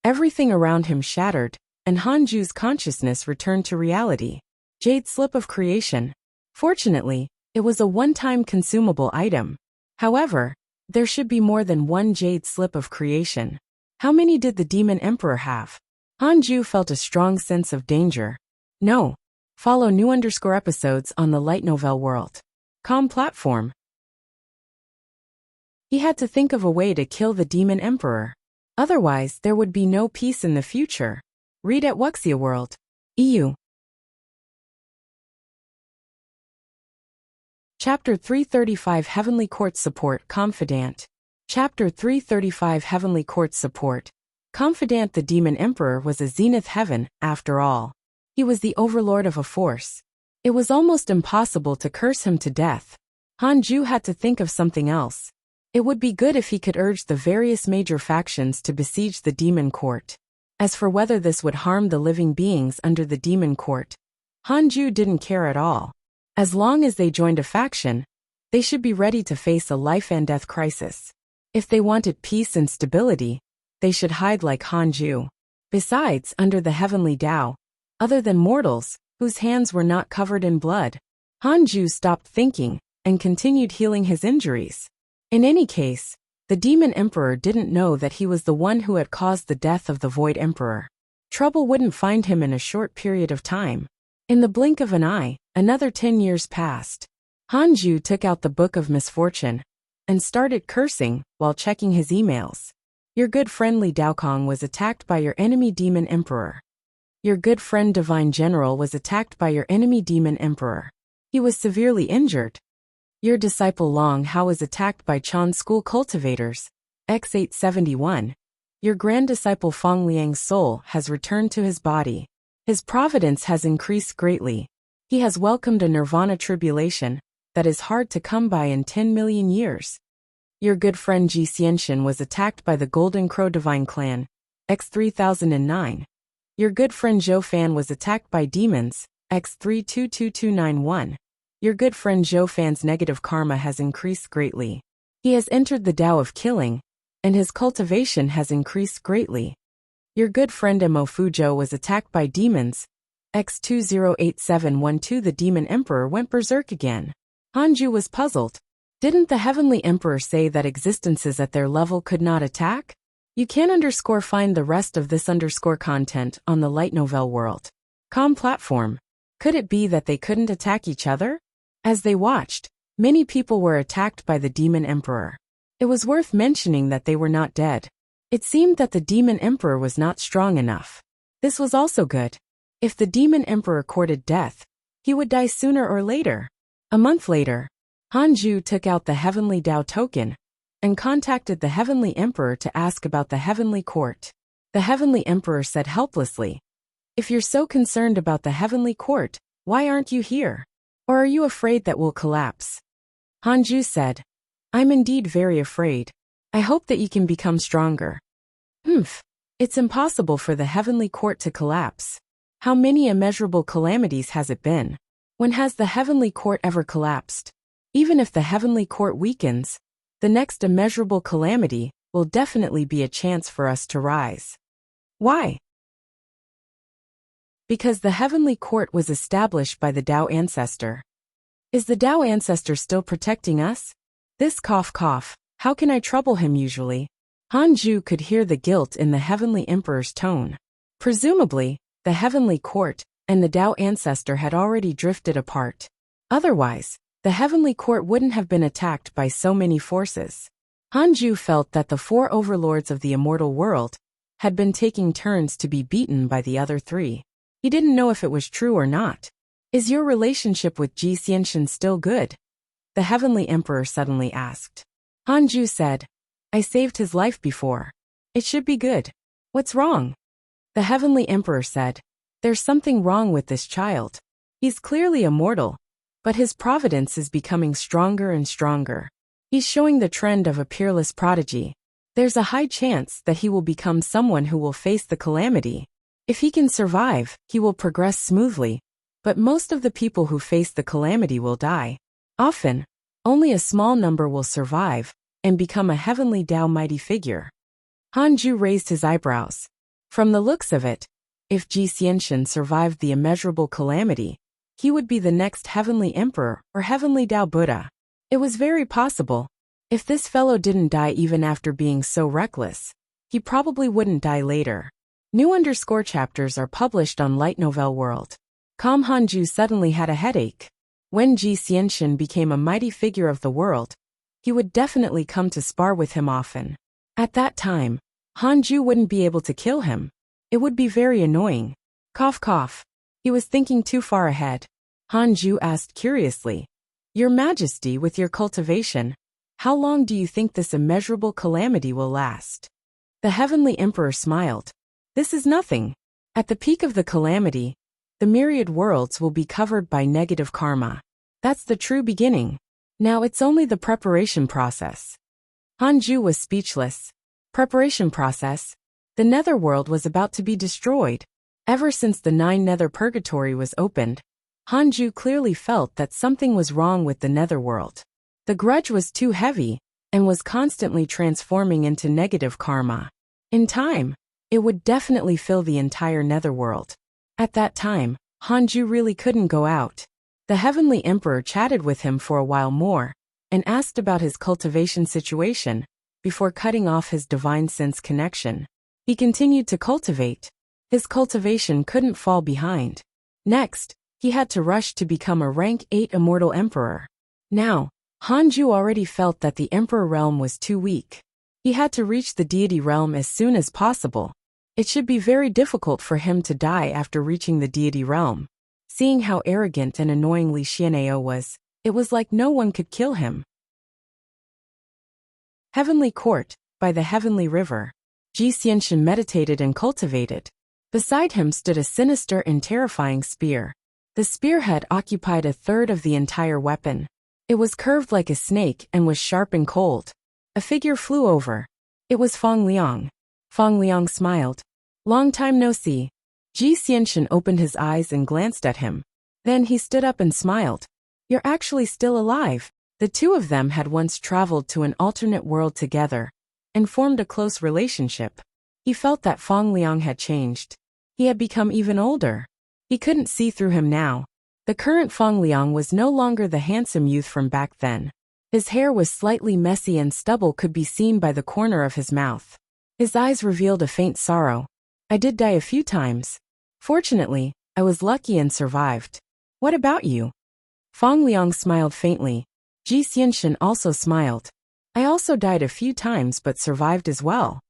everything around him shattered, and Hanju's consciousness returned to reality. Jade slip of creation. Fortunately, it was a one-time consumable item. However, there should be more than 1 jade slip of creation. How many did the Demon Emperor have? Hanju felt a strong sense of danger. No. Follow new_episodes on the Light Novel World. Calm platform. He had to think of a way to kill the demon emperor. Otherwise, there would be no peace in the future. Read at Wuxia World. EU. Chapter 335 Heavenly Court Support Confidant. Chapter 335 Heavenly Court Support. Confidant. The demon emperor was a zenith heaven, after all. He was the overlord of a force. It was almost impossible to curse him to death. Hanju had to think of something else. It would be good if he could urge the various major factions to besiege the demon court. As for whether this would harm the living beings under the demon court, Hanju didn't care at all. As long as they joined a faction, they should be ready to face a life and death crisis. If they wanted peace and stability, they should hide like Hanju. Besides, under the heavenly Tao, other than mortals, whose hands were not covered in blood, Hanju stopped thinking and continued healing his injuries. In any case, the demon emperor didn't know that he was the one who had caused the death of the void emperor. Trouble wouldn't find him in a short period of time. In the blink of an eye, another 10 years passed. Hanju took out the Book of Misfortune and started cursing while checking his emails. Your good friend Li Daokong was attacked by your enemy demon emperor. Your good friend Divine General was attacked by your enemy demon emperor. He was severely injured. Your disciple Long Hao was attacked by Chan School Cultivators, X871. Your grand disciple Fong Liang's soul has returned to his body. His providence has increased greatly. He has welcomed a nirvana tribulation that is hard to come by in 10 million years. Your good friend Ji Xianxian was attacked by the Golden Crow Divine Clan, X3009. Your good friend Zhou Fan was attacked by demons, X322291. Your good friend Zhou Fan's negative karma has increased greatly. He has entered the Tao of killing, and his cultivation has increased greatly. Your good friend Mo Fuzhou was attacked by demons, X208712. The demon emperor went berserk again. Hanju was puzzled. Didn't the heavenly emperor say that existences at their level could not attack? You can find the rest of this content on the Light Novel World. Com platform. Could it be that they couldn't attack each other? As they watched, many people were attacked by the demon emperor. It was worth mentioning that they were not dead. It seemed that the demon emperor was not strong enough. This was also good. If the demon emperor courted death, he would die sooner or later. A month later, Hanju took out the heavenly Tao token and contacted the heavenly emperor to ask about the heavenly court. The heavenly emperor said helplessly, "If you're so concerned about the heavenly court, why aren't you here? Or are you afraid that we'll collapse?" Hanju said, "I'm indeed very afraid. I hope that you can become stronger." It's impossible for the heavenly court to collapse. How many immeasurable calamities has it been? When has the heavenly court ever collapsed? Even if the heavenly court weakens, the next immeasurable calamity will definitely be a chance for us to rise. Why? Because the heavenly court was established by the Tao ancestor. Is the Tao ancestor still protecting us? This cough cough, how can I trouble him usually? Hanju could hear the guilt in the heavenly emperor's tone. Presumably, the heavenly court and the Tao ancestor had already drifted apart. Otherwise, the heavenly court wouldn't have been attacked by so many forces. Hanju felt that the 4 overlords of the immortal world had been taking turns to be beaten by the other 3. He didn't know if it was true or not. Is your relationship with Ji Xianxian still good? The heavenly emperor suddenly asked. Hanju said, I saved his life before. It should be good. What's wrong? The heavenly emperor said, there's something wrong with this child. He's clearly immortal, but his providence is becoming stronger and stronger. He's showing the trend of a peerless prodigy. There's a high chance that he will become someone who will face the calamity. If he can survive, he will progress smoothly, but most of the people who face the calamity will die. Often, only a small number will survive and become a heavenly Tao mighty figure. Hanju raised his eyebrows. From the looks of it, if Ji Xianxian survived the immeasurable calamity, he would be the next heavenly emperor or heavenly Tao Buddha. It was very possible. If this fellow didn't die even after being so reckless, he probably wouldn't die later. New _ chapters are published on Light Novel World. Hanju suddenly had a headache. When Ji Xianxian became a mighty figure of the world, he would definitely come to spar with him often. At that time, Hanju wouldn't be able to kill him. It would be very annoying. Cough cough. He was thinking too far ahead. Hanju asked curiously, "Your Majesty, with your cultivation, how long do you think this immeasurable calamity will last?" The Heavenly Emperor smiled. "This is nothing. At the peak of the calamity, the myriad worlds will be covered by negative karma. That's the true beginning. Now it's only the preparation process." Hanju was speechless. Preparation process? The netherworld was about to be destroyed. Ever since the 9 nether purgatory was opened, Hanju clearly felt that something was wrong with the netherworld. The grudge was too heavy, and was constantly transforming into negative karma. In time, it would definitely fill the entire netherworld. At that time, Hanju really couldn't go out. The Heavenly Emperor chatted with him for a while more, and asked about his cultivation situation, before cutting off his divine sense connection. He continued to cultivate. His cultivation couldn't fall behind. Next, he had to rush to become a rank 8 immortal emperor. Now, Hanju already felt that the emperor realm was too weak. He had to reach the deity realm as soon as possible. It should be very difficult for him to die after reaching the deity realm. Seeing how arrogant and annoying Li Xian'eo was, it was like no one could kill him. Heavenly Court, by the Heavenly River. Ji Xianxian meditated and cultivated. Beside him stood a sinister and terrifying spear. The spearhead occupied a third of the entire weapon. It was curved like a snake and was sharp and cold. A figure flew over. It was Feng Liang. Feng Liang smiled. "Long time no see." Ji Xianxian opened his eyes and glanced at him. Then he stood up and smiled. "You're actually still alive." The two of them had once traveled to an alternate world together, and formed a close relationship. He felt that Feng Liang had changed. He had become even older. He couldn't see through him now. The current Feng Liang was no longer the handsome youth from back then. His hair was slightly messy and stubble could be seen by the corner of his mouth. His eyes revealed a faint sorrow. "I did die a few times. Fortunately, I was lucky and survived. What about you?" Feng Liang smiled faintly. Ji Xianxian also smiled. "I also died a few times but survived as well."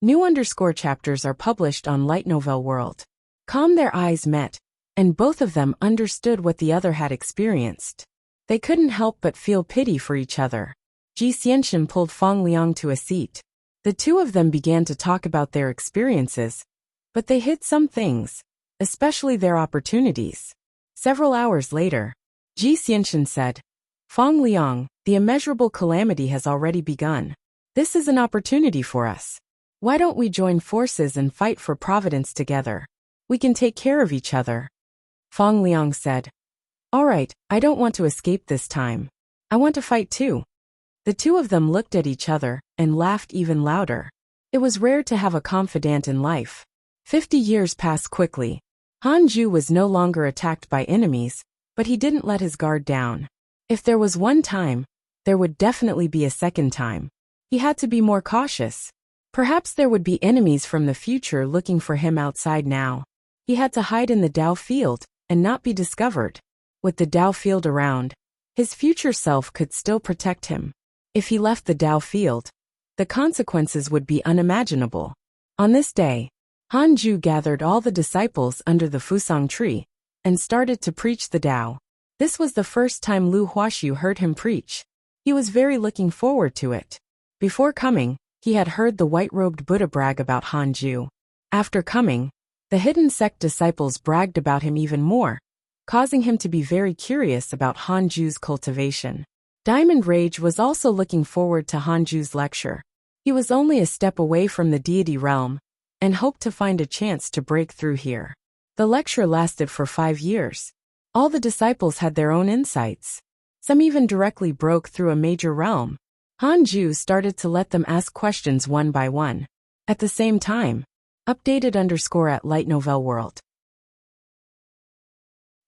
New_chapters are published on Light Novel World. Their eyes met, and both of them understood what the other had experienced. They couldn't help but feel pity for each other. Ji Xianxian pulled Feng Liang to a seat. The two of them began to talk about their experiences, but they hid some things, especially their opportunities. Several hours later, Ji Xianxian said, "Feng Liang, the immeasurable calamity has already begun. This is an opportunity for us. Why don't we join forces and fight for providence together? We can take care of each other." Feng Liang said, "All right, I don't want to escape this time. I want to fight too." The two of them looked at each other and laughed even louder. It was rare to have a confidant in life. 50 years passed quickly. Hanju was no longer attacked by enemies, but he didn't let his guard down. If there was one time, there would definitely be a second time. He had to be more cautious. Perhaps there would be enemies from the future looking for him outside now. He had to hide in the Dao field and not be discovered. With the Dao field around, his future self could still protect him. If he left the Dao field, the consequences would be unimaginable. On this day, Hanju gathered all the disciples under the Fusang tree and started to preach the Dao. This was the first time Lu Huaxiu heard him preach. He was very looking forward to it. Before coming, he had heard the white-robed Buddha brag about Hanju. After coming, the hidden sect disciples bragged about him even more, causing him to be very curious about Hanju's cultivation. Diamond Rage was also looking forward to Hanju's lecture. He was only a step away from the deity realm, and hoped to find a chance to break through here. The lecture lasted for 5 years. All the disciples had their own insights. Some even directly broke through a major realm. Hanju started to let them ask questions one by one. At the same time, updated_at Light Novel World.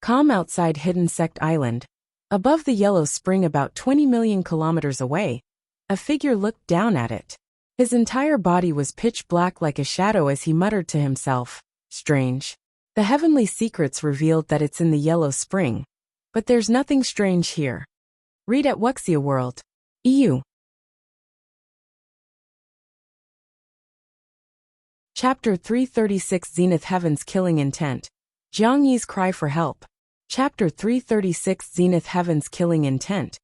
Calm outside Hidden Sect Island. Above the yellow spring about 20 million kilometers away, a figure looked down at it. His entire body was pitch black like a shadow as he muttered to himself, "Strange. The heavenly secrets revealed that it's in the yellow spring, But there's nothing strange here. Read at Wuxia World. EU. Chapter 336 Zenith Heaven's Killing Intent. Jiang Yi's Cry for Help. Chapter 336 Zenith Heaven's Killing Intent.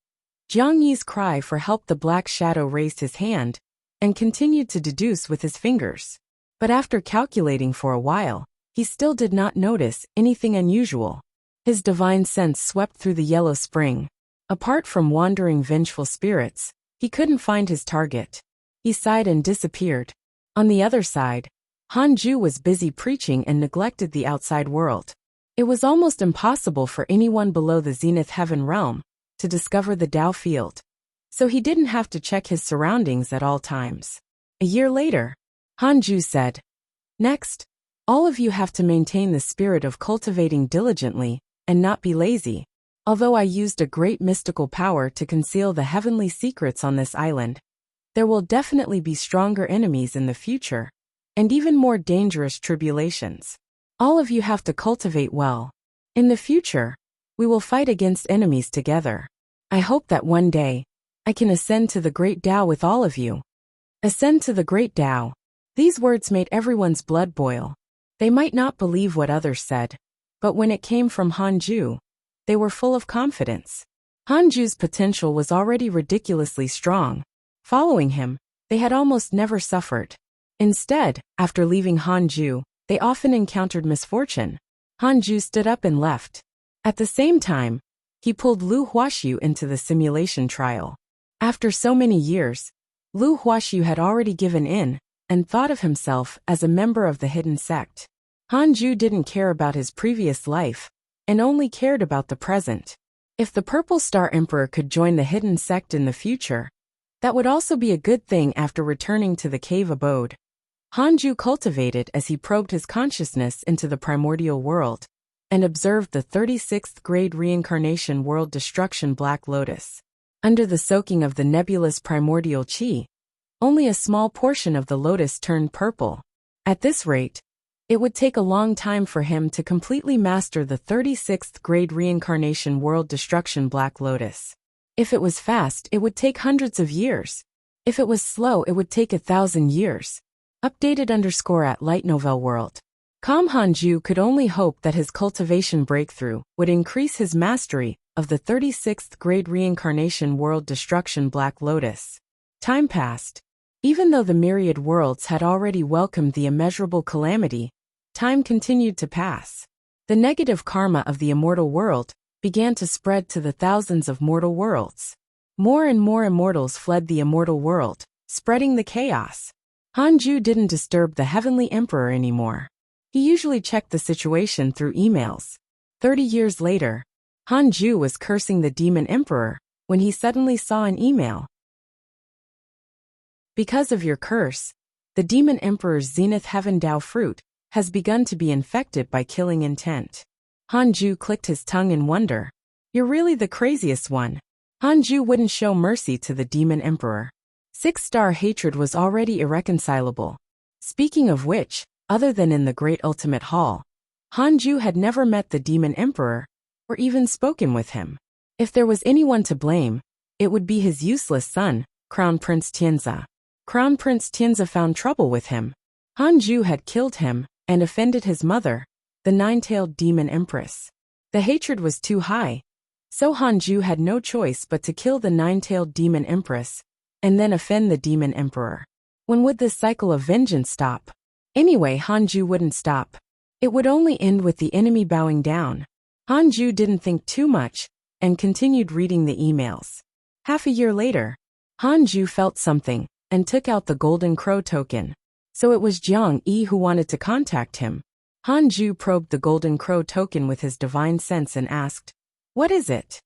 Jiang Yi's cry for help. The black shadow raised his hand and continued to deduce with his fingers. But after calculating for a while, he still did not notice anything unusual. His divine sense swept through the yellow spring. Apart from wandering vengeful spirits, he couldn't find his target. He sighed and disappeared. On the other side, Hanju was busy preaching and neglected the outside world. It was almost impossible for anyone below the Zenith Heaven realm to discover the Tao field, so he didn't have to check his surroundings at all times. A year later, Hanju said, "Next, all of you have to maintain the spirit of cultivating diligently and not be lazy. Although I used a great mystical power to conceal the heavenly secrets on this island, there will definitely be stronger enemies in the future, and even more dangerous tribulations. All of you have to cultivate well. In the future, we will fight against enemies together. I hope that one day, I can ascend to the great Tao with all of you." Ascend to the great Tao. These words made everyone's blood boil. They might not believe what others said, but when it came from Hanju, they were full of confidence. Hanju's potential was already ridiculously strong. Following him, they had almost never suffered. Instead, after leaving Hanju, they often encountered misfortune. Hanju stood up and left. At the same time, he pulled Lu Huaxiu into the simulation trial. After so many years, Lu Huaxiu had already given in and thought of himself as a member of the hidden sect. Hanju didn't care about his previous life and only cared about the present. If the Purple Star Emperor could join the hidden sect in the future, that would also be a good thing. After returning to the cave abode, Hanju cultivated as he probed his consciousness into the primordial world and observed the 36th grade reincarnation world destruction Black Lotus. Under the soaking of the nebulous primordial chi, only a small portion of the lotus turned purple. At this rate, it would take a long time for him to completely master the 36th grade reincarnation world destruction Black Lotus. If it was fast, it would take hundreds of years. If it was slow, it would take 1,000 years. Updated _ at Light Novel World. Hanju could only hope that his cultivation breakthrough would increase his mastery of the 36th grade reincarnation world destruction Black Lotus. Time passed. Even though the myriad worlds had already welcomed the immeasurable calamity, time continued to pass. The negative karma of the immortal world began to spread to the thousands of mortal worlds. More and more immortals fled the immortal world, spreading the chaos. Hanju didn't disturb the Heavenly Emperor anymore. He usually checked the situation through emails. 30 years later, Hanju was cursing the Demon Emperor when he suddenly saw an email. "Because of your curse, the Demon Emperor's Zenith Heaven Tao fruit has begun to be infected by killing intent." Hanju clicked his tongue in wonder. "You're really the craziest one." Hanju wouldn't show mercy to the Demon Emperor. 6-star hatred was already irreconcilable. Speaking of which, other than in the Great Ultimate Hall, Hanju had never met the Demon Emperor or even spoken with him. If there was anyone to blame, it would be his useless son, Crown Prince Tianzi. Crown Prince Tianzi found trouble with him. Hanju had killed him and offended his mother, the nine-tailed Demon Empress. The hatred was too high, so Hanju had no choice but to kill the nine-tailed Demon Empress and then offend the Demon Emperor. When would this cycle of vengeance stop? Anyway, Hanju wouldn't stop. It would only end with the enemy bowing down. Hanju didn't think too much and continued reading the emails. Half a year later, Hanju felt something and took out the Golden Crow token. So it was Jiang Yi who wanted to contact him. Hanju probed the Golden Crow token with his divine sense and asked, "What is it?"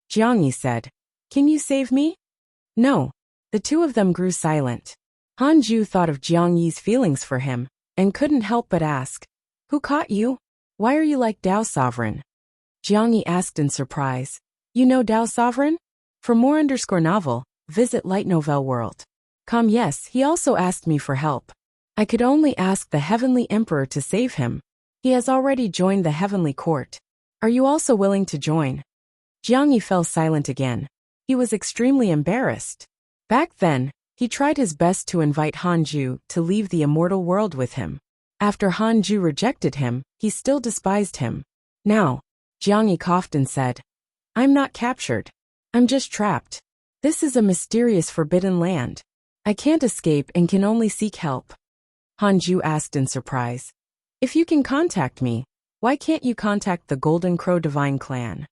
Jiang Yi said, "Can you save me?" "No." The two of them grew silent. Hanju thought of Jiang Yi's feelings for him and couldn't help but ask, "Who caught you? Why are you like Tao Sovereign?" Jiang Yi asked in surprise, "You know Tao Sovereign?" For more _novel, visit Light Novel World. Yes, he also asked me for help. I could only ask the Heavenly Emperor to save him. He has already joined the Heavenly Court. Are you also willing to join? Jiang Yi fell silent again. He was extremely embarrassed. Back then, he tried his best to invite Hanju to leave the immortal world with him. After Hanju rejected him, he still despised him. Now, Jiang Yi coughed and said, I'm not captured. I'm just trapped. This is a mysterious forbidden land. I can't escape and can only seek help. Hanju asked in surprise. If you can contact me, why can't you contact the Golden Crow Divine Clan?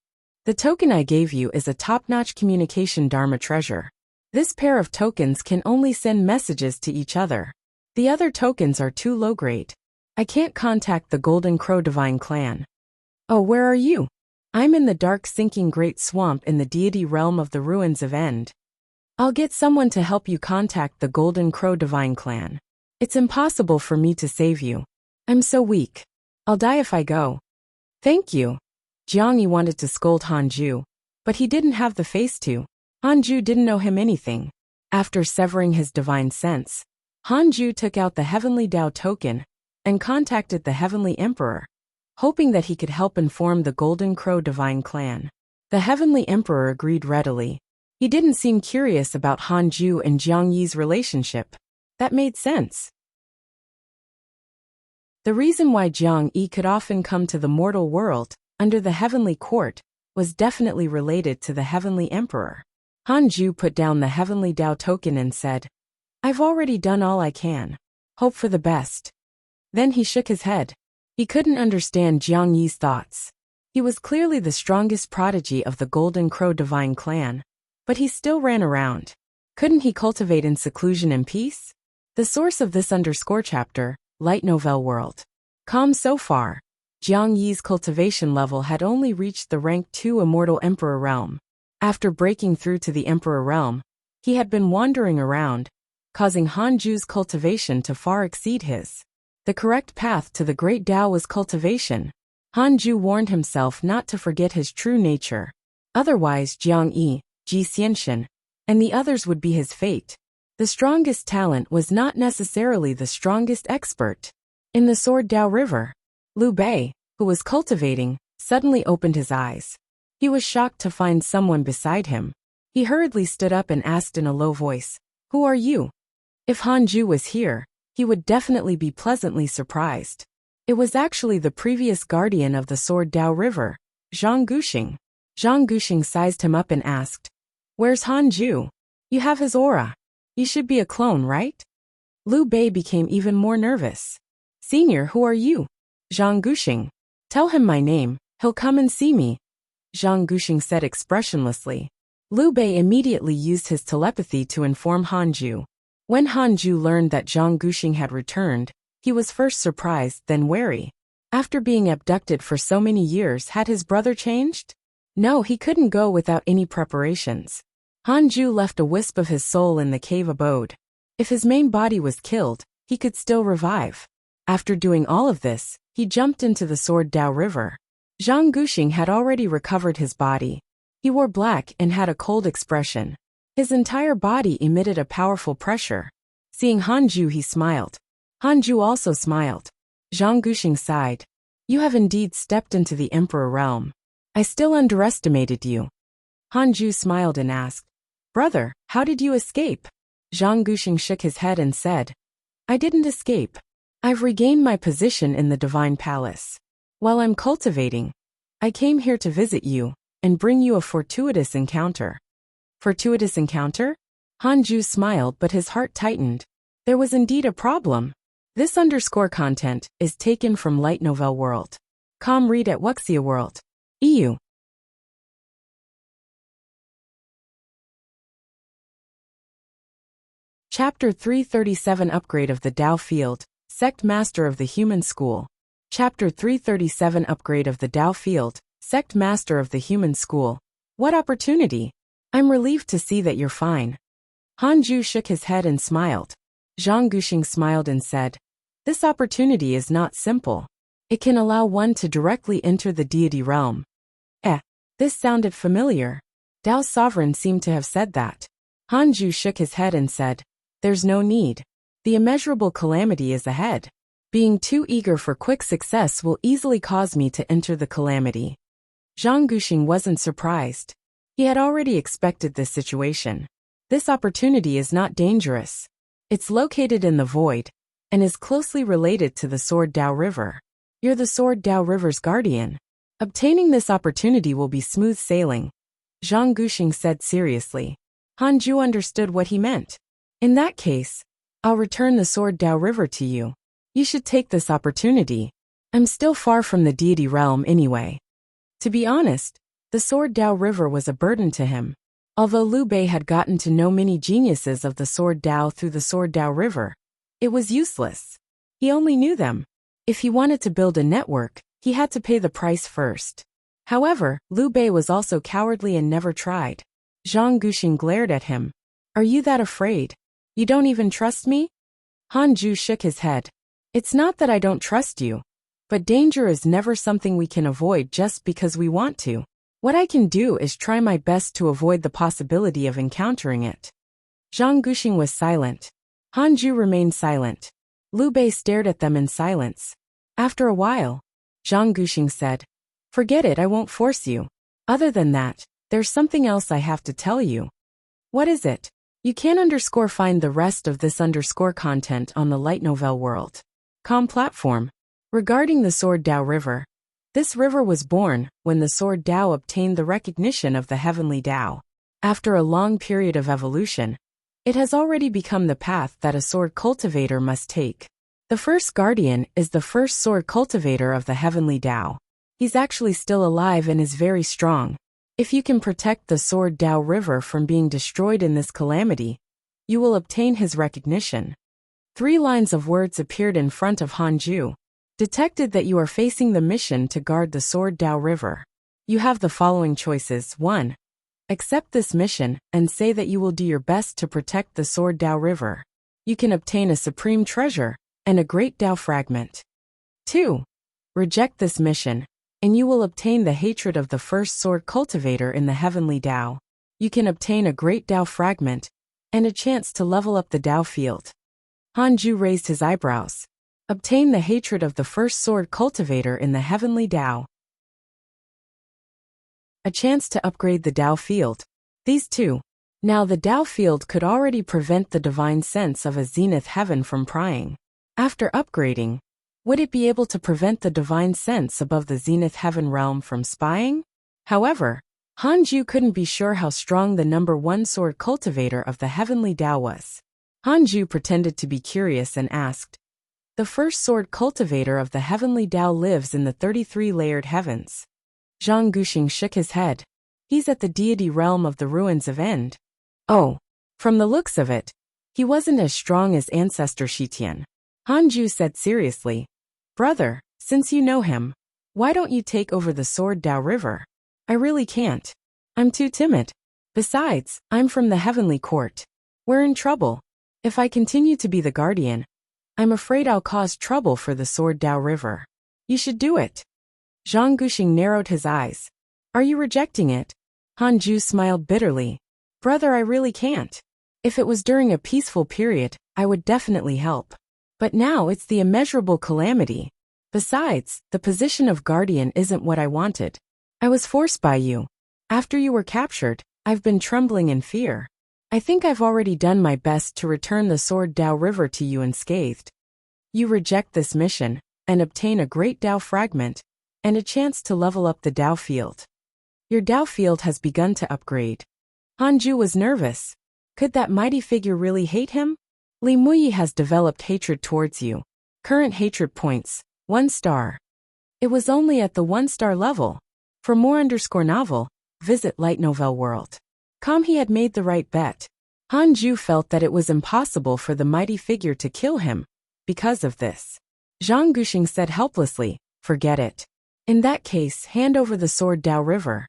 The token I gave you is a top-notch communication Dharma treasure. This pair of tokens can only send messages to each other. The other tokens are too low-grade. I can't contact the Golden Crow Divine Clan. Oh, where are you? I'm in the dark sinking great swamp in the deity realm of the ruins of End. I'll get someone to help you contact the Golden Crow Divine Clan. It's impossible for me to save you. I'm so weak. I'll die if I go. Thank you. Jiang Yi wanted to scold Hanju, but he didn't have the face to. Hanju didn't know him anything. After severing his divine sense, Hanju took out the Heavenly Tao token and contacted the Heavenly Emperor, hoping that he could help inform the Golden Crow Divine Clan. The Heavenly Emperor agreed readily. He didn't seem curious about Hanju and Jiang Yi's relationship. That made sense. The reason why Jiang Yi could often come to the mortal world, under the Heavenly Court, was definitely related to the Heavenly Emperor. Hanju put down the Heavenly Tao token and said, I've already done all I can. Hope for the best. Then he shook his head. He couldn't understand Jiang Yi's thoughts. He was clearly the strongest prodigy of the Golden Crow Divine Clan, but he still ran around. Couldn't he cultivate in seclusion and peace? The source of this _chapter, Light Novel World. Calm so far. Jiang Yi's cultivation level had only reached the rank 2 Immortal Emperor realm. After breaking through to the Emperor realm, he had been wandering around, causing Hanju's cultivation to far exceed his. The correct path to the Great Tao was cultivation. Hanju warned himself not to forget his true nature. Otherwise Jiang Yi, Ji Xianxian, and the others would be his fate. The strongest talent was not necessarily the strongest expert. In the Sword Tao River, Liu Bei, who was cultivating, suddenly opened his eyes. He was shocked to find someone beside him. He hurriedly stood up and asked in a low voice, Who are you? If Hanju was here, he would definitely be pleasantly surprised. It was actually the previous guardian of the Sword Tao River, Zhang Guxing. Zhang Guxing sized him up and asked, Where's Hanju? You have his aura. You should be a clone, right? Liu Bei became even more nervous. Senior, who are you? Zhang Guxing. Tell him my name, he'll come and see me. Zhang Guxing said expressionlessly. Liu Bei immediately used his telepathy to inform Hanju. When Hanju learned that Zhang Guxing had returned, he was first surprised, then wary. After being abducted for so many years, had his brother changed? No, he couldn't go without any preparations. Hanju left a wisp of his soul in the cave abode. If his main body was killed, he could still revive. After doing all of this, he jumped into the Sword Tao River. Zhang Guxing had already recovered his body. He wore black and had a cold expression. His entire body emitted a powerful pressure. Seeing Hanju, he smiled. Hanju also smiled. Zhang Guxing sighed. You have indeed stepped into the Emperor realm. I still underestimated you. Hanju smiled and asked, Brother, how did you escape? Zhang Guxing shook his head and said, I didn't escape. I've regained my position in the Divine Palace. While I'm cultivating, I came here to visit you and bring you a fortuitous encounter. Fortuitous encounter? Hanju smiled, but his heart tightened. There was indeed a problem. This content is taken from Light Novel World. Read at Wuxia World. EU. Chapter 337 Upgrade of the Tao Field, Sect Master of the Human School. Chapter 337 Upgrade of the Tao Field, Sect Master of the Human School. What opportunity! I'm relieved to see that you're fine. Hanju shook his head and smiled. Zhang Guxing smiled and said, This opportunity is not simple. It can allow one to directly enter the deity realm. This sounded familiar. Tao's sovereign seemed to have said that. Hanju shook his head and said, There's no need. The immeasurable calamity is ahead. Being too eager for quick success will easily cause me to enter the calamity. Zhang Guxing wasn't surprised. He had already expected this situation. This opportunity is not dangerous. It's located in the void, and is closely related to the Sword Dao River. You're the Sword Dao River's guardian. Obtaining this opportunity will be smooth sailing, Zhang Guxing said seriously. Han Ju understood what he meant. In that case, I'll return the Sword Dao River to you. You should take this opportunity. I'm still far from the deity realm anyway. To be honest, the Sword Dao River was a burden to him. Although Liu Bei had gotten to know many geniuses of the Sword Dao through the Sword Dao River, it was useless. He only knew them. If he wanted to build a network, he had to pay the price first. However, Liu Bei was also cowardly and never tried. Zhang Guxing glared at him. Are you that afraid? You don't even trust me? Han Ju shook his head. It's not that I don't trust you. But danger is never something we can avoid just because we want to. What I can do is try my best to avoid the possibility of encountering it. Zhang Guxing was silent. Han Ju remained silent. Liu Bei stared at them in silence. After a while, Zhang Guxing said, Forget it, I won't force you. Other than that, there's something else I have to tell you. What is it? You can find the rest of this content on the Light Novel World.com platform. Regarding the Sword Dao River, this river was born when the Sword Dao obtained the recognition of the Heavenly Dao. After a long period of evolution, it has already become the path that a sword cultivator must take. The first guardian is the first sword cultivator of the Heavenly Dao. He's actually still alive and is very strong. If you can protect the Sword Dao River from being destroyed in this calamity, you will obtain his recognition. 3 lines of words appeared in front of Han Ju. Detected that you are facing the mission to guard the Sword Dao River. You have the following choices. 1. Accept this mission and say that you will do your best to protect the Sword Dao River. You can obtain a supreme treasure and a great Dao fragment. 2. Reject this mission, and you will obtain the hatred of the first sword cultivator in the Heavenly Dao. You can obtain a great Dao fragment and a chance to level up the Dao field. Han Ju raised his eyebrows. Obtain the hatred of the first sword cultivator in the Heavenly Dao. A chance to upgrade the Dao field. These 2. Now the Dao field could already prevent the divine sense of a zenith heaven from prying. After upgrading, would it be able to prevent the divine sense above the zenith heaven realm from spying? However, Han Ju couldn't be sure how strong the number 1 sword cultivator of the Heavenly Dao was. Han Ju pretended to be curious and asked, The first sword cultivator of the Heavenly Dao lives in the 33-layered heavens. Zhang Guxing shook his head. He's at the deity realm of the ruins of End. Oh, from the looks of it, he wasn't as strong as ancestor Shitian. Han Ju said seriously, Brother, since you know him, why don't you take over the Sword Dao River? I really can't. I'm too timid. Besides, I'm from the Heavenly Court. We're in trouble. If I continue to be the guardian, I'm afraid I'll cause trouble for the Sword Dao River. You should do it. Zhang Guxing narrowed his eyes. Are you rejecting it? Han Ju smiled bitterly. Brother, I really can't. If it was during a peaceful period, I would definitely help. But now it's the immeasurable calamity. Besides, the position of guardian isn't what I wanted. I was forced by you. After you were captured, I've been trembling in fear. I think I've already done my best to return the Sword Dao River to you unscathed. You reject this mission, and obtain a great Dao fragment, and a chance to level up the Dao field. Your Dao field has begun to upgrade. Han Ju was nervous. Could that mighty figure really hate him? Li Muyi has developed hatred towards you. Current hatred points, 1 star. It was only at the 1-star level. For more novel, visit Light Novel World.com. He had made the right bet. Han Ju felt that it was impossible for the mighty figure to kill him. Because of this, Zhang Guxing said helplessly, Forget it. In that case, hand over the Sword Dao River.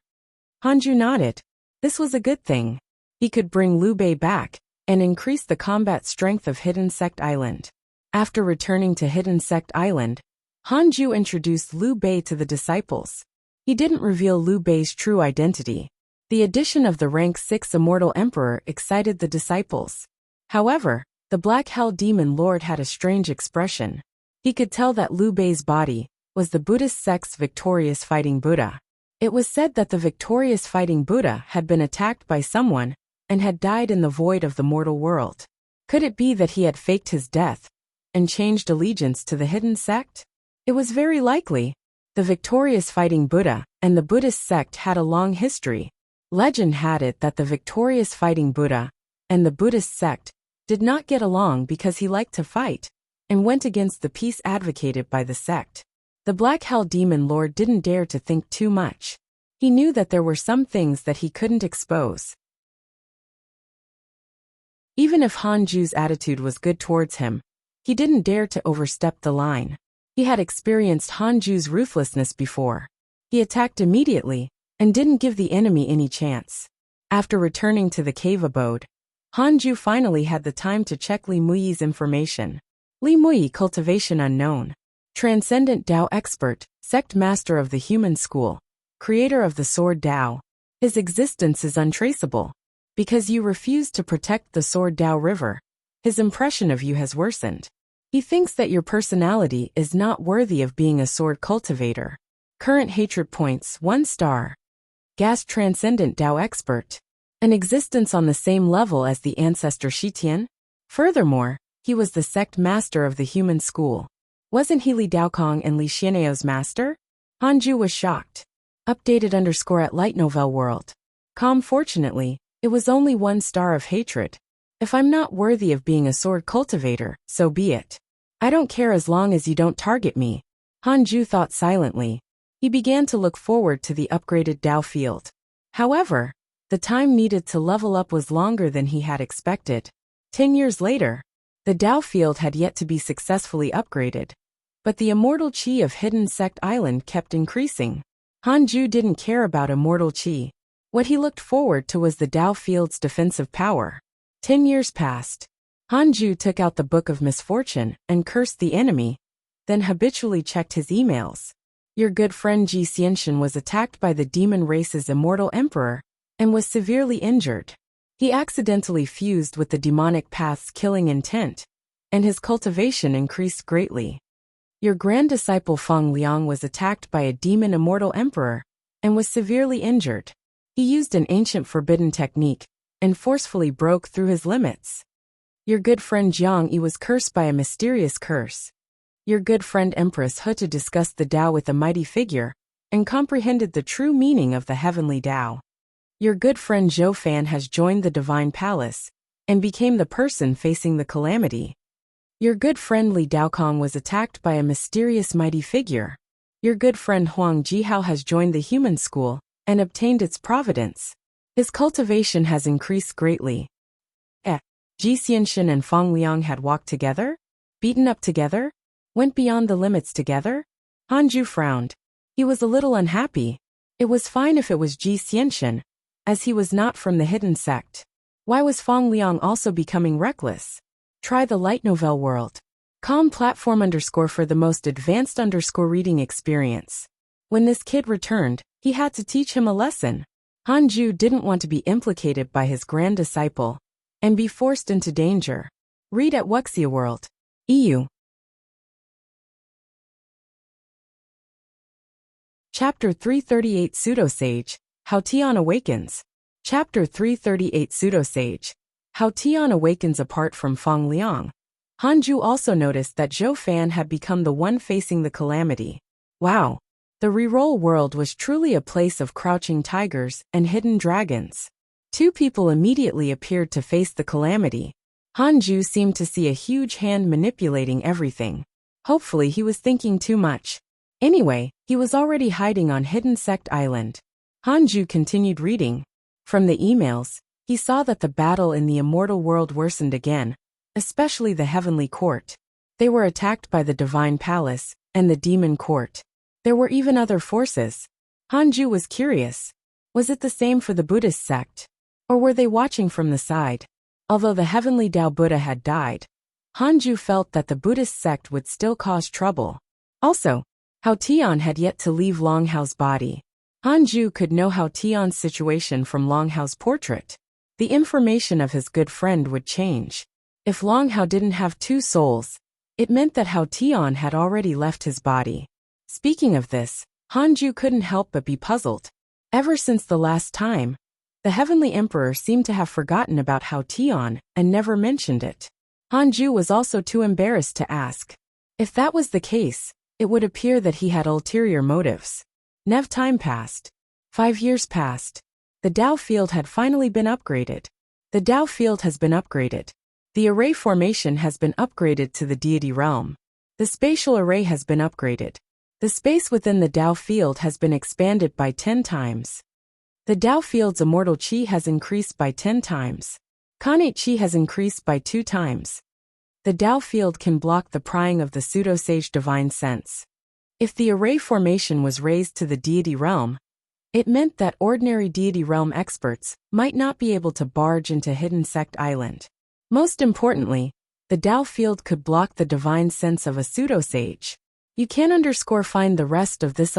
Han Ju nodded. This was a good thing. He could bring Liu Bei back and increase the combat strength of Hidden Sect Island. After returning to Hidden Sect Island, Han Ju introduced Liu Bei to the disciples. He didn't reveal Liu Bei's true identity. The addition of the rank 6 Immortal Emperor excited the disciples. However, the Black Hell Demon Lord had a strange expression. He could tell that Liu Bei's body was the Buddhist sect's victorious fighting Buddha. It was said that the victorious fighting Buddha had been attacked by someone and had died in the void of the mortal world. Could it be that he had faked his death and changed allegiance to the hidden sect? It was very likely. The victorious fighting Buddha and the Buddhist sect had a long history. Legend had it that the victorious fighting Buddha and the Buddhist sect did not get along because he liked to fight and went against the peace advocated by the sect. The Black Hell Demon Lord didn't dare to think too much. He knew that there were some things that he couldn't expose. Even if Hanju's attitude was good towards him, he didn't dare to overstep the line. He had experienced Hanju's ruthlessness before. He attacked immediately and didn't give the enemy any chance. After returning to the cave abode, Hanju finally had the time to check Li Muyi's information. Li Muyi, cultivation unknown. Transcendent Dao expert, sect master of the human school, creator of the sword Dao. His existence is untraceable. Because you refuse to protect the sword Dao river, his impression of you has worsened. He thinks that your personality is not worthy of being a sword cultivator. Current hatred points 1 star. Gas transcendent Dao expert. An existence on the same level as the ancestor Shitian. Furthermore, he was the sect master of the human school. Wasn't he Li Daokong and Li Xianeo's master? Hanju was shocked. Updated _ at Light Novel World. Fortunately, it was only 1 star of hatred. If I'm not worthy of being a sword cultivator, so be it. I don't care as long as you don't target me. Hanju thought silently. He began to look forward to the upgraded Dao field. However, the time needed to level up was longer than he had expected. 10 years later, the Dao field had yet to be successfully upgraded. But the immortal chi of Hidden Sect Island kept increasing. Hanju didn't care about immortal chi. What he looked forward to was the Dao field's defensive power. 10 years passed. Hanju took out the Book of Misfortune and cursed the enemy, then habitually checked his emails. Your good friend Ji Xianxian was attacked by the demon race's immortal emperor and was severely injured. He accidentally fused with the demonic path's killing intent, and his cultivation increased greatly. Your grand disciple Feng Liang was attacked by a demon immortal emperor and was severely injured. He used an ancient forbidden technique and forcefully broke through his limits. Your good friend Jiang Yi was cursed by a mysterious curse. Your good friend Empress He discussed the Tao with a mighty figure and comprehended the true meaning of the heavenly Tao. Your good friend Zhou Fan has joined the Divine Palace and became the person facing the calamity. Your good friend Li Daokong was attacked by a mysterious mighty figure. Your good friend Huang Jihao has joined the human school and obtained its providence. His cultivation has increased greatly. Ji Xianxian and Feng Liang had walked together, beaten up together, went beyond the limits together. Hanju frowned. He was a little unhappy. It was fine if it was Ji Xianxian, as he was not from the hidden sect. Why was Feng Liang also becoming reckless? Try the Light Novel World. Platform _ for the most advanced _ reading experience. When this kid returned, he had to teach him a lesson. Hanju didn't want to be implicated by his grand disciple and be forced into danger. Read at Wuxia World. EU. Chapter 338 Pseudo-Sage, How Tian Awakens. Chapter 338 Pseudo-Sage, How Tian Awakens. Apart from Feng Liang, Hanju also noticed that Zhou Fan had become the one facing the calamity. Wow! The reroll world was truly a place of crouching tigers and hidden dragons. 2 people immediately appeared to face the calamity. Hanju seemed to see a huge hand manipulating everything. Hopefully he was thinking too much. Anyway, he was already hiding on Hidden Sect Island. Hanju continued reading. From the emails, he saw that the battle in the immortal world worsened again, especially the Heavenly Court. They were attacked by the Divine Palace and the Demon Court. There were even other forces. Hanju was curious. Was it the same for the Buddhist sect? Or were they watching from the side? Although the Heavenly Tao Buddha had died, Hanju felt that the Buddhist sect would still cause trouble. Also, Hao Tian had yet to leave Long Hao's body. Hanju could know Hao Tian's situation from Long Hao's portrait. The information of his good friend would change. If Long Hao didn't have 2 souls, it meant that Hao Tian had already left his body. Speaking of this, Hanju couldn't help but be puzzled. Ever since the last time, the Heavenly Emperor seemed to have forgotten about Hao Tian and never mentioned it. Hanju was also too embarrassed to ask. If that was the case, it would appear that he had ulterior motives. Time passed. 5 years passed. The Dao field had finally been upgraded. The Dao field has been upgraded. The array formation has been upgraded to the deity realm. The spatial array has been upgraded. The space within the Dao field has been expanded by 10 times. The Dao field's immortal qi has increased by 10 times. Kanate qi has increased by 2 times. The Dao field can block the prying of the pseudo-sage divine sense. If the array formation was raised to the deity realm, it meant that ordinary deity realm experts might not be able to barge into Hidden Sect Island. Most importantly, the Dao field could block the divine sense of a pseudo-sage. You can find the rest of this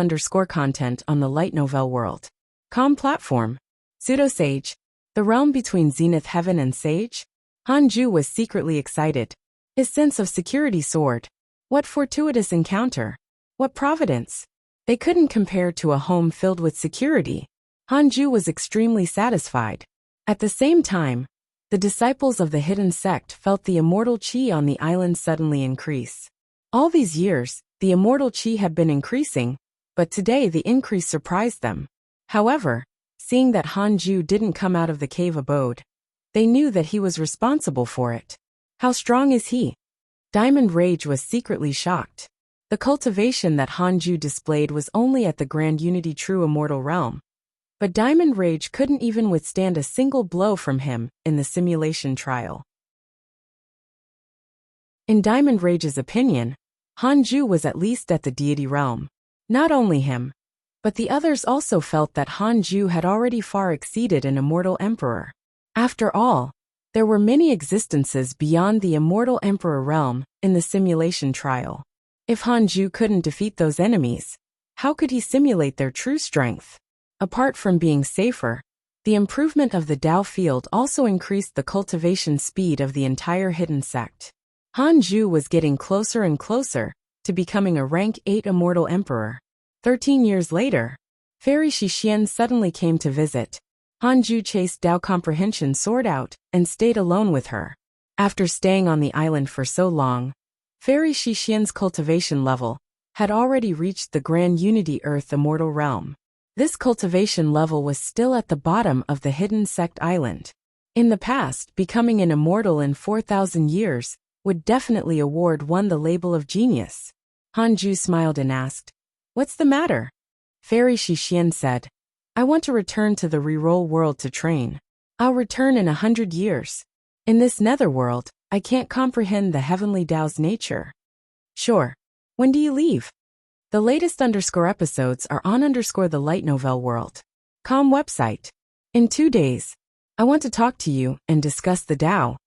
content on the light novel world. Platform. Pseudo-sage. The realm between Zenith Heaven and Sage? Hanju was secretly excited. His sense of security soared. What fortuitous encounter. What providence. They couldn't compare to a home filled with security. Hanju was extremely satisfied. At the same time, the disciples of the hidden sect felt the immortal qi on the island suddenly increase. All these years, the immortal qi had been increasing, but today the increase surprised them. However, seeing that Hanju didn't come out of the cave abode, they knew that he was responsible for it. How strong is he? Diamond Rage was secretly shocked. The cultivation that Hanju displayed was only at the Grand Unity True Immortal Realm. But Diamond Rage couldn't even withstand a single blow from him in the simulation trial. In Diamond Rage's opinion, Hanju was at least at the deity realm. Not only him, but the others also felt that Hanju had already far exceeded an immortal emperor. After all, there were many existences beyond the immortal emperor realm in the simulation trial. If Hanju couldn't defeat those enemies, how could he simulate their true strength? Apart from being safer, the improvement of the Dao field also increased the cultivation speed of the entire hidden sect. Hanju was getting closer and closer to becoming a rank 8 immortal emperor. 13 years later, Fairy Shixian suddenly came to visit. Hanju chased Dao Comprehension Sword out and stayed alone with her. After staying on the island for so long, Fairy Shixian's cultivation level had already reached the Grand Unity Earth Immortal Realm. This cultivation level was still at the bottom of the Hidden Sect Island. In the past, becoming an immortal in 4,000 years would definitely award one the label of genius. Hanju smiled and asked, "What's the matter?" Fairy Shixian said, "I want to return to the reroll world to train. I'll return in 100 years. In this netherworld, I can't comprehend the heavenly Dao's nature." "Sure. When do you leave?" The latest episodes are on the light novel world. Website. In 2 days. I want to talk to you and discuss the Dao.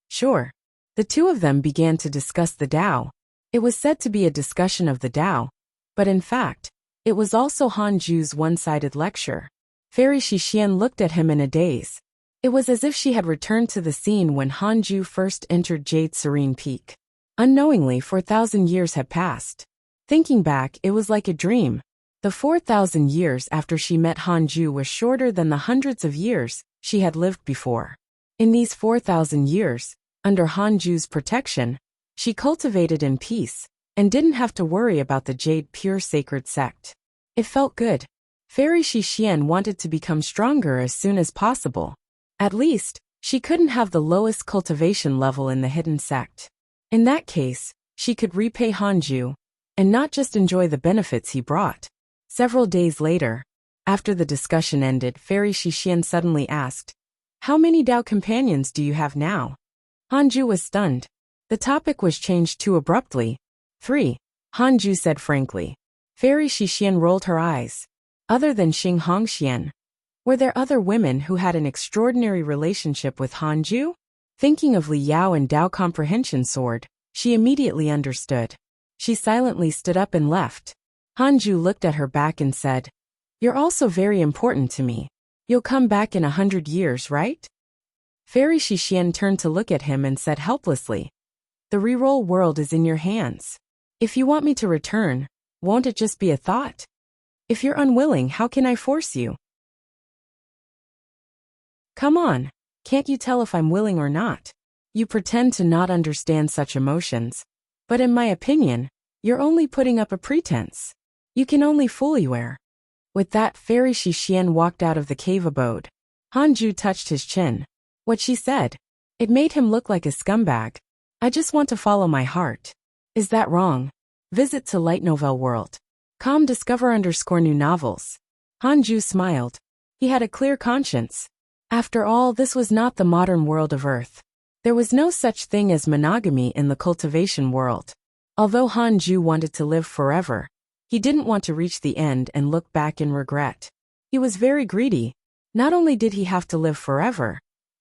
Sure. The two of them began to discuss the Dao. It was said to be a discussion of the Dao, but in fact, it was also Hanju's one-sided lecture. Fairy Shixian looked at him in a daze. It was as if she had returned to the scene when Hanju first entered Jade Serene Peak. Unknowingly, 4,000 years had passed. Thinking back, it was like a dream. The 4,000 years after she met Hanju was shorter than the hundreds of years she had lived before. In these 4,000 years, under Hanju's protection, she cultivated in peace and didn't have to worry about the Jade Pure Sacred Sect. It felt good. Fairy Shixian wanted to become stronger as soon as possible. At least, she couldn't have the lowest cultivation level in the hidden sect. In that case, she could repay Hanju, and not just enjoy the benefits he brought. Several days later, after the discussion ended, Fairy Shixian suddenly asked, "How many Dao companions do you have now?" Hanju was stunned. The topic was changed too abruptly. 3. Hanju said frankly. Fairy Shixian rolled her eyes. Other than Xing Hongxian, were there other women who had an extraordinary relationship with Hanju? Thinking of Li Yao and Dao Comprehension Sword, she immediately understood. She silently stood up and left. Hanju looked at her back and said, "You're also very important to me. You'll come back in 100 years, right?" Fairy Shixian turned to look at him and said helplessly, "The reroll world is in your hands. If you want me to return, won't it just be a thought?" If you're unwilling, how can I force you? Come on, can't you tell if I'm willing or not? You pretend to not understand such emotions, but in my opinion, you're only putting up a pretense. You can only fool you. With that, Fairy Shixian walked out of the cave abode. Hanju touched his chin. What she said, it made him look like a scumbag. I just want to follow my heart. Is that wrong? Visit to Light Novel World. Com discover _new novels. Hanju smiled. He had a clear conscience. After all, this was not the modern world of Earth. There was no such thing as monogamy in the cultivation world. Although Hanju wanted to live forever, he didn't want to reach the end and look back in regret. He was very greedy. Not only did he have to live forever,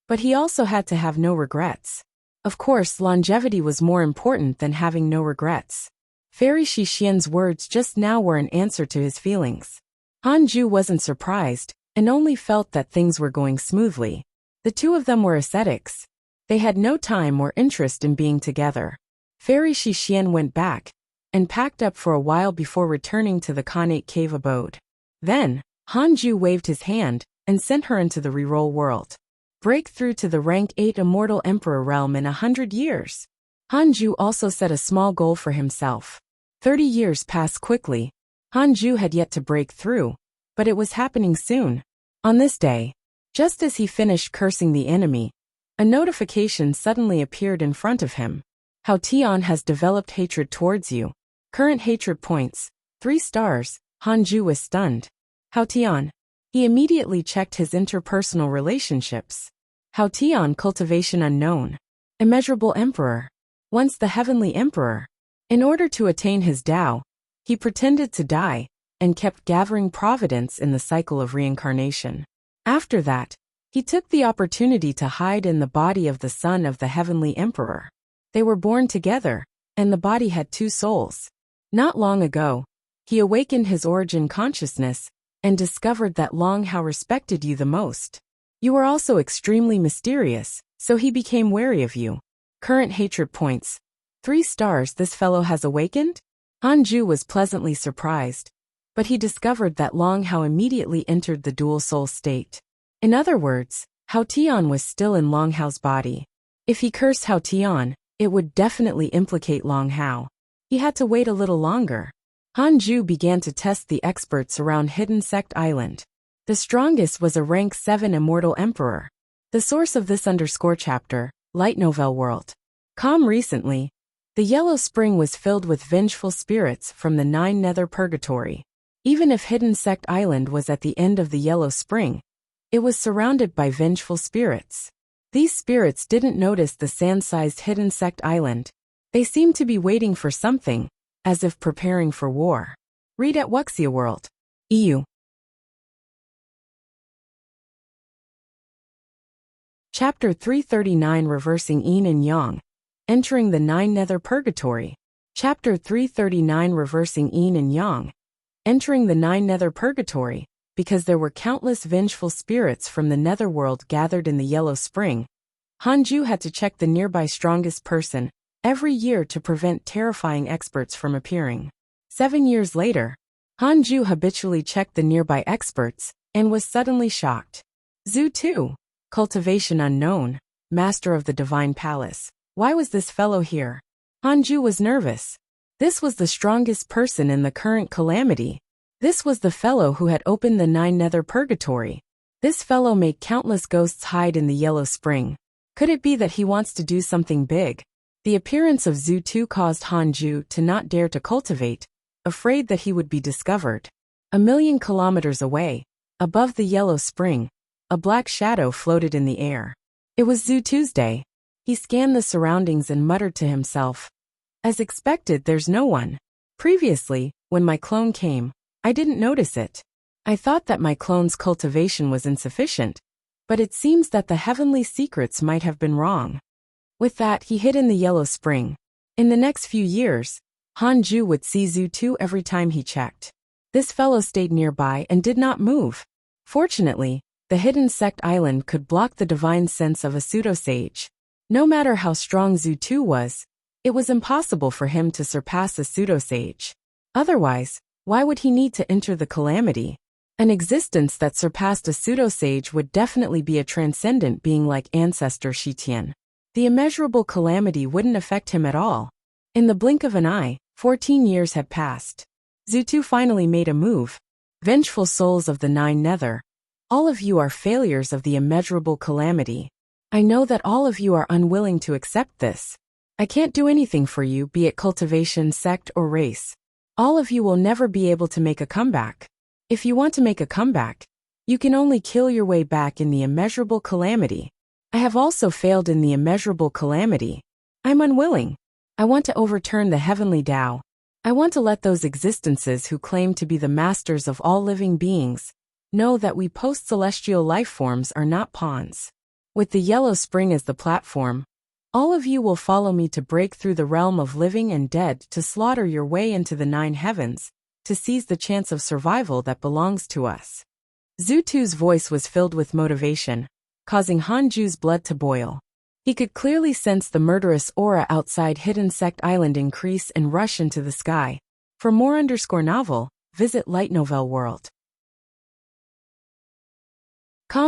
but he also had to have no regrets. Of course, longevity was more important than having no regrets. Fairy Shixian's words just now were an answer to his feelings. Hanju wasn't surprised, and only felt that things were going smoothly. The two of them were ascetics. They had no time or interest in being together. Fairy Shixian went back and packed up for a while before returning to the Khanate cave abode. Then, Hanju waved his hand and sent her into the reroll world. Breakthrough to the rank 8 immortal emperor realm in 100 years. Hanju also set a small goal for himself. 30 years passed quickly. Hanju had yet to break through, but it was happening soon. On this day, just as he finished cursing the enemy, a notification suddenly appeared in front of him. Hao Tian has developed hatred towards you. Current hatred points, 3 stars. Hanju was stunned. Hao Tian. He immediately checked his interpersonal relationships. Hao Tian, cultivation unknown. Immeasurable emperor. Once the heavenly emperor. In order to attain his Tao, he pretended to die and kept gathering providence in the cycle of reincarnation. After that, he took the opportunity to hide in the body of the son of the heavenly emperor. They were born together, and the body had 2 souls. Not long ago, he awakened his origin consciousness and discovered that Long Hao respected you the most. You were also extremely mysterious, so he became wary of you. Current hatred points, 3 stars. This fellow has awakened? Hanju was pleasantly surprised, but he discovered that Long Hao immediately entered the dual soul state. In other words, Hao Tian was still in Long Hao's body. If he cursed Hao Tian, it would definitely implicate Long Hao. He had to wait a little longer. Hanju began to test the experts around Hidden Sect Island. The strongest was a rank 7 immortal emperor. The source of this _chapter, Light Novel World. Recently, the Yellow Spring was filled with vengeful spirits from the 9 Nether Purgatory. Even if Hidden Sect Island was at the end of the Yellow Spring, it was surrounded by vengeful spirits. These spirits didn't notice the sand-sized Hidden Sect Island. They seemed to be waiting for something, as if preparing for war. Read at Wuxia World. EU. Chapter 339, Reversing Yin and Yang. Entering the 9 Nether Purgatory. Chapter 339, Reversing Yin and Yang. Entering the 9 Nether Purgatory. Because there were countless vengeful spirits from the netherworld gathered in the Yellow Spring, Hanju had to check the nearby strongest person every year to prevent terrifying experts from appearing. 7 years later, Hanju habitually checked the nearby experts and was suddenly shocked. Zhu 2, cultivation unknown, master of the Divine Palace. Why was this fellow here? Hanju was nervous. This was the strongest person in the current calamity. This was the fellow who had opened the 9 Nether Purgatory. This fellow made countless ghosts hide in the Yellow Spring. Could it be that he wants to do something big? The appearance of Zhu 2 caused Hanju to not dare to cultivate, afraid that he would be discovered. 1,000,000 kilometers away, above the Yellow Spring, a black shadow floated in the air. It was Zhu Tuesday. He scanned the surroundings and muttered to himself. As expected, there's no one. Previously, when my clone came, I didn't notice it. I thought that my clone's cultivation was insufficient, but it seems that the heavenly secrets might have been wrong. With that, he hid in the Yellow Spring. In the next few years, Hanju would see Zhu 2 every time he checked. This fellow stayed nearby and did not move. Fortunately, the Hidden Sect Island could block the divine sense of a pseudo-sage. No matter how strong Zhu 2 was, it was impossible for him to surpass a pseudo-sage. Otherwise, Why would he need to enter the calamity? An existence that surpassed a pseudo-sage would definitely be a transcendent being like ancestor Shitian. The immeasurable calamity wouldn't affect him at all. In the blink of an eye, 14 years had passed. Zutu finally made a move. Vengeful souls of the Nine Nether, all of you are failures of the immeasurable calamity. I know that all of you are unwilling to accept this. I can't do anything for you, be it cultivation, sect, or race. All of you will never be able to make a comeback. If you want to make a comeback, you can only kill your way back in the immeasurable calamity. I have also failed in the immeasurable calamity. I'm unwilling. I want to overturn the heavenly Tao. I want to let those existences who claim to be the masters of all living beings know that we post-celestial life forms are not pawns. With the Yellow Spring as the platform, all of you will follow me to break through the realm of living and dead, to slaughter your way into the 9 heavens, to seize the chance of survival that belongs to us. Zutu's voice was filled with motivation, causing Hanju's blood to boil. He could clearly sense the murderous aura outside Hidden Sect Island increase and rush into the sky. For more _novel, visit Light Novel World.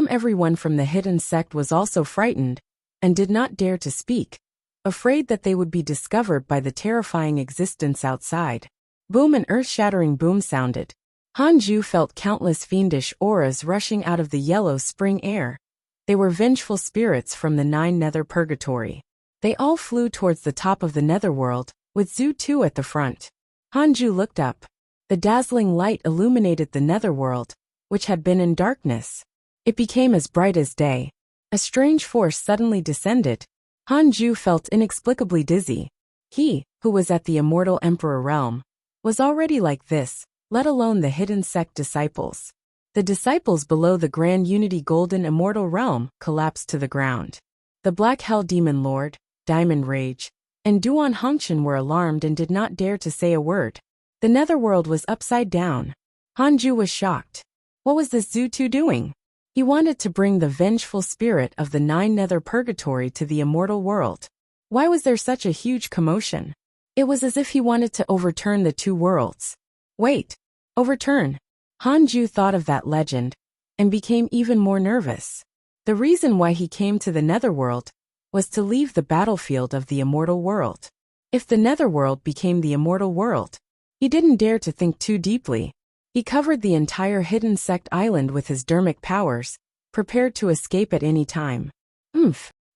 Everyone from the Hidden Sect was also frightened, and did not dare to speak, afraid that they would be discovered by the terrifying existence outside. Boom, an earth-shattering boom sounded. Hanju felt countless fiendish auras rushing out of the yellow spring air. They were vengeful spirits from the 9 nether purgatory. They all flew towards the top of the netherworld, with Zutu at the front. Hanju looked up. The dazzling light illuminated the netherworld, which had been in darkness. It became as bright as day. A strange force suddenly descended. Hanju felt inexplicably dizzy. He, who was at the immortal emperor realm, was already like this, let alone the Hidden Sect disciples. The disciples below the Grand Unity Golden Immortal Realm collapsed to the ground. The Black Hell Demon Lord, Diamond Rage, and Duan Hongchen were alarmed and did not dare to say a word. The netherworld was upside down. Hanju was shocked. What was this Zutu doing? He wanted to bring the vengeful spirit of the 9 nether purgatory to the immortal world. Why was there such a huge commotion? It was as if he wanted to overturn the 2 worlds. Wait. Overturn. Hanju thought of that legend, and became even more nervous. The reason why he came to the netherworld was to leave the battlefield of the immortal world. If the netherworld became the immortal world, he didn't dare to think too deeply. He covered the entire Hidden Sect Island with his dermic powers, prepared to escape at any time.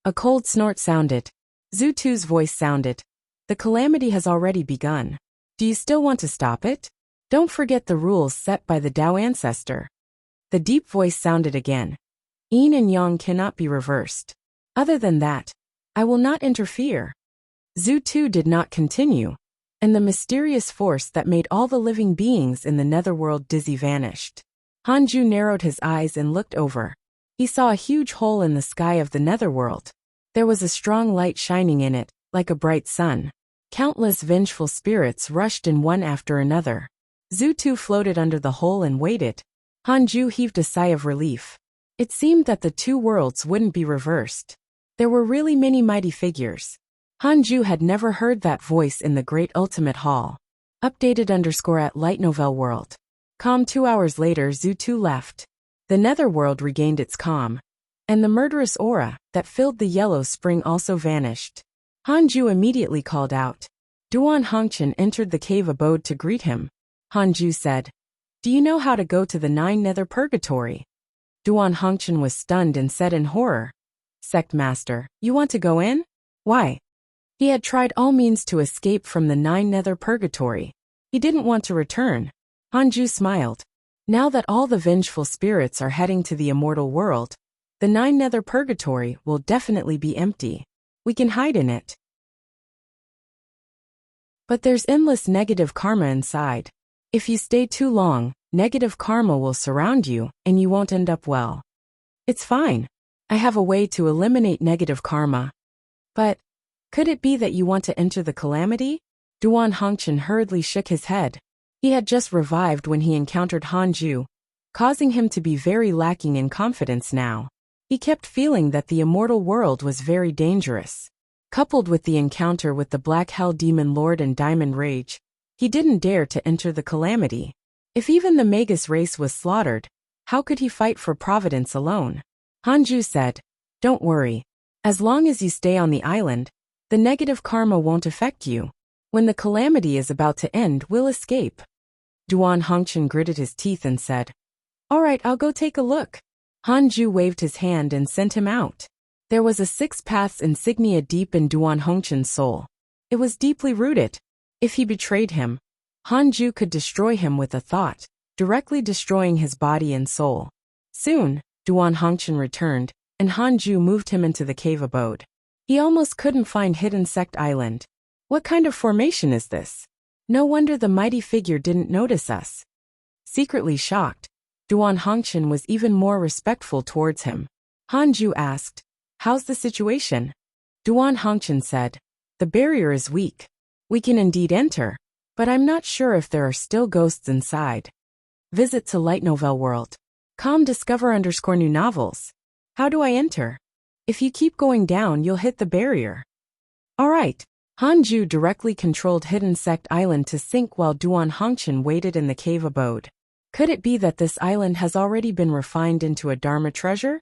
A cold snort sounded. Zutu's voice sounded. The calamity has already begun. Do you still want to stop it? Don't forget the rules set by the Tao ancestor. The deep voice sounded again. Yin and Yang cannot be reversed. Other than that, I will not interfere. Zutu did not continue, and the mysterious force that made all the living beings in the netherworld dizzy vanished. Hanju narrowed his eyes and looked over. He saw a huge hole in the sky of the netherworld. There was a strong light shining in it, like a bright sun. Countless vengeful spirits rushed in one after another. Zutu floated under the hole and waited. Hanju heaved a sigh of relief. It seemed that the 2 worlds wouldn't be reversed. There were really many mighty figures. Hanju had never heard that voice in the Great Ultimate Hall. Updated _at Light Novel World. 2 hours later, Zutu left. The netherworld regained its calm, and the murderous aura that filled the yellow spring also vanished. Hanju immediately called out. Duan Hongchen entered the cave abode to greet him. Hanju said, "Do you know how to go to the 9 nether purgatory?" Duan Hongchen was stunned and said in horror, "Sect Master, you want to go in? Why?" He had tried all means to escape from the 9 nether purgatory. He didn't want to return. Hanju smiled. Now that all the vengeful spirits are heading to the immortal world, the 9 nether purgatory will definitely be empty. We can hide in it. But there's endless negative karma inside. If you stay too long, negative karma will surround you, and you won't end up well. It's fine. I have a way to eliminate negative karma. But could it be that you want to enter the calamity? Duan Hongchen hurriedly shook his head. He had just revived when he encountered Hanju, causing him to be very lacking in confidence now. He kept feeling that the immortal world was very dangerous. Coupled with the encounter with the Black Hell Demon Lord and Diamond Rage, He didn't dare to enter the calamity. If even the Magus race was slaughtered, how could he fight for Providence alone? Hanju said, "Don't worry. As long as you stay on the island, the negative karma won't affect you. When the calamity is about to end, we'll escape." Duan Hongchen gritted his teeth and said, "All right, I'll go take a look." Hanju waved his hand and sent him out. There was a six paths insignia deep in Duan Hongchen's soul. It was deeply rooted. If he betrayed him, Hanju could destroy him with a thought, directly destroying his body and soul. Soon, Duan Hongchen returned, and Hanju moved him into the cave abode. He almost couldn't find Hidden Sect Island. What kind of formation is this? No wonder the mighty figure didn't notice us. Secretly shocked, Duan Hongchen was even more respectful towards him. Hanju asked, "How's the situation?" Duan Hongchen said, "The barrier is weak. We can indeed enter, but I'm not sure if there are still ghosts inside." Visit to Light Novel World. Discover_new novels. How do I enter? If you keep going down, you'll hit the barrier. Alright. Hanju directly controlled Hidden Sect Island to sink while Duan Hongchen waited in the cave abode. Could it be that this island has already been refined into a Dharma treasure?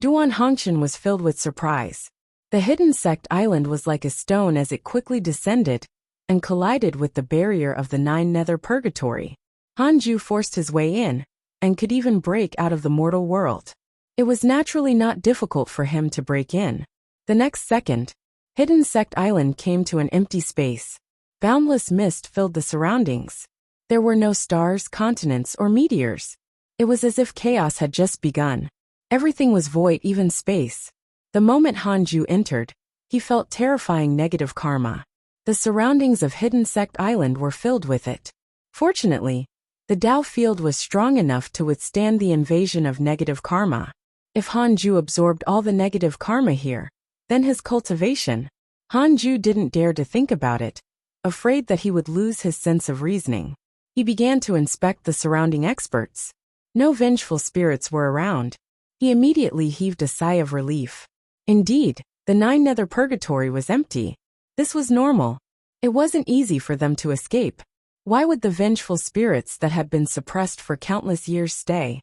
Duan Hongchen was filled with surprise. The Hidden Sect Island was like a stone as it quickly descended and collided with the barrier of the 9 nether purgatory. Hanju forced his way in and could even break out of the mortal world. It was naturally not difficult for him to break in. The next second, Hidden Sect Island came to an empty space. Boundless mist filled the surroundings. There were no stars, continents, or meteors. It was as if chaos had just begun. Everything was void, even space. The moment Hanju entered, he felt terrifying negative karma. The surroundings of Hidden Sect Island were filled with it. Fortunately, the Tao field was strong enough to withstand the invasion of negative karma. If Hanju absorbed all the negative karma here, then his cultivation. Hanju didn't dare to think about it, afraid that he would lose his sense of reasoning. He began to inspect the surrounding experts. No vengeful spirits were around. He immediately heaved a sigh of relief. Indeed, the 9 nether purgatory was empty. This was normal. It wasn't easy for them to escape. Why would the vengeful spirits that had been suppressed for countless years stay?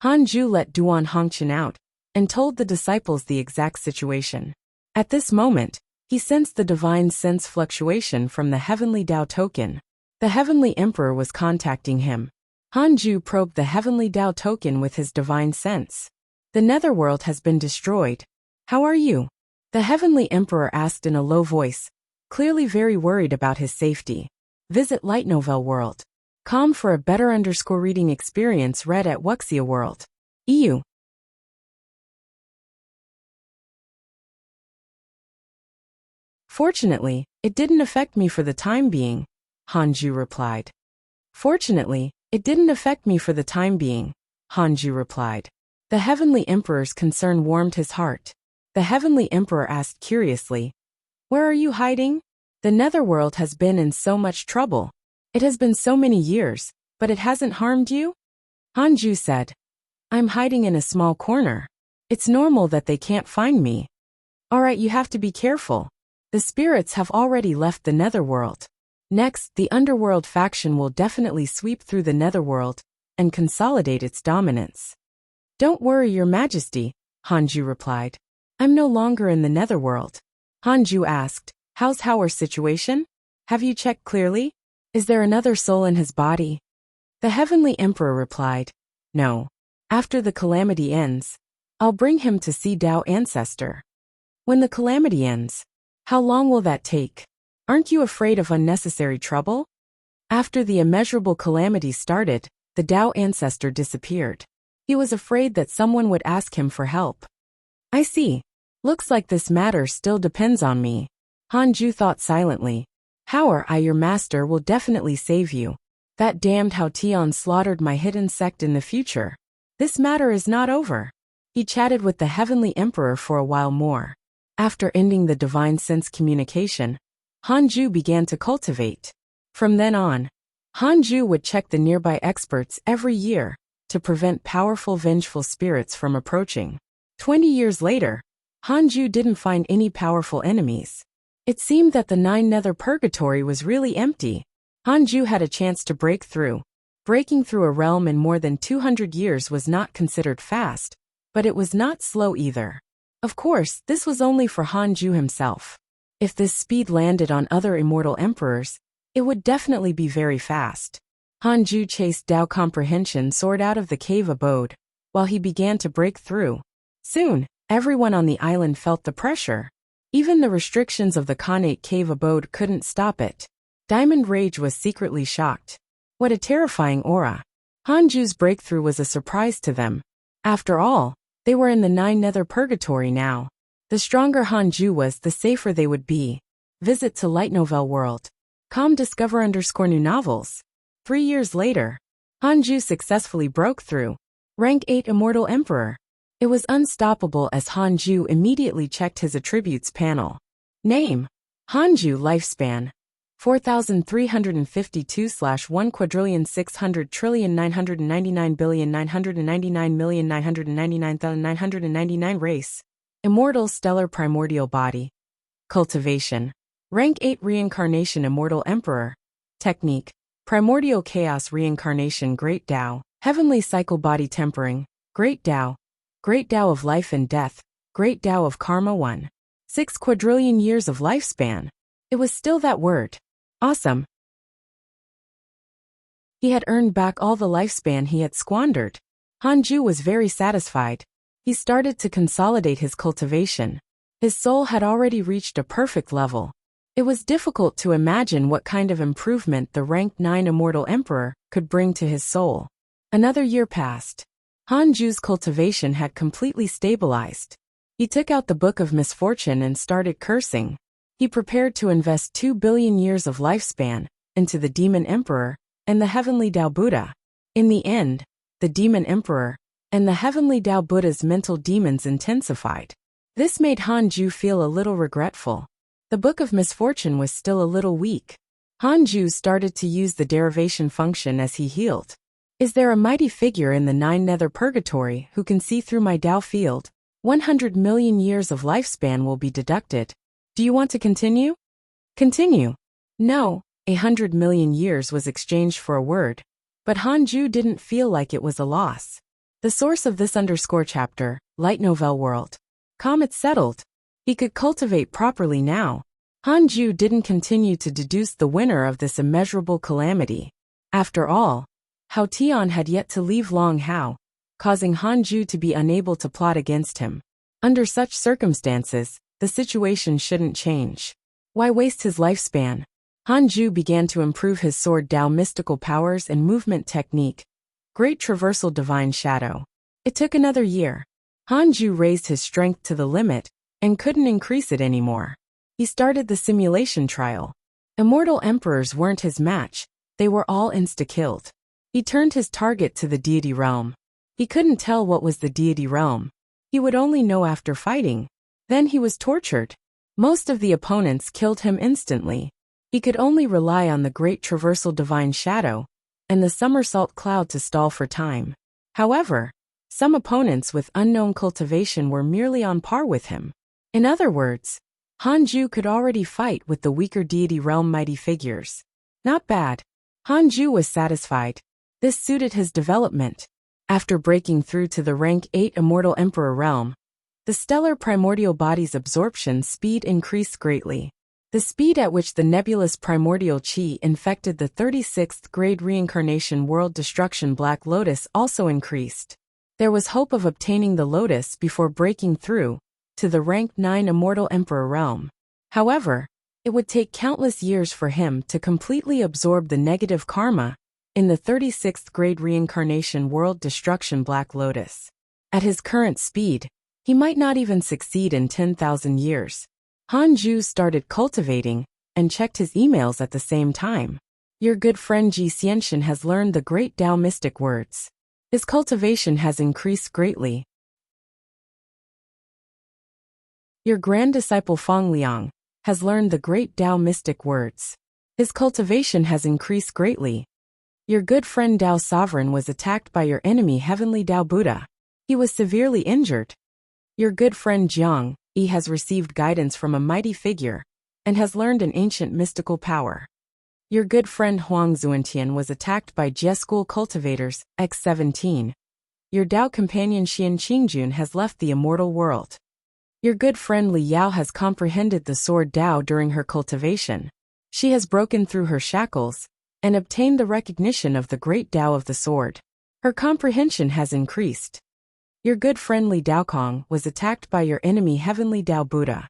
Hanju let Duan Hongchen out and told the disciples the exact situation. At this moment, he sensed the divine sense fluctuation from the heavenly Tao token. The heavenly emperor was contacting him. Hanju probed the heavenly Tao token with his divine sense. "The netherworld has been destroyed. How are you?" The heavenly emperor asked in a low voice, clearly very worried about his safety. Visit Light Novel World. For a better_reading experience, read at Wuxia World. EU. "Fortunately, it didn't affect me for the time being," Hanju replied. "Fortunately, it didn't affect me for the time being," Hanju replied. The heavenly emperor's concern warmed his heart. The heavenly emperor asked curiously, "Where are you hiding?" "The netherworld has been in so much trouble. It has been so many years, but it hasn't harmed you?" Hanju said, "I'm hiding in a small corner. It's normal that they can't find me." "Alright, you have to be careful. The spirits have already left the netherworld. Next, the underworld faction will definitely sweep through the netherworld and consolidate its dominance." "Don't worry, Your Majesty," Hanju replied. "I'm no longer in the netherworld." Hanju asked, "How's Howard's situation? Have you checked clearly? Is there another soul in his body?" The heavenly emperor replied, "No. After the calamity ends, I'll bring him to see Tao Ancestor." "When the calamity ends, how long will that take? Aren't you afraid of unnecessary trouble?" After the immeasurable calamity started, the Tao Ancestor disappeared. He was afraid that someone would ask him for help. "I see. Looks like this matter still depends on me." Hanju thought silently. Your master will definitely save you. That damned Hao Tian slaughtered my hidden sect in the future. This matter is not over." He chatted with the heavenly emperor for a while more. After ending the divine sense communication, Hanju began to cultivate. From then on, Hanju would check the nearby experts every year to prevent powerful vengeful spirits from approaching. 20 years later, Hanju didn't find any powerful enemies. It seemed that the nine nether purgatory was really empty. Hanju had a chance to break through. Breaking through a realm in more than 200 years was not considered fast, but it was not slow either. Of course, this was only for Hanju himself. If this speed landed on other immortal emperors, it would definitely be very fast. Hanju chased Dao Comprehension Sword out of the cave abode, while he began to break through. Soon, everyone on the island felt the pressure. Even the restrictions of the Khanate cave abode couldn't stop it. Diamond Rage was secretly shocked. What a terrifying aura. Hanju's breakthrough was a surprise to them. After all, they were in the nine nether purgatory now. The stronger Hanju was, the safer they would be. Visit to Light Novel World. Discover_new novels. 3 years later, Hanju successfully broke through. Rank 8 Immortal Emperor. It was unstoppable as Hanju immediately checked his attributes panel. Name: Hanju. Lifespan: 4,352/1,600,999,999,999,999,999. Race: Immortal Stellar Primordial Body. Cultivation: Rank 8 Reincarnation Immortal Emperor. Technique: Primordial Chaos Reincarnation Great Tao. Heavenly Cycle Body Tempering. Great Tao. Great Tao of Life and Death. Great Tao of Karma 1. 6 quadrillion years of lifespan. It was still that word. Awesome. He had earned back all the lifespan he had squandered. Hanju was very satisfied. He started to consolidate his cultivation. His soul had already reached a perfect level. It was difficult to imagine what kind of improvement the rank 9 Immortal Emperor could bring to his soul. Another year passed. Hanju's cultivation had completely stabilized. He took out the Book of Misfortune and started cursing. He prepared to invest 2 billion years of lifespan into the Demon Emperor and the Heavenly Tao Buddha. In the end, the Demon Emperor and the Heavenly Tao Buddha's mental demons intensified. This made Hanju feel a little regretful. The Book of Misfortune was still a little weak. Hanju started to use the derivation function as he healed. Is there a mighty figure in the nine nether purgatory who can see through my Tao field? 100 million years of lifespan will be deducted. Do you want to continue? Continue. No, 100 million years was exchanged for a word. But Hanju didn't feel like it was a loss. The source of this _chapter, Light Novel World. It's settled. He could cultivate properly now. Hanju didn't continue to deduce the winner of this immeasurable calamity. After all, Hao Tian had yet to leave Long Hao, causing Hanju to be unable to plot against him. Under such circumstances, the situation shouldn't change. Why waste his lifespan? Hanju began to improve his sword Tao mystical powers and movement technique. Great Traversal Divine Shadow. It took another year. Hanju raised his strength to the limit and couldn't increase it anymore. He started the simulation trial. Immortal emperors weren't his match, they were all insta-killed. He turned his target to the deity realm. He couldn't tell what was the deity realm. He would only know after fighting. Then he was tortured. Most of the opponents killed him instantly. He could only rely on the Great Traversal Divine Shadow and the Somersault Cloud to stall for time. However, some opponents with unknown cultivation were merely on par with him. In other words, Hanju could already fight with the weaker deity realm mighty figures. Not bad. Hanju was satisfied. This suited his development. After breaking through to the rank 8 Immortal Emperor realm, the stellar primordial body's absorption speed increased greatly. The speed at which the nebulous primordial chi infected the 36th grade reincarnation world destruction Black Lotus also increased. There was hope of obtaining the Lotus before breaking through to the rank 9 Immortal Emperor realm. However, it would take countless years for him to completely absorb the negative karma in the 36th grade reincarnation world destruction Black Lotus. At his current speed, he might not even succeed in 10,000 years. Hanju started cultivating and checked his emails at the same time. Your good friend Ji Xianxian has learned the great Tao mystic words. His cultivation has increased greatly. Your grand disciple Fang Liang has learned the great Tao mystic words. His cultivation has increased greatly. Your good friend Tao Sovereign was attacked by your enemy Heavenly Tao Buddha. He was severely injured. Your good friend Jiang Yi has received guidance from a mighty figure, and has learned an ancient mystical power. Your good friend Huang Zuantian was attacked by Jie School cultivators, X17. Your Dao companion Xian Qingjun has left the immortal world. Your good friend Li Yao has comprehended the sword Dao during her cultivation. She has broken through her shackles and obtained the recognition of the great Dao of the sword. Her comprehension has increased. Your good friend Li Daokong was attacked by your enemy Heavenly Dao Buddha.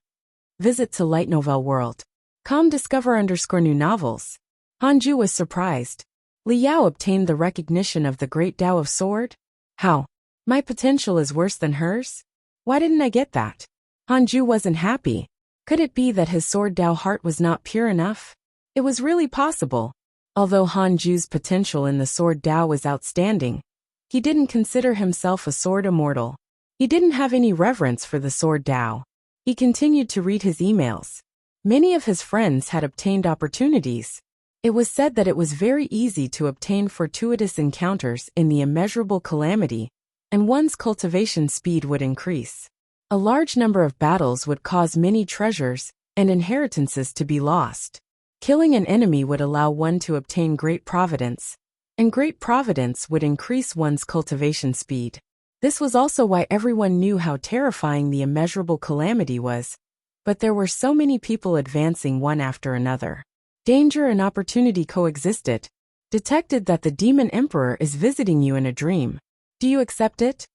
Visit to Light Novel World. Discover_new novels. Hanju was surprised. Li Yao obtained the recognition of the great Dao of sword? How? My potential is worse than hers? Why didn't I get that? Hanju wasn't happy. Could it be that his sword Dao heart was not pure enough? It was really possible. Although Hanju's potential in the sword Dao was outstanding, he didn't consider himself a sword immortal. He didn't have any reverence for the sword Dao. He continued to read his emails. Many of his friends had obtained opportunities. It was said that it was very easy to obtain fortuitous encounters in the immeasurable calamity, and one's cultivation speed would increase. A large number of battles would cause many treasures and inheritances to be lost. Killing an enemy would allow one to obtain great providence, and great providence would increase one's cultivation speed. This was also why everyone knew how terrifying the immeasurable calamity was, but there were so many people advancing one after another. Danger and opportunity coexisted. Detected that the Demon Emperor is visiting you in a dream. Do you accept it?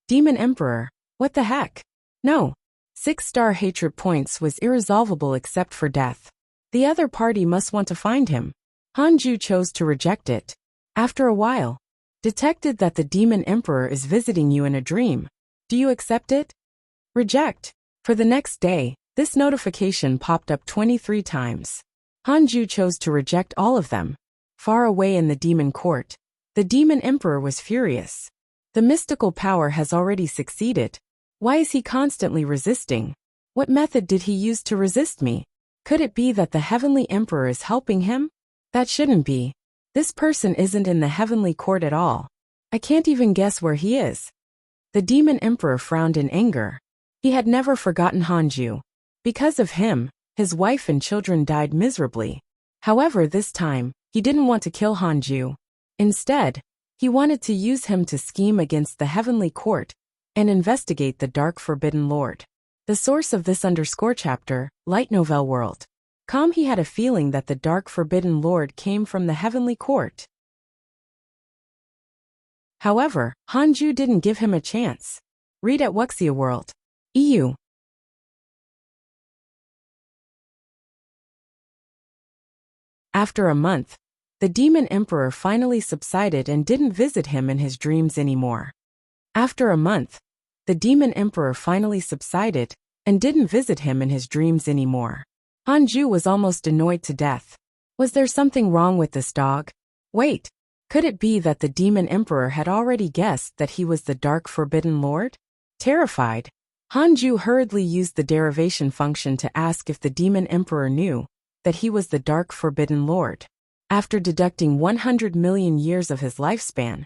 Demon Emperor, what the heck? No. 6-star hatred points was irresolvable except for death. The other party must want to find him. Hanju chose to reject it. After a while, detected that the Demon Emperor is visiting you in a dream. Do you accept it? Reject. For the next day, this notification popped up 23 times. Hanju chose to reject all of them. Far away in the demon court, the Demon Emperor was furious. The mystical power has already succeeded. Why is he constantly resisting? What method did he use to resist me? Could it be that the Heavenly Emperor is helping him? That shouldn't be. This person isn't in the Heavenly Court at all. I can't even guess where he is. The Demon Emperor frowned in anger. He had never forgotten Hanju. Because of him, his wife and children died miserably. However, this time, he didn't want to kill Hanju. Instead, he wanted to use him to scheme against the Heavenly Court and investigate the Dark Forbidden Lord. The source of this chapter, Light Novel World. He had a feeling that the Dark Forbidden Lord came from the Heavenly Court. However, Hanju didn't give him a chance. Read at Wuxia World. EU. After a month, the Demon Emperor finally subsided and didn't visit him in his dreams anymore. After a month, the Demon Emperor finally subsided and didn't visit him in his dreams anymore. Hanju was almost annoyed to death. Was there something wrong with this dog? Wait, could it be that the Demon Emperor had already guessed that he was the Dark Forbidden Lord? Terrified, Hanju hurriedly used the derivation function to ask if the Demon Emperor knew that he was the Dark Forbidden Lord. After deducting 100 million years of his lifespan,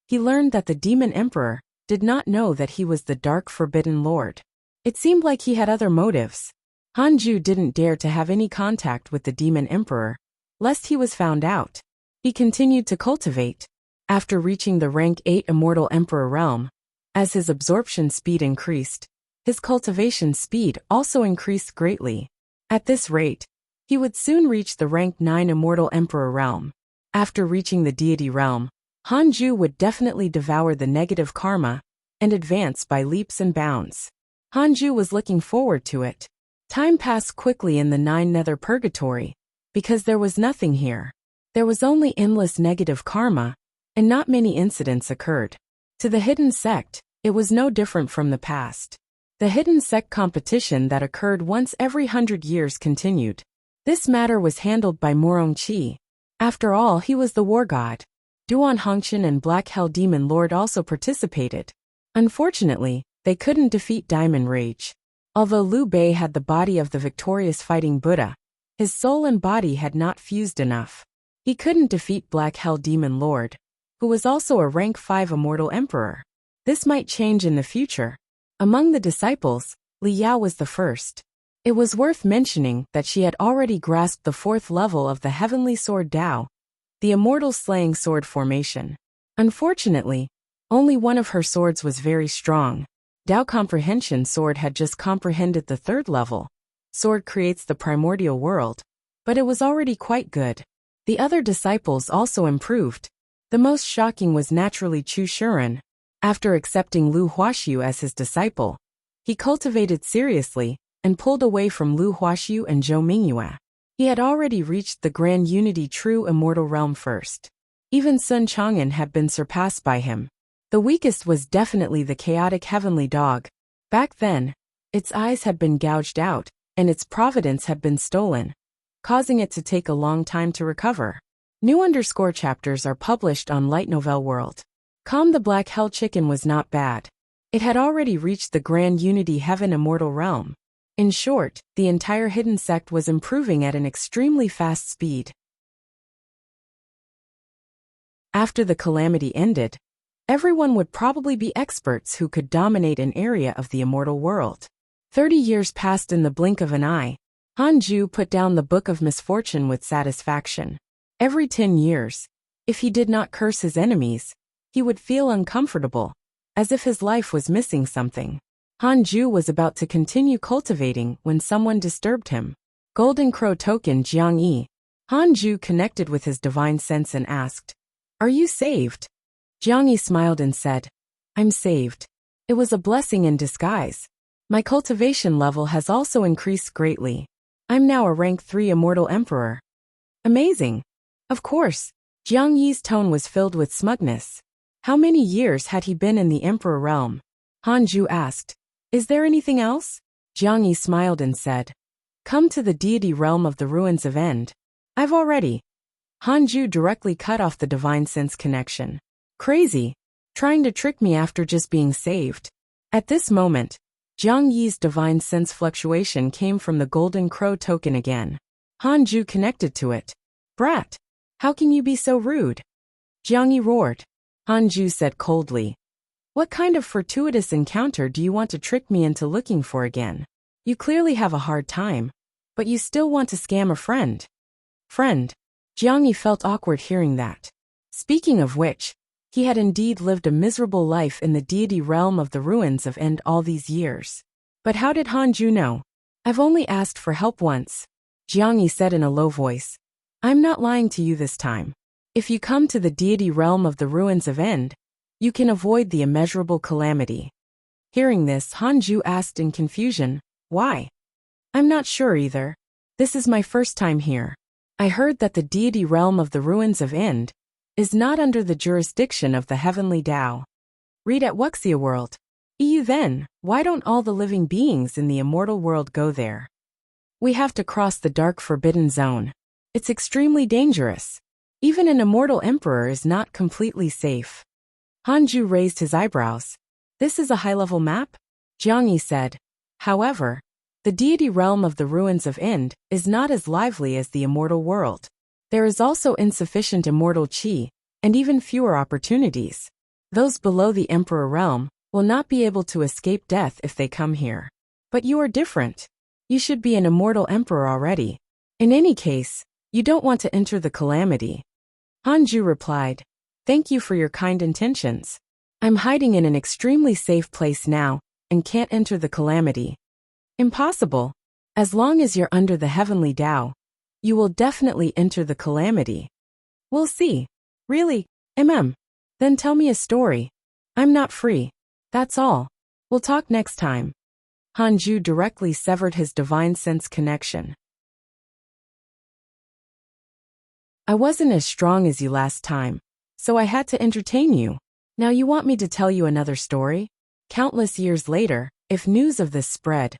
he learned that the Demon Emperor did not know that he was the Dark Forbidden Lord. It seemed like he had other motives. Hanju didn't dare to have any contact with the Demon Emperor, lest he was found out. He continued to cultivate. After reaching the rank 8 Immortal Emperor realm, as his absorption speed increased, his cultivation speed also increased greatly. At this rate, he would soon reach the rank 9 Immortal Emperor realm. After reaching the deity realm, Hanju would definitely devour the negative karma and advance by leaps and bounds. Hanju was looking forward to it. Time passed quickly in the 9 Nether Purgatory, because there was nothing here. There was only endless negative karma, and not many incidents occurred. To the hidden sect, it was no different from the past. The hidden sect competition that occurred once every 100 years continued. This matter was handled by Morong Qi. After all, he was the war god. Duan Hongqian and Black Hell Demon Lord also participated. Unfortunately, they couldn't defeat Diamond Rage. Although Liu Bei had the body of the victorious fighting Buddha, his soul and body had not fused enough. He couldn't defeat Black Hell Demon Lord, who was also a rank 5 Immortal Emperor. This might change in the future. Among the disciples, Li Yao was the first. It was worth mentioning that she had already grasped the 4th level of the Heavenly Sword Dao, the Immortal Slaying Sword formation. Unfortunately, only one of her swords was very strong. Dao Comprehension Sword had just comprehended the 3rd level. Sword creates the primordial world, but it was already quite good. The other disciples also improved. The most shocking was naturally Chu Shuren. After accepting Lu Huaxiu as his disciple, he cultivated seriously and pulled away from Lu Huaxiu and Zhou Mingyue. He had already reached the Grand Unity True Immortal Realm first. Even Sun Chang'an had been surpassed by him. The weakest was definitely the chaotic heavenly dog. Back then, its eyes had been gouged out, and its providence had been stolen, causing it to take a long time to recover. New chapters are published on Light Novel World. Calm the Black Hell Chicken was not bad. It had already reached the Grand Unity Heaven Immortal Realm. In short, the entire hidden sect was improving at an extremely fast speed. After the calamity ended, everyone would probably be experts who could dominate an area of the immortal world. 30 years passed in the blink of an eye. Han Ju put down the Book of Misfortune with satisfaction. Every 10 years, if he did not curse his enemies, he would feel uncomfortable, as if his life was missing something. Han Ju was about to continue cultivating when someone disturbed him. Golden Crow Token Jiang Yi. Han Ju connected with his divine sense and asked, "Are you saved?" Jiang Yi smiled and said, "I'm saved. It was a blessing in disguise. My cultivation level has also increased greatly. I'm now a rank 3 Immortal Emperor." Amazing. Of course, Jiang Yi's tone was filled with smugness. How many years had he been in the Emperor realm? Han Ju asked, "Is there anything else?" Jiang Yi smiled and said, "Come to the deity realm of the ruins of End. I've already." Han Ju directly cut off the divine sense connection. Crazy. Trying to trick me after just being saved. At this moment, Jiang Yi's divine sense fluctuation came from the Golden Crow token again. Han Ju connected to it. "Brat! How can you be so rude?" Jiang Yi roared. Han Ju said coldly, "What kind of fortuitous encounter do you want to trick me into looking for again? You clearly have a hard time, but you still want to scam a friend." Friend. Jiang Yi felt awkward hearing that. Speaking of which, he had indeed lived a miserable life in the deity realm of the ruins of End all these years. But how did Han Ju know? "I've only asked for help once," Jiang Yi said in a low voice. "I'm not lying to you this time. If you come to the deity realm of the ruins of End, you can avoid the immeasurable calamity." Hearing this, Han Ju asked in confusion, "Why?" "I'm not sure either. This is my first time here. I heard that the deity realm of the ruins of End is not under the jurisdiction of the heavenly Tao. Read at Wuxia World. EU then, why don't all the living beings in the immortal world go there? We have to cross the dark forbidden zone. It's extremely dangerous. Even an immortal emperor is not completely safe." Han Ju raised his eyebrows. "This is a high-level map?" Jiang Yi said. "However, the deity realm of the ruins of End is not as lively as the immortal world. There is also insufficient immortal qi, and even fewer opportunities. Those below the Emperor realm will not be able to escape death if they come here. But you are different. You should be an immortal emperor already. In any case, you don't want to enter the calamity." Han Ju replied, "Thank you for your kind intentions. I'm hiding in an extremely safe place now, and can't enter the calamity." "Impossible. As long as you're under the heavenly Tao, you will definitely enter the calamity." "We'll see." "Really? Then tell me a story. I'm not free. That's all. We'll talk next time." Han Ju directly severed his divine sense connection. "I wasn't as strong as you last time, so I had to entertain you. Now you want me to tell you another story?" Countless years later, if news of this spread,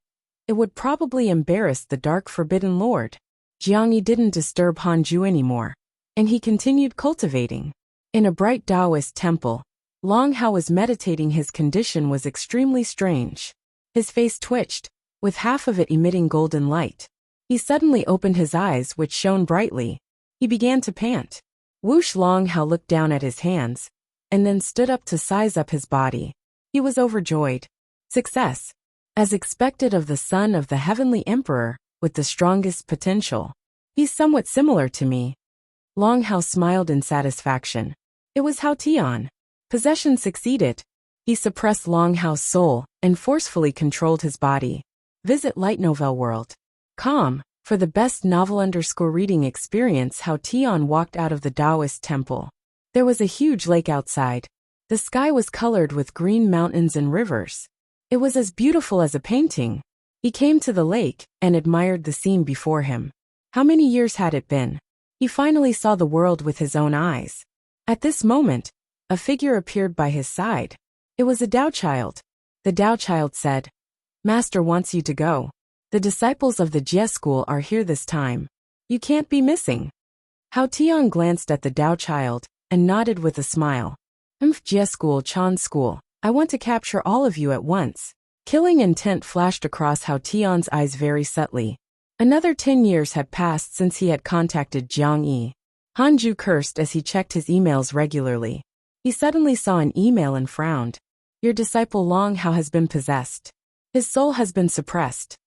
it would probably embarrass the Dark Forbidden Lord. Jiang Yi didn't disturb Han Ju anymore, and he continued cultivating. In a bright Taoist temple, Long Hao was meditating. His condition was extremely strange. His face twitched, with half of it emitting golden light. He suddenly opened his eyes, which shone brightly. He began to pant. Whoosh! Long Hao looked down at his hands, and then stood up to size up his body. He was overjoyed. Success. As expected of the son of the heavenly emperor, with the strongest potential. He's somewhat similar to me. Long Hao smiled in satisfaction. It was Hao Tian. Possession succeeded. He suppressed Long Hao's soul and forcefully controlled his body. Visit lightnovelworld.com. For the best novel_reading experience. Hao Tian walked out of the Taoist temple. There was a huge lake outside. The sky was colored with green mountains and rivers. It was as beautiful as a painting. He came to the lake and admired the scene before him. How many years had it been? He finally saw the world with his own eyes. At this moment, a figure appeared by his side. It was a Tao child. The Tao child said, "Master wants you to go. The disciples of the Jie school are here this time. You can't be missing." Hao Tian glanced at the Tao child and nodded with a smile. Jie school, Chan school. I want to capture all of you at once." Killing intent flashed across Hao Tian's eyes very subtly. Another 10 years had passed since he had contacted Jiang Yi. Hanju cursed as he checked his emails regularly. He suddenly saw an email and frowned. "Your disciple Long Hao has been possessed. His soul has been suppressed."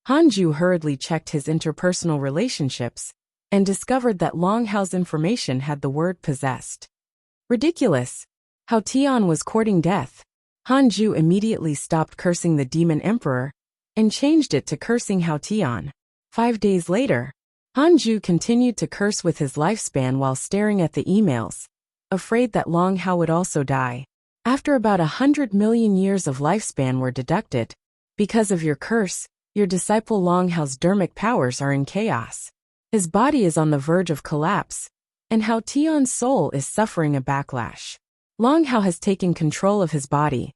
Hanju hurriedly checked his interpersonal relationships and discovered that Long Hao's information had the word possessed. Ridiculous. Hao Tian was courting death. Hanju immediately stopped cursing the demon emperor and changed it to cursing Hao Tian. 5 days later, Hanju continued to curse with his lifespan while staring at the emails, afraid that Long Hao would also die. After about 100 million years of lifespan were deducted, because of your curse, your disciple Long Hao's dermic powers are in chaos. His body is on the verge of collapse, and Hao Tian's soul is suffering a backlash. Long Hao has taken control of his body.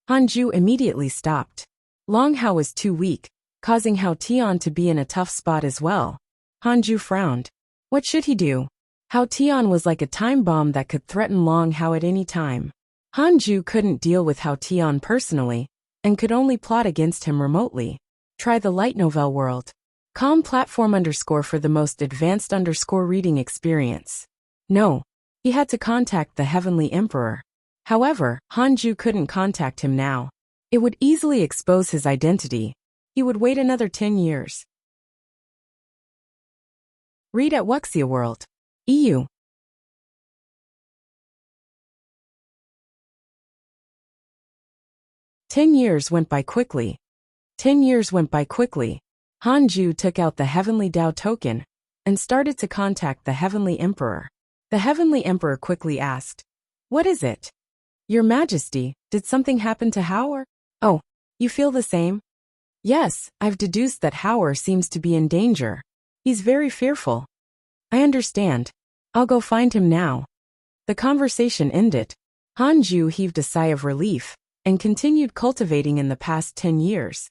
Hanju immediately stopped. Long Hao was too weak, causing Hao Tian to be in a tough spot as well. Hanju frowned. What should he do? Hao Tian was like a time bomb that could threaten Long Hao at any time. Hanju couldn't deal with Hao Tian personally, and could only plot against him remotely. Try the light novel world. Com platform _ for the most advanced _reading experience. No. He had to contact the Heavenly Emperor. However, Hanju couldn't contact him now. It would easily expose his identity. He would wait another 10 years. Read at Wuxia World. EU. "10 years went by quickly. 10 years went by quickly. Hanju took out the Heavenly Tao token and started to contact the Heavenly Emperor. The Heavenly Emperor quickly asked, "What is it?" "Your Majesty, did something happen to Hao? Oh, you feel the same?" "Yes, I've deduced that Hao seems to be in danger. He's very fearful." "I understand. I'll go find him now." The conversation ended. Hanju heaved a sigh of relief and continued cultivating. In the past 10 years.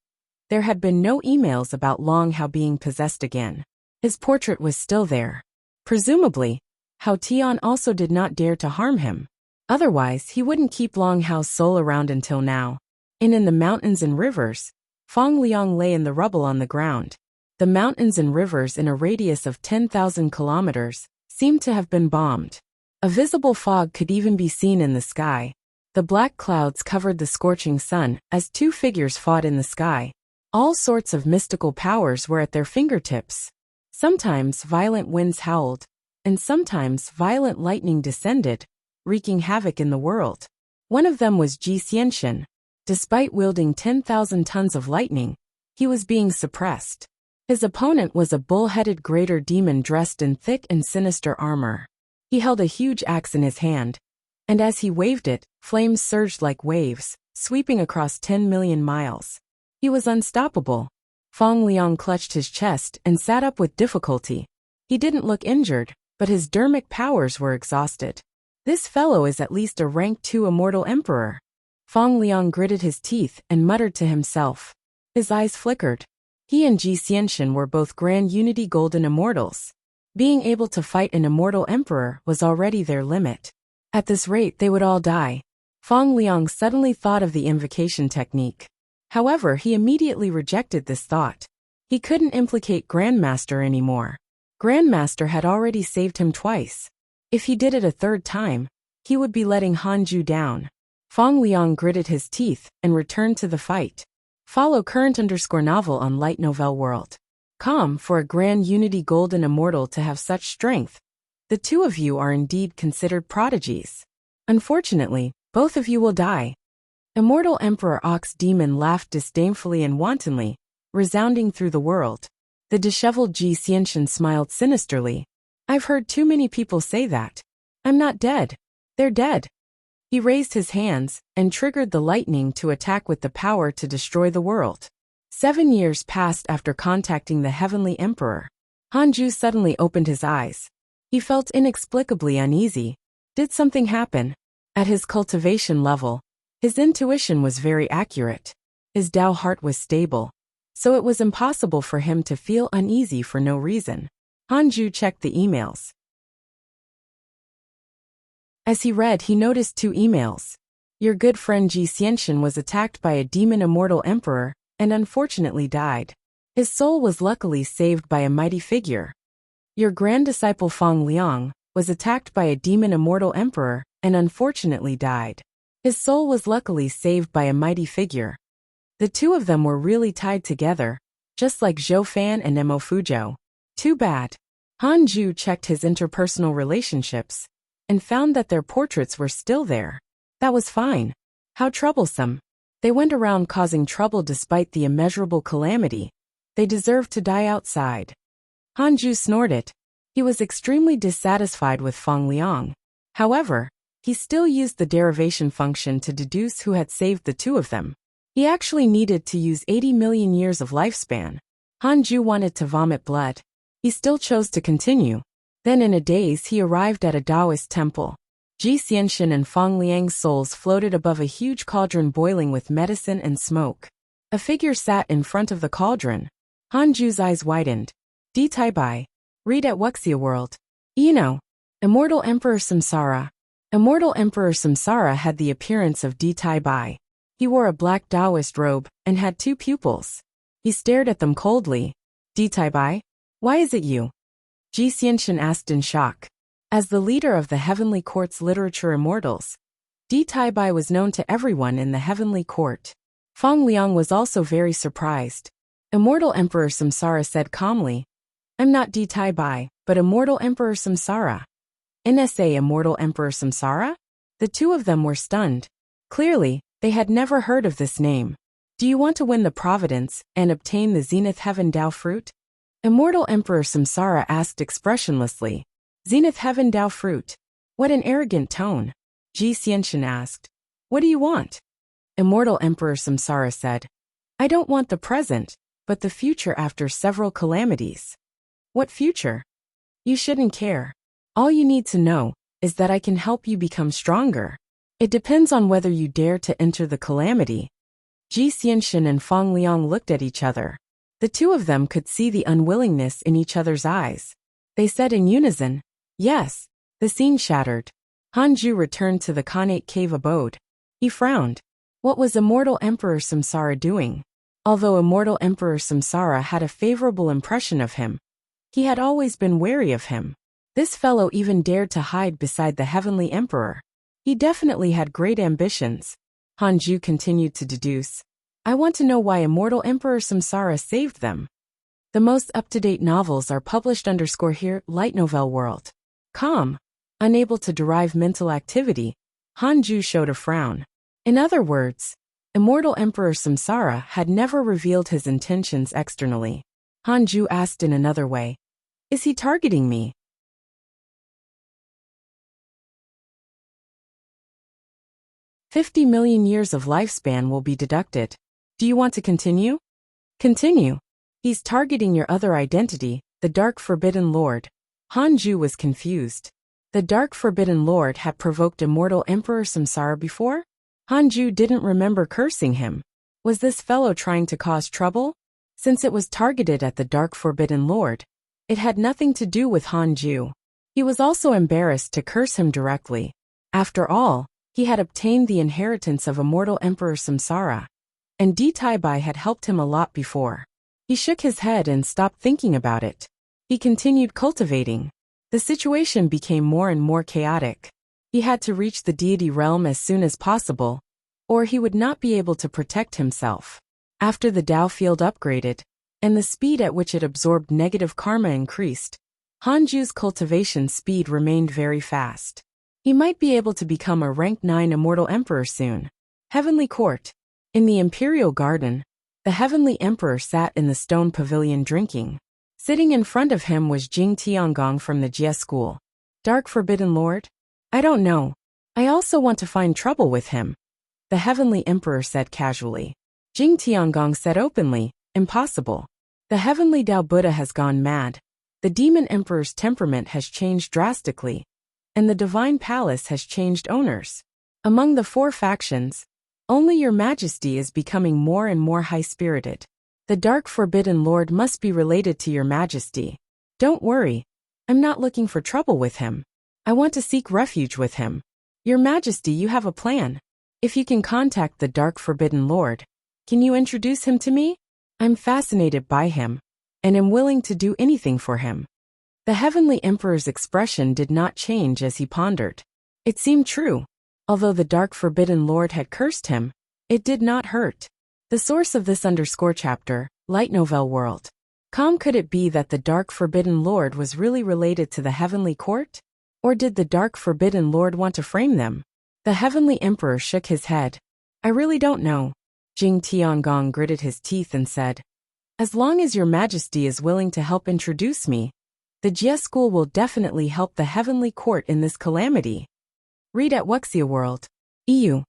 There had been no emails about Long Hao being possessed again. His portrait was still there. Presumably, Hao Tian also did not dare to harm him. Otherwise, he wouldn't keep Long Hao's soul around until now. And in the mountains and rivers, Fong Liang lay in the rubble on the ground. The mountains and rivers in a radius of 10,000 kilometers seemed to have been bombed. A visible fog could even be seen in the sky. The black clouds covered the scorching sun as two figures fought in the sky. All sorts of mystical powers were at their fingertips. Sometimes violent winds howled, and sometimes violent lightning descended, wreaking havoc in the world. One of them was Ji Xianxian. Despite wielding 10,000 tons of lightning, he was being suppressed. His opponent was a bull-headed greater demon dressed in thick and sinister armor. He held a huge axe in his hand, and as he waved it, flames surged like waves, sweeping across 10 million miles. He was unstoppable. Fong Liang clutched his chest and sat up with difficulty. He didn't look injured, but his dermic powers were exhausted. This fellow is at least a rank 2 immortal emperor. Fong Liang gritted his teeth and muttered to himself. His eyes flickered. He and Ji Xianxian were both Grand Unity Golden Immortals. Being able to fight an immortal emperor was already their limit. At this rate they would all die. Fong Liang suddenly thought of the invocation technique. However, he immediately rejected this thought. He couldn't implicate Grandmaster anymore. Grandmaster had already saved him twice. If he did it a third time, he would be letting Hanju down. Fong Liang gritted his teeth and returned to the fight. Follow current_novel on Light Novel World. Com for a grand unity golden immortal to have such strength. The two of you are indeed considered prodigies. Unfortunately, both of you will die. Immortal Emperor Ox Demon laughed disdainfully and wantonly, resounding through the world. The disheveled Ji Xianxian smiled sinisterly. I've heard too many people say that. I'm not dead. They're dead. He raised his hands and triggered the lightning to attack with the power to destroy the world. 7 years passed after contacting the Heavenly Emperor. Hanju suddenly opened his eyes. He felt inexplicably uneasy. Did something happen? At his cultivation level, his intuition was very accurate. His Tao heart was stable, so it was impossible for him to feel uneasy for no reason. Hanju checked the emails. As he read, he noticed 2 emails. Your good friend Ji Xianxian was attacked by a demon immortal emperor and unfortunately died. His soul was luckily saved by a mighty figure. Your grand disciple Fang Liang was attacked by a demon immortal emperor and unfortunately died. His soul was luckily saved by a mighty figure. The two of them were really tied together, just like Zhou Fan and Mo Fuzhou. Too bad. Hanju checked his interpersonal relationships and found that their portraits were still there. That was fine. How troublesome. They went around causing trouble despite the immeasurable calamity. They deserved to die outside. Hanju snorted. He was extremely dissatisfied with Fang Liang. However, he still used the derivation function to deduce who had saved the two of them. He actually needed to use 80 million years of lifespan. Hanju wanted to vomit blood. He still chose to continue. Then in a daze he arrived at a Taoist temple. Ji Xianxian and Fang Liang's souls floated above a huge cauldron boiling with medicine and smoke. A figure sat in front of the cauldron. Hanju's eyes widened. Di Tai Bai. Read at Wuxia World. Immortal Emperor Samsara. Immortal Emperor Samsara had the appearance of Di Tai Bai. He wore a black Taoist robe and had 2 pupils. He stared at them coldly. Di Tai Bai? Why is it you? Ji Xianxian asked in shock. As the leader of the Heavenly Court's literature immortals, Di Tai Bai was known to everyone in the Heavenly Court. Fang Liang was also very surprised. Immortal Emperor Samsara said calmly, I'm not Di Tai Bai, but Immortal Emperor Samsara. NSA Immortal Emperor Samsara? The two of them were stunned. Clearly, they had never heard of this name. Do you want to win the Providence and obtain the Zenith Heaven Tao fruit? Immortal Emperor Samsara asked expressionlessly. Zenith Heaven Tao fruit. What an arrogant tone. Ji Xianxian asked. What do you want? Immortal Emperor Samsara said. I don't want the present, but the future after several calamities. What future? You shouldn't care. All you need to know is that I can help you become stronger. It depends on whether you dare to enter the calamity. Ji Xianxian and Fang Liang looked at each other. The two of them could see the unwillingness in each other's eyes. They said in unison, yes. The scene shattered. Hanju returned to the Khanate cave abode. He frowned. What was Immortal Emperor Samsara doing? Although Immortal Emperor Samsara had a favorable impression of him, he had always been wary of him. This fellow even dared to hide beside the Heavenly Emperor. He definitely had great ambitions. Hanju continued to deduce. I want to know why Immortal Emperor Samsara saved them. The most up-to-date novels are published _here, Light Novel World. Com. Unable to derive mental activity, Hanju showed a frown. In other words, Immortal Emperor Samsara had never revealed his intentions externally. Hanju asked in another way. Is he targeting me? "50 million years of lifespan will be deducted. Do you want to continue?" Continue. He's targeting your other identity, the Dark Forbidden Lord. Hanju was confused. The Dark Forbidden Lord had provoked Immortal Emperor Samsara before? Hanju didn't remember cursing him. Was this fellow trying to cause trouble? Since it was targeted at the Dark Forbidden Lord, it had nothing to do with Hanju. He was also embarrassed to curse him directly. After all, he had obtained the inheritance of Immortal Emperor Samsara, and Di Tai Bai had helped him a lot before. He shook his head and stopped thinking about it. He continued cultivating. The situation became more and more chaotic. He had to reach the deity realm as soon as possible, or he would not be able to protect himself. After the Dao field upgraded, and the speed at which it absorbed negative karma increased, Hanju's cultivation speed remained very fast. He might be able to become a rank 9 immortal emperor soon. Heavenly Court. In the Imperial Garden, the Heavenly Emperor sat in the stone pavilion drinking. Sitting in front of him was Jing Tiangong from the Jie school. Dark Forbidden Lord? I don't know. I also want to find trouble with him, the Heavenly Emperor said casually. Jing Tiangong said openly, impossible. The Heavenly Tao Buddha has gone mad. The Demon Emperor's temperament has changed drastically, and the Divine Palace has changed owners. Among the 4 factions, only Your Majesty is becoming more and more high-spirited. The Dark Forbidden Lord must be related to Your Majesty. Don't worry, I'm not looking for trouble with him. I want to seek refuge with him. Your Majesty, you have a plan. If you can contact the Dark Forbidden Lord, can you introduce him to me? I'm fascinated by him, and am willing to do anything for him. The Heavenly Emperor's expression did not change as he pondered. It seemed true. Although the Dark Forbidden Lord had cursed him, it did not hurt. The source of this _chapter, Light Novel World. Could it be that the Dark Forbidden Lord was really related to the Heavenly Court? Or did the Dark Forbidden Lord want to frame them? The Heavenly Emperor shook his head. I really don't know. Jing Tiangong gritted his teeth and said, as long as Your Majesty is willing to help introduce me, the Jie school will definitely help the Heavenly Court in this calamity. Read at Wuxia World. EU.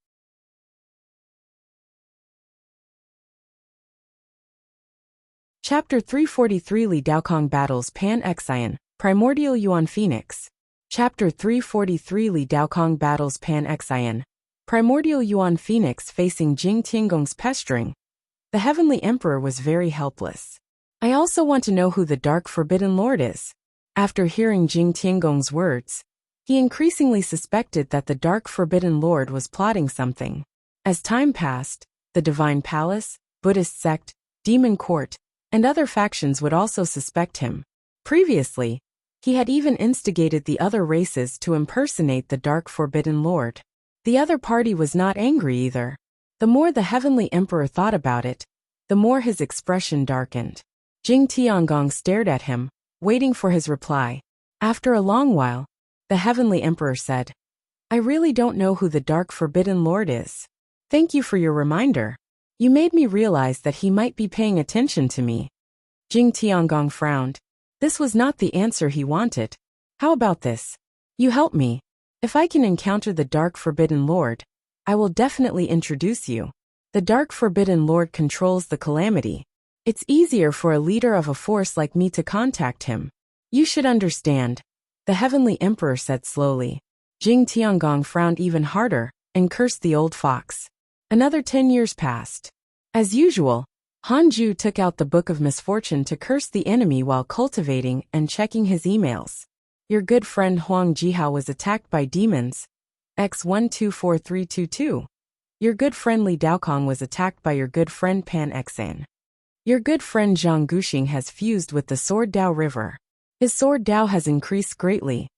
Chapter 343 Li Daokong battles Pan Xian, Primordial Yuan Phoenix. Chapter 343 Li Daokong battles Pan Xian, Primordial Yuan Phoenix facing Jing Tiangong's pestering. The Heavenly Emperor was very helpless. I also want to know who the Dark Forbidden Lord is. After hearing Jing Tiangong's words, he increasingly suspected that the Dark Forbidden Lord was plotting something. As time passed, the Divine Palace, Buddhist sect, Demon Court, and other factions would also suspect him. Previously, he had even instigated the other races to impersonate the Dark Forbidden Lord. The other party was not angry either. The more the Heavenly Emperor thought about it, the more his expression darkened. Jing Tiangong stared at him, waiting for his reply. After a long while, the Heavenly Emperor said, I really don't know who the Dark Forbidden Lord is. Thank you for your reminder. You made me realize that he might be paying attention to me. Jing Tiangong frowned. This was not the answer he wanted. How about this? You help me. If I can encounter the Dark Forbidden Lord, I will definitely introduce you. The Dark Forbidden Lord controls the calamity. It's easier for a leader of a force like me to contact him. You should understand, the Heavenly Emperor said slowly. Jing Tiangong frowned even harder and cursed the old fox. Another 10 years passed. As usual, Hanju took out the Book of Misfortune to curse the enemy while cultivating and checking his emails. Your good friend Huang Jihao was attacked by demons. X124322. Your good friend Li Daokong was attacked by your good friend Pan Xian. Your good friend Zhang Guxing has fused with the Sword Dao River. His Sword Dao has increased greatly.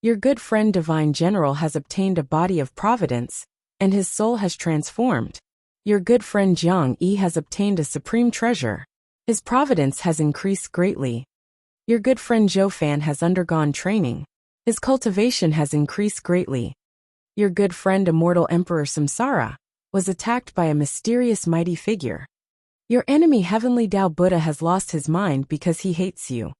Your good friend Divine General has obtained a body of providence, and his soul has transformed. Your good friend Jiang Yi has obtained a supreme treasure. His providence has increased greatly. Your good friend Zhou Fan has undergone training. His cultivation has increased greatly. Your good friend Immortal Emperor Samsara was attacked by a mysterious mighty figure. Your enemy Heavenly Tao Buddha has lost his mind because he hates you.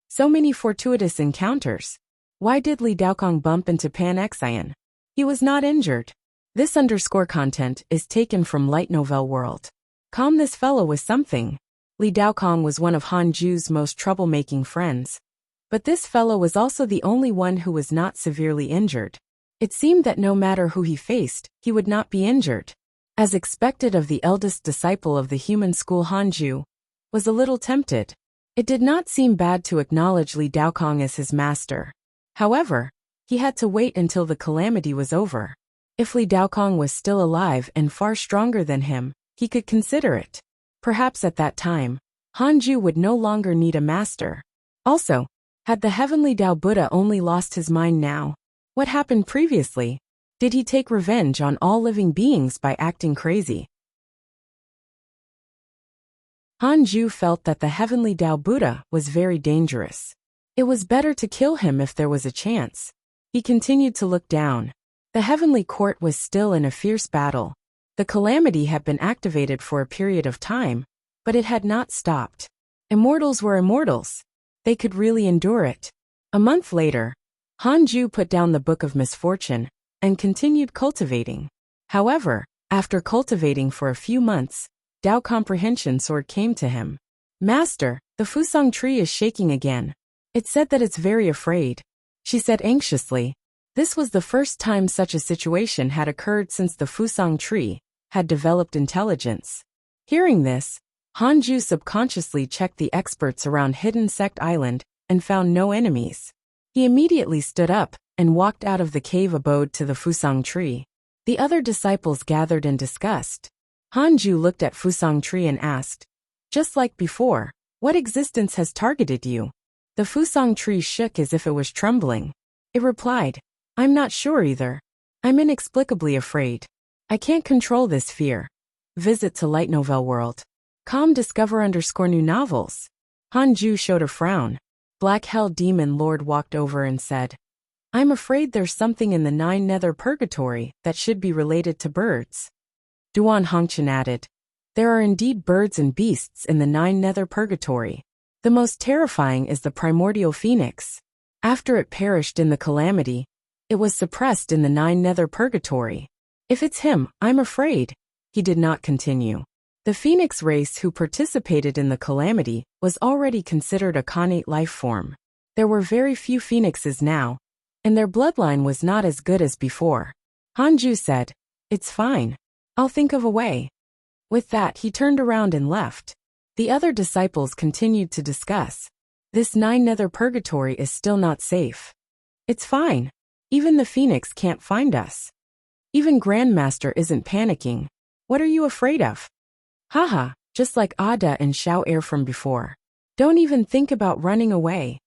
So many fortuitous encounters. Why did Li Daokong bump into Pan Xian? He was not injured. This _content is taken from Light Novel World. This fellow was something. Li Daokong was one of Hanju's most troublemaking friends. But this fellow was also the only one who was not severely injured. It seemed that no matter who he faced, he would not be injured. As expected of the eldest disciple of the human school, Hanju was a little tempted. It did not seem bad to acknowledge Li Daokong as his master. However, he had to wait until the calamity was over. If Li Daokong was still alive and far stronger than him, he could consider it. Perhaps at that time, Hanju would no longer need a master. Also, had the Heavenly Tao Buddha only lost his mind now? What happened previously? Did he take revenge on all living beings by acting crazy? Hanju felt that the heavenly Tao Buddha was very dangerous. It was better to kill him if there was a chance. He continued to look down. The heavenly court was still in a fierce battle. The calamity had been activated for a period of time, but it had not stopped. Immortals were immortals. They could really endure it. A month later, Hanju put down the Book of Misfortune and continued cultivating. However, after cultivating for a few months, Tao Comprehension Sword came to him. Master, the Fusang tree is shaking again. It said that it's very afraid. She said anxiously. This was the first time such a situation had occurred since the Fusang tree had developed intelligence. Hearing this, Hanju subconsciously checked the experts around Hidden Sect Island and found no enemies. He immediately stood up and walked out of the cave abode to the Fusang tree. The other disciples gathered and discussed. Hanju looked at Fusang tree and asked, just like before, what existence has targeted you? The Fusang tree shook as if it was trembling. It replied, I'm not sure either. I'm inexplicably afraid. I can't control this fear. Visit to Light Novel World. Com discover_new novels. Hanju showed a frown. Black Hell Demon Lord walked over and said, I'm afraid there's something in the 9 Nether Purgatory that should be related to birds. Duan Hongchen added, there are indeed birds and beasts in the 9 Nether Purgatory. The most terrifying is the primordial phoenix. After it perished in the calamity, it was suppressed in the 9 Nether Purgatory. If it's him, I'm afraid. He did not continue. The phoenix race who participated in the calamity was already considered a Khanate life form. There were very few phoenixes now, and their bloodline was not as good as before. Hanju said, it's fine. I'll think of a way. With that, he turned around and left. The other disciples continued to discuss. This 9 Nether Purgatory is still not safe. It's fine. Even the phoenix can't find us. Even Grandmaster isn't panicking. What are you afraid of? Haha, just like Ada and Xiao Air from before. Don't even think about running away.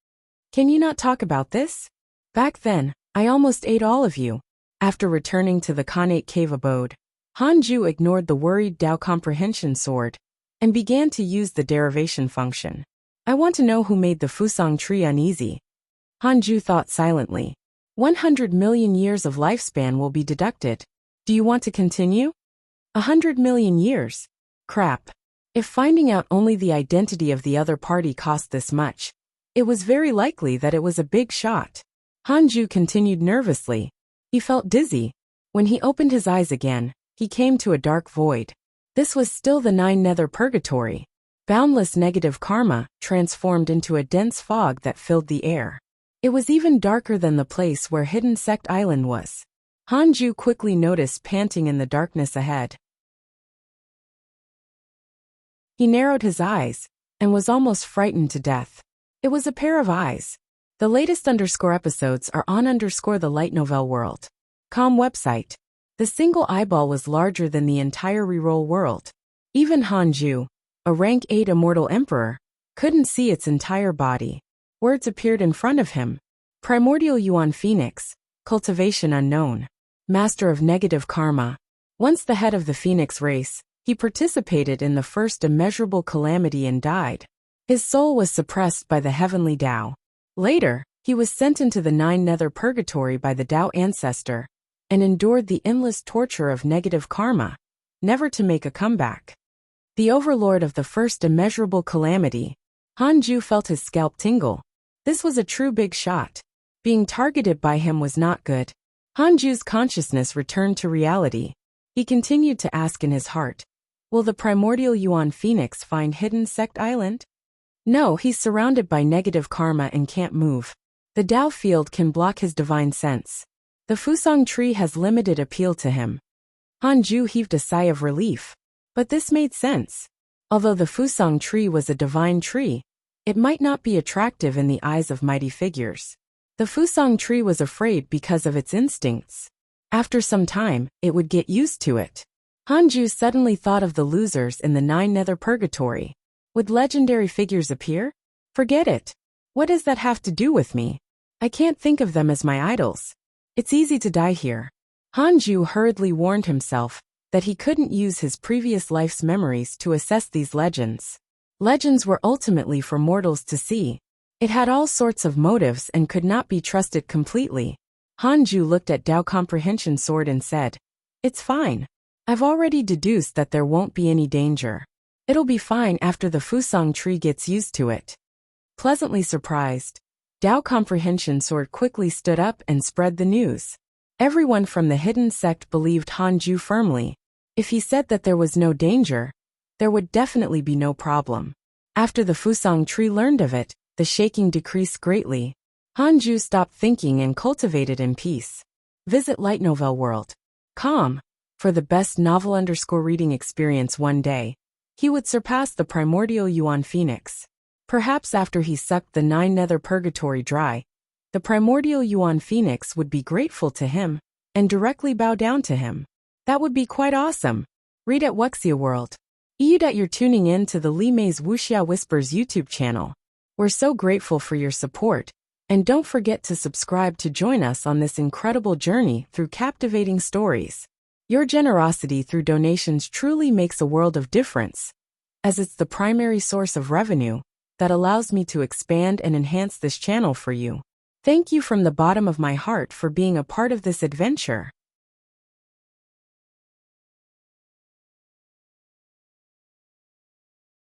Can you not talk about this? Back then, I almost ate all of you. After returning to the Khanate cave abode, Hanju ignored the worried Tao Comprehension Sword and began to use the derivation function. I want to know who made the Fusang tree uneasy. Hanju thought silently. 100 million years of lifespan will be deducted. Do you want to continue? 100 million years. Crap. If finding out only the identity of the other party cost this much, it was very likely that it was a big shot. Hanju continued nervously. He felt dizzy. When he opened his eyes again, he came to a dark void. This was still the 9 Nether Purgatory. Boundless negative karma transformed into a dense fog that filled the air. It was even darker than the place where Hidden Sect Island was. Hanju quickly noticed panting in the darkness ahead. He narrowed his eyes and was almost frightened to death. It was a pair of eyes. The latest episodes are on the Light Novel World. Com website. The single eyeball was larger than the entire reroll world. Even Hanju, a rank 8 immortal emperor, couldn't see its entire body. Words appeared in front of him. Primordial Yuan Phoenix, cultivation unknown. Master of negative karma. Once the head of the Phoenix race, he participated in the first immeasurable calamity and died. His soul was suppressed by the heavenly Tao. Later, he was sent into the 9 Nether Purgatory by the Tao ancestor and endured the endless torture of negative karma, never to make a comeback. The overlord of the first immeasurable calamity, Hanju felt his scalp tingle. This was a true big shot. Being targeted by him was not good. Hanju's consciousness returned to reality. He continued to ask in his heart, will the primordial Yuan Phoenix find Hidden Sect Island? No, he's surrounded by negative karma and can't move. The Tao field can block his divine sense. The Fusang tree has limited appeal to him. Hanju heaved a sigh of relief. But this made sense. Although the Fusang tree was a divine tree, it might not be attractive in the eyes of mighty figures. The Fusang tree was afraid because of its instincts. After some time, it would get used to it. Hanju suddenly thought of the losers in the 9 Nether Purgatory. Would legendary figures appear? Forget it. What does that have to do with me? I can't think of them as my idols. It's easy to die here. Hanju hurriedly warned himself that he couldn't use his previous life's memories to assess these legends. Legends were ultimately for mortals to see. It had all sorts of motives and could not be trusted completely. Hanju looked at Dao Comprehension Sword and said, "It's fine. I've already deduced that there won't be any danger. It'll be fine after the Fusang tree gets used to it." Pleasantly surprised, Dao Comprehension Sword quickly stood up and spread the news. Everyone from the hidden sect believed Hanju firmly. If he said that there was no danger, there would definitely be no problem. After the Fusang tree learned of it, the shaking decreased greatly. Hanju stopped thinking and cultivated in peace. Visit lightnovelworld.com for the best novel_reading experience one day. He would surpass the primordial Yuan Phoenix. Perhaps after he sucked the 9 nether purgatory dry, the primordial Yuan Phoenix would be grateful to him and directly bow down to him. That would be quite awesome. Read at Wuxia World. That you're tuning in to the Li Mei's Wuxia Whispers YouTube channel. We're so grateful for your support, and don't forget to subscribe to join us on this incredible journey through captivating stories. Your generosity through donations truly makes a world of difference, as it's the primary source of revenue that allows me to expand and enhance this channel for you. Thank you from the bottom of my heart for being a part of this adventure.